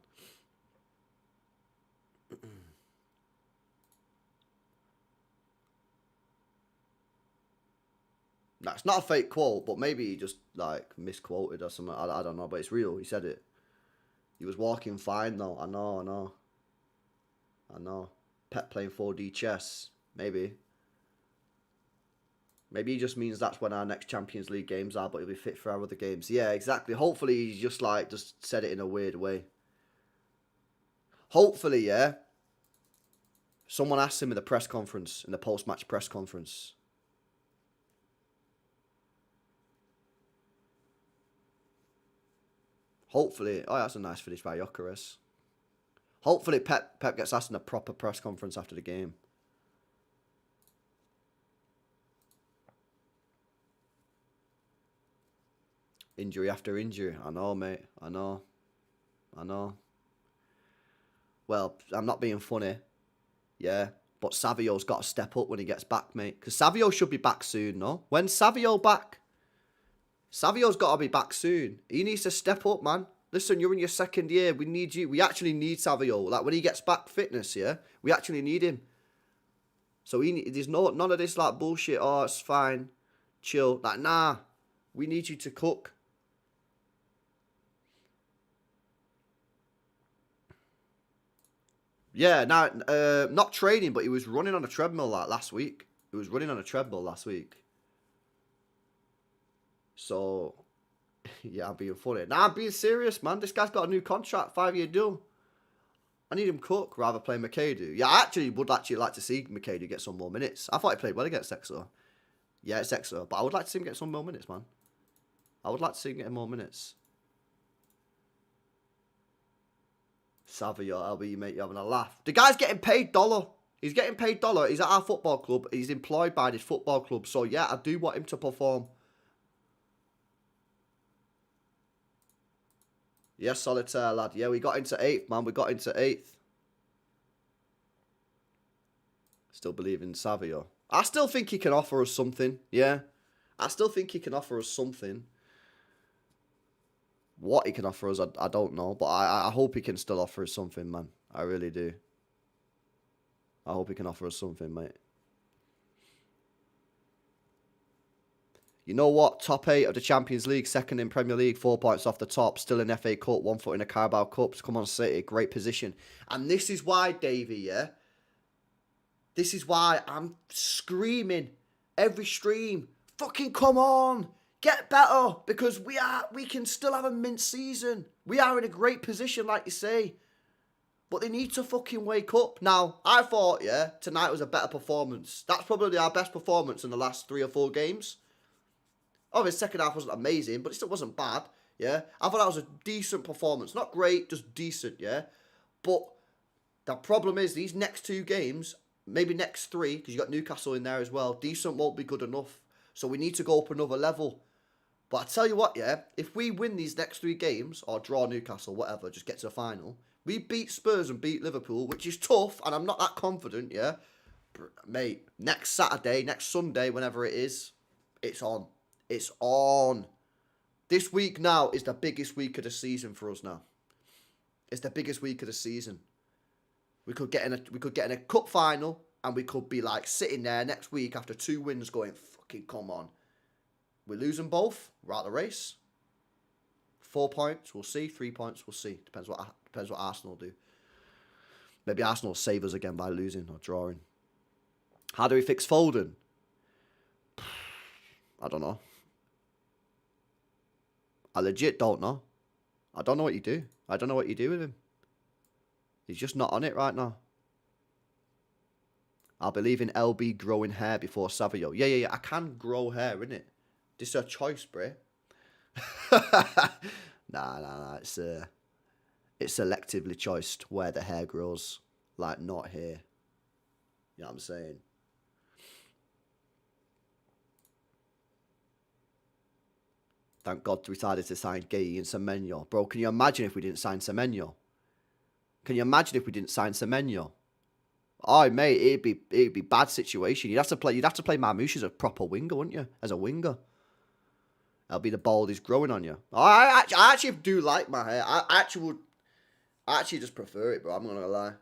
That's not a fake quote, but maybe he just like misquoted or something. I don't know, but it's real. He said it. He was walking fine though. I know. Pep playing 4D chess. Maybe. Maybe he just means that's when our next Champions League games are, but he'll be fit for our other games. Yeah, exactly. Hopefully he's just said it in a weird way. Hopefully, yeah. Someone asked him in the press conference, in the post-match press conference. Hopefully, oh, that's a nice finish by Gyökeres. Hopefully Pep gets asked in a proper press conference after the game. Injury after injury. I know, mate. I know. Well, I'm not being funny. Yeah. But Savio's got to step up when he gets back, mate. Because Savio should be back soon, no? When's Savio back? Savio's got to be back soon. He needs to step up, man. Listen, you're in your second year. We need you. We actually need Savio. Like, when he gets back fitness, yeah? We actually need him. So there's none of this, like, bullshit. Oh, it's fine. Chill. Like, nah. We need you to cook. Yeah, not training, but he was running on a treadmill like last week. He was running on a treadmill last week. So, yeah, I'm being funny. Nah, I'm being serious, man. This guy's got a new contract, 5-year deal. I need him cook rather play McAdoo. Yeah, I actually would like to see McAdoo get some more minutes. I thought he played well against Exeter. Yeah, it's Exeter, but I would like to see him get some more minutes, man. I would like to see him get more minutes. Savio, LB, mate, you're having a laugh. The guy's getting paid dollar. He's getting paid dollar. He's at our football club. He's employed by this football club. So, yeah, I do want him to perform. Yes, Solitaire, lad. Yeah, we got into 8th, man. We got into 8th. Still believe in Savio. I still think he can offer us something. Yeah. I still think he can offer us something. What he can offer us, I don't know. But I hope he can still offer us something, man. I really do. I hope he can offer us something, mate. You know what? Top 8 of the Champions League, second in Premier League, 4 points off the top, still in FA Cup, 1 foot in the Carabao Cups. Come on, City, great position. And this is why, Davey, yeah? This is why I'm screaming every stream. Fucking come on. Get better. Because we can still have a mint season. We are in a great position, like you say. But they need to fucking wake up. Now, I thought, yeah, tonight was a better performance. That's probably our best performance in the last 3 or 4 games. Oh, his second half wasn't amazing, but it still wasn't bad, yeah? I thought that was a decent performance. Not great, just decent, yeah? But the problem is these next 2 games, maybe next 3, because you got Newcastle in there as well, decent won't be good enough. So we need to go up another level. But I tell you what, yeah, if we win these next 3 games, or draw Newcastle, whatever, just get to the final, we beat Spurs and beat Liverpool, which is tough, and I'm not that confident, yeah? Mate, next Saturday, next Sunday, whenever it is, it's on. It's on. This week now is the biggest week of the season for us now. It's the biggest week of the season. We could get in a cup final, and we could be like sitting there next week after 2 wins going, fucking come on. We're losing both. We're out of the race. 4 points, we'll see. 3 points, we'll see. Depends what Arsenal do. Maybe Arsenal will save us again by losing or drawing. How do we fix Foden? I don't know. I legit don't know. I don't know what you do. I don't know what you do with him. He's just not on it right now. I believe in LB growing hair before Savio. Yeah. I can grow hair, innit? This is a choice, bro. Nah. it's selectively choiced where the hair grows, like not here. You know what I'm saying? Thank God we decided to sign Gay and Semenyo. Bro, can you imagine if we didn't sign Semenyo? Can you imagine if we didn't sign Semenyo? Oh, mate, it'd be bad situation. You'd have to play Marmouche as a proper winger, wouldn't you? As a winger. That'll be the baldies growing on you. I actually do like my hair. I actually just prefer it, bro. I'm not gonna lie.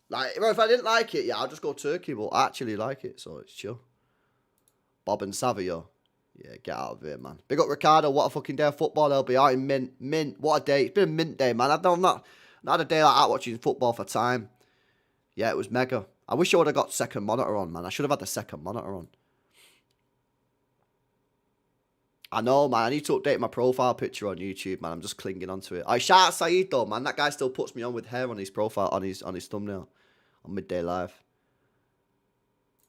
Like, bro, if I didn't like it, yeah, I'll just go Turkey, but I actually like it, so it's chill. Bob and Savio. Yeah, get out of here, man. Big up Ricardo. What a fucking day of football there'll be. Out in mint. What a day. It's been a mint day, man. I've not had a day like that watching football for time. Yeah, it was mega. I wish I would have got second monitor on, man. I should have had the second monitor on. I know, man. I need to update my profile picture on YouTube, man. I'm just clinging onto it. I shout out Saeed, though, man. That guy still puts me on with hair on his profile, on his thumbnail, on Midday Live.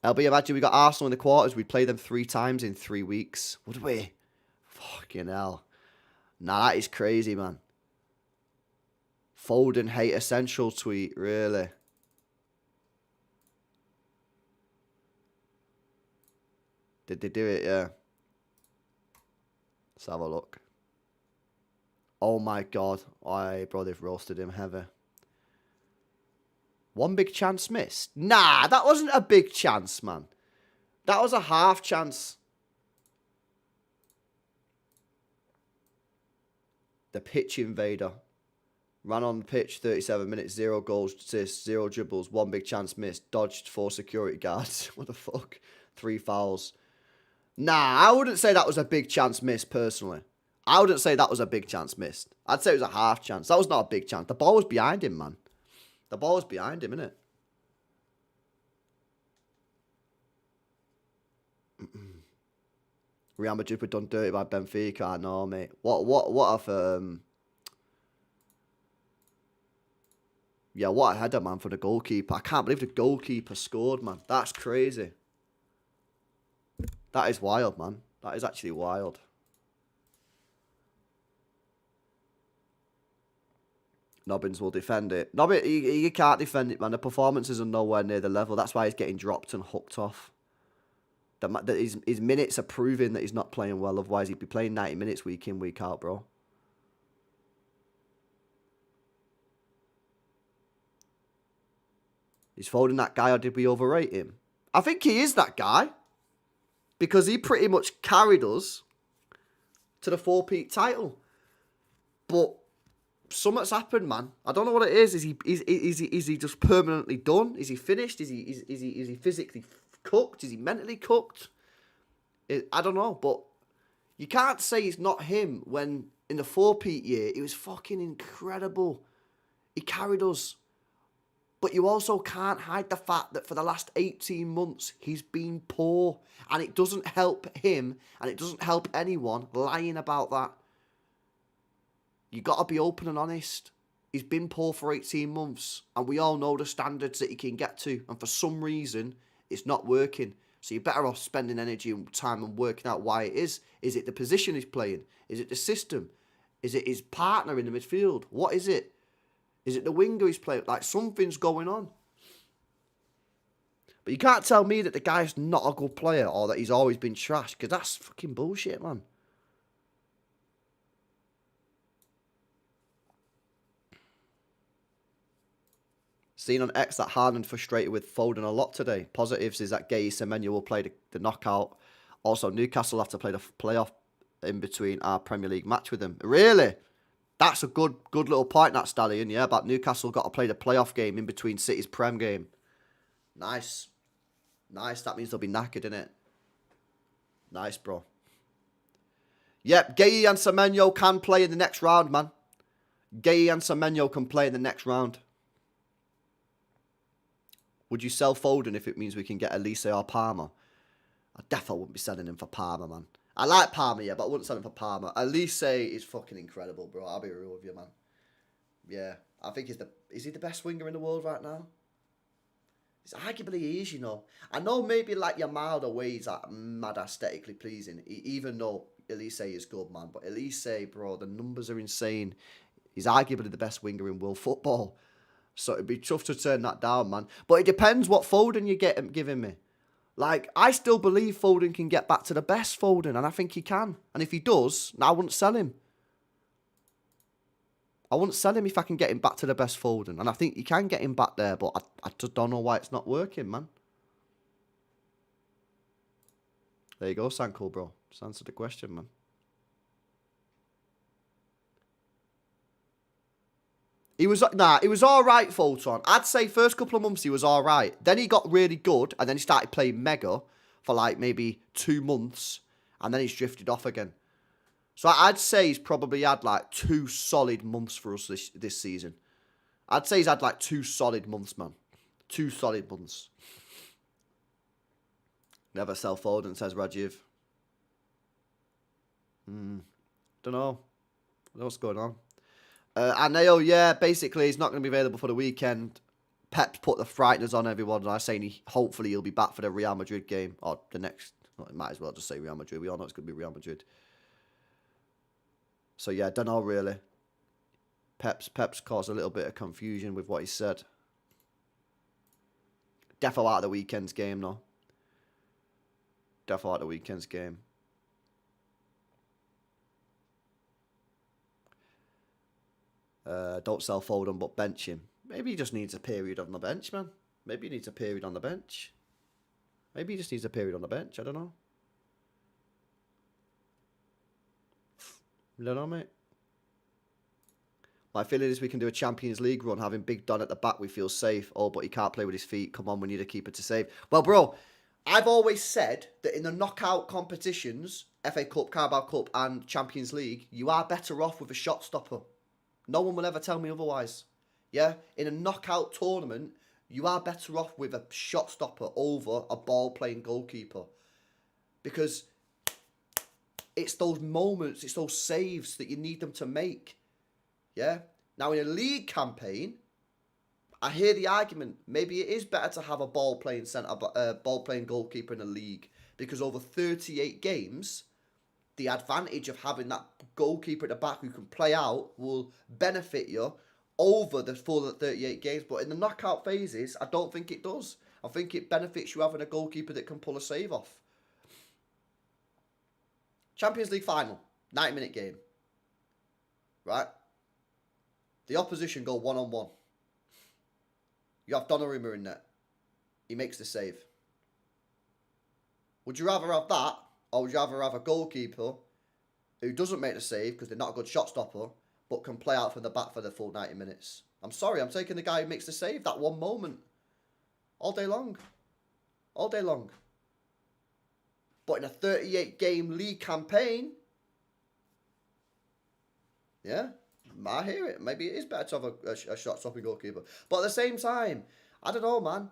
LB, imagine we got Arsenal in the quarters. We'd play them 3 times in 3 weeks. Would we? Fucking hell. Nah, that is crazy, man. Foden hate essential tweet, really? Did they do it? Yeah. Let's have a look. Oh my God. Bro, they've roasted him heavy. One big chance missed? Nah, that wasn't a big chance, man. That was a half chance. The pitch invader. Ran on the pitch, 37 minutes, 0 goals, assists, 0 dribbles, 1 big chance missed, dodged 4 security guards. What the fuck? 3 fouls. Nah, I wouldn't say that was a big chance missed, personally. I wouldn't say that was a big chance missed. I'd say it was a half chance. That was not a big chance. The ball was behind him, man. The ball was behind him, innit? Real Madrid were done dirty by Benfica. I know, mate. What if, yeah, what a header, man, for the goalkeeper. I can't believe the goalkeeper scored, man. That's crazy. That is wild, man. That is actually wild. Nobbins will defend it. Nobbins, he can't defend it, man. The performances are nowhere near the level. That's why he's getting dropped and hooked off. His minutes are proving that he's not playing well. Otherwise, he'd be playing 90 minutes week in, week out, bro. Is Foden that guy, or did we overrate him? I think he is that guy. Because he pretty much carried us to the 4-peat title. But something's happened, man. I don't know what it is. Is he just permanently done? Is he finished? Is he physically cooked? Is he mentally cooked? I don't know. But you can't say it's not him when in the 4-peat year, it was fucking incredible. He carried us. But you also can't hide the fact that for the last 18 months, he's been poor. And it doesn't help him, and it doesn't help anyone lying about that. You got to be open and honest. He's been poor for 18 months, and we all know the standards that he can get to. And for some reason, it's not working. So you're better off spending energy and time and working out why it is. Is it the position he's playing? Is it the system? Is it his partner in the midfield? What is it? Is it the winger he's playing? Like, something's going on. But you can't tell me that the guy's not a good player or that he's always been trash, because that's fucking bullshit, man. Seen on X that Haaland frustrated with Foden a lot today. Positives is that Gay Semenyo will play the knockout. Also, Newcastle have to play the playoff in between our Premier League match with them. Really? That's a good little point, that Stallion, yeah, about Newcastle got to play the playoff game in between City's Prem game. Nice. Nice, that means they'll be knackered, innit? Nice, bro. Yep, Gay and Semenyo can play in the next round, man. Gay and Semenyo can play in the next round. Would you sell Foden if it means we can get Elise or Palmer? I definitely wouldn't be selling him for Palmer, man. I like Palmer, yeah, but I wouldn't sell him for Palmer. Elise is fucking incredible, bro. I'll be real with you, man. Yeah, I think is he the best winger in the world right now? It's arguably he is, you know. I know maybe like your milder ways are mad aesthetically pleasing, even though Elise is good, man. But Elise, bro, the numbers are insane. He's arguably the best winger in world football. So it'd be tough to turn that down, man. But it depends what Foden you get giving me. Like, I still believe Foden can get back to the best Foden, and I think he can. And if he does, I wouldn't sell him. I wouldn't sell him if I can get him back to the best Foden. And I think you can get him back there, but I just don't know why it's not working, man. There you go, Sanko, bro. Just answer the question, man. He was all right, Photon. I'd say first couple of months he was all right. Then he got really good, and then he started playing mega for like maybe 2 months, and then he's drifted off again. So I'd say he's probably had like 2 solid months for us this season. I'd say he's had like 2 solid months, man. 2 solid months. Never sell Foden, says Rajiv. Don't know. What's going on? Aneo, yeah, basically he's not going to be available for the weekend. Pep's put the frighteners on everyone, and I'm saying hopefully he'll be back for the Real Madrid game, or the next, well, might as well just say Real Madrid. We all know it's going to be Real Madrid. So yeah, don't know really. Pep's caused a little bit of confusion with what he said. Defo out of the weekend's game, though. Defo out of the weekend's game. Don't sell Foden, but bench him. Maybe he just needs a period on the bench, man. Maybe he needs a period on the bench. Maybe he just needs a period on the bench. I don't know. I don't know, mate. My feeling is we can do a Champions League run. Having Big Don at the back, we feel safe. Oh, but he can't play with his feet. Come on, we need a keeper to save. Well, bro, I've always said that in the knockout competitions, FA Cup, Carabao Cup, and Champions League, you are better off with a shot stopper. No one will ever tell me otherwise. Yeah? In a knockout tournament, you are better off with a shot stopper over a ball-playing goalkeeper. Because it's those moments, it's those saves that you need them to make. Yeah? Now, in a league campaign, I hear the argument. Maybe it is better to have a ball-playing ball-playing goalkeeper in a league. Because over 38 games, the advantage of having that goalkeeper at the back who can play out will benefit you over the full 38 games. But in the knockout phases, I don't think it does. I think it benefits you having a goalkeeper that can pull a save off. Champions League final, 90-minute game. Right? The opposition go one-on-one. You have Donnarumma in net. He makes the save. Would you rather have that, or would you rather have a goalkeeper who doesn't make the save because they're not a good shot stopper, but can play out from the back for the full 90 minutes? I'm sorry, I'm taking the guy who makes the save that one moment. All day long. All day long. But in a 38-game league campaign, yeah, I hear it. Maybe it is better to have a shot-stopping goalkeeper. But at the same time, I don't know, man.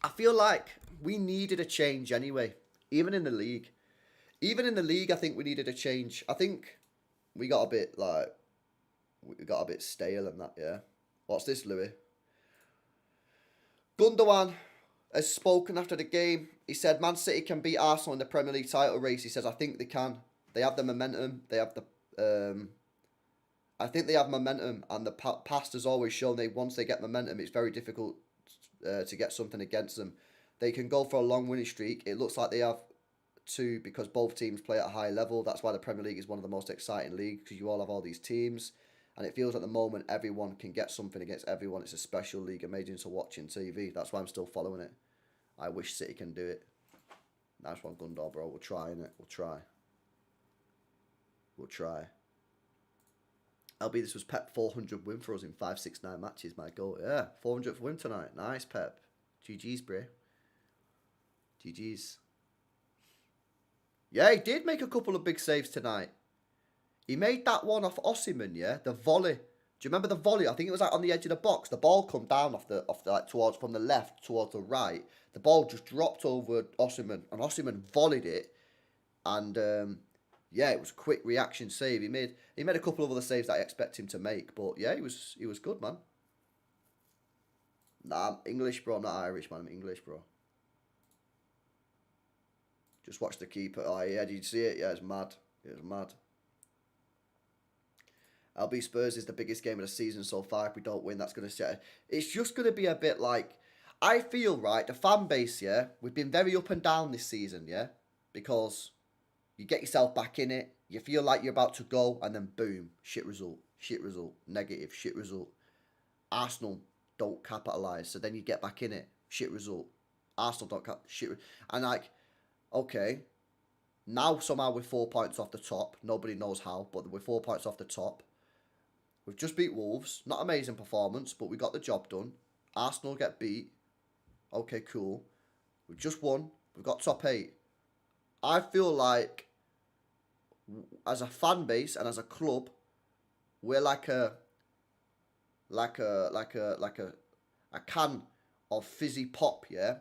I feel like we needed a change anyway, even in the league. Even in the league, I think we needed a change. I think we got a bit, stale and that, yeah. What's this, Louis? Gundogan has spoken after the game. He said Man City can beat Arsenal in the Premier League title race. He says, I think they can. They have the momentum. They have the... I think they have momentum, and the past has always shown once they get momentum, it's very difficult to get something against them. They can go for a long winning streak. It looks like they have to because both teams play at a high level. That's why the Premier League is one of the most exciting leagues, because you all have all these teams, and it feels at the moment everyone can get something against everyone. It's a special league, amazing to watch on TV. That's why I'm still following it. I wish City can do it. Nice one, Gundor, bro. We'll try, innit? We'll try. We'll try. LB, this was Pep 400 win for us in 5, 6, 9 matches, my goal. Yeah, 400th win tonight. Nice, Pep. GG's, bro. GG's. Yeah, he did make a couple of big saves tonight. He made that one off Osimhen, yeah? The volley. Do you remember the volley? I think it was like on the edge of the box. The ball come down off the like towards from the left towards the right. The ball just dropped over Osimhen, and Osimhen volleyed it. And yeah, it was a quick reaction save. He made a couple of other saves that I expect him to make, but yeah, he was good, man. Nah, I'm English, bro. I'm not Irish, man. I'm English, bro. Just watch the keeper. Oh yeah, did you see it? Yeah, it's mad. It was mad. I'll be Spurs is the biggest game of the season so far. If we don't win, that's going to set. It's just going to be a bit like, I feel, right, the fan base, yeah, we've been very up and down this season, yeah, because you get yourself back in it, you feel like you're about to go, and then boom, shit result, negative, shit result. Arsenal don't capitalise, so then you get back in it, shit result. Arsenal don't shit, and like, okay, now somehow we're 4 points off the top. Nobody knows how, but we're 4 points off the top. We've just beat Wolves. Not amazing performance, but we got the job done. Arsenal get beat. Okay, cool. We've just won. We've got top 8. I feel like, as a fan base and as a club, we're like a can of fizzy pop, yeah,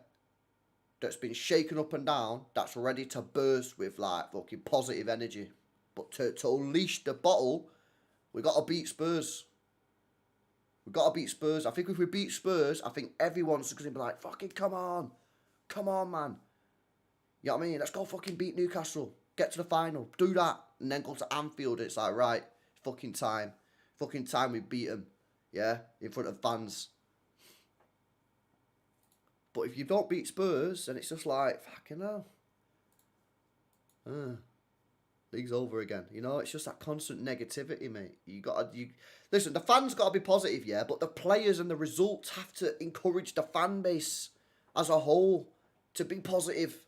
that's been shaken up and down, that's ready to burst with like fucking positive energy. But to unleash the bottle, we got to beat Spurs. We got to beat Spurs. I think if we beat Spurs, I think everyone's going to be like, fucking come on, man. You know what I mean? Let's go fucking beat Newcastle. Get to the final. Do that. And then go to Anfield. It's like, right, fucking time. Fucking time we beat them. Yeah? In front of fans. But if you don't beat Spurs, then it's just like, fucking hell. League's over again. You know, it's just that constant negativity, mate. Listen, the fans got to be positive, yeah, but the players and the results have to encourage the fan base as a whole to be positive.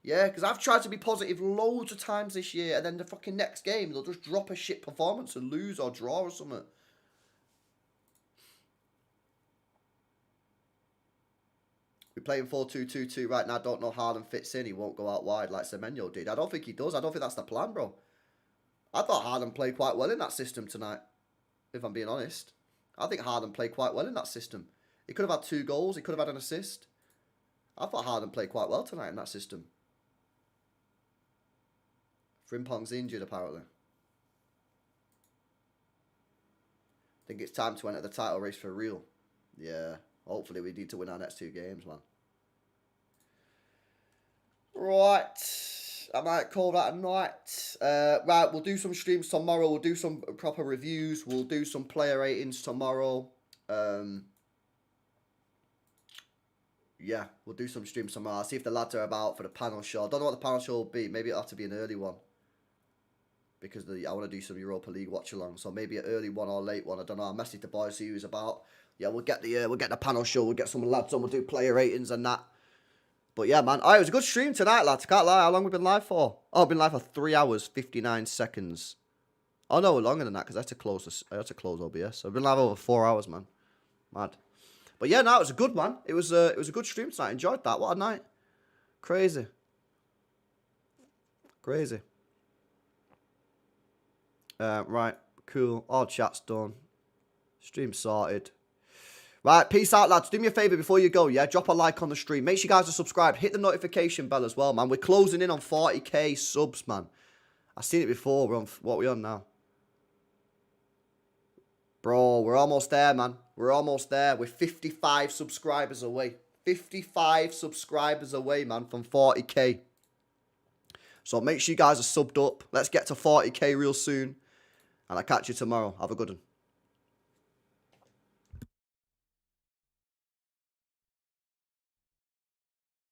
Yeah, because I've tried to be positive loads of times this year, and then the fucking next game, they'll just drop a shit performance and lose or draw or something. We're playing 4-2-2-2 right now. Don't know how Haaland fits in. He won't go out wide like Semenyo did. I don't think he does. I don't think that's the plan, bro. I thought Haaland played quite well in that system tonight, if I'm being honest. I think Haaland played quite well in that system. He could have had 2 goals. He could have had an assist. I thought Haaland played quite well tonight in that system. Frimpong's injured, apparently. I think it's time to enter the title race for real. Yeah. Hopefully we need to win our next 2 games, man. Right. I might call that a night. Right, we'll do some streams tomorrow. We'll do some proper reviews. We'll do some player ratings tomorrow. Yeah, we'll do some streams tomorrow. I'll see if the lads are about for the panel show. I don't know what the panel show will be. Maybe it'll have to be an early one. Because I want to do some Europa League watch along. So maybe an early one or late one. I don't know. I'll message the boys, see who's about. Yeah, we'll get the panel show. We'll get some lads on. We'll do player ratings and that. But yeah, man. Alright, it was a good stream tonight, lads. Can't lie. How long have we been live for? Oh, I've been live for 3 hours, 59 seconds. Oh no, longer than that because I had to close OBS. So I've been live over 4 hours, man. Mad. But yeah, no, it was a good one. It was a good stream tonight. Enjoyed that. What a night. Crazy. Crazy. Right, cool. All chat's done. Stream sorted. Right, peace out, lads. Do me a favour before you go, yeah? Drop a like on the stream. Make sure you guys are subscribed. Hit the notification bell as well, man. We're closing in on 40k subs, man. I've seen it before. What are we on now? Bro, we're almost there, man. We're almost there. We're 55 subscribers away. 55 subscribers away, man, from 40k. So make sure you guys are subbed up. Let's get to 40k real soon. And I'll catch you tomorrow. Have a good one.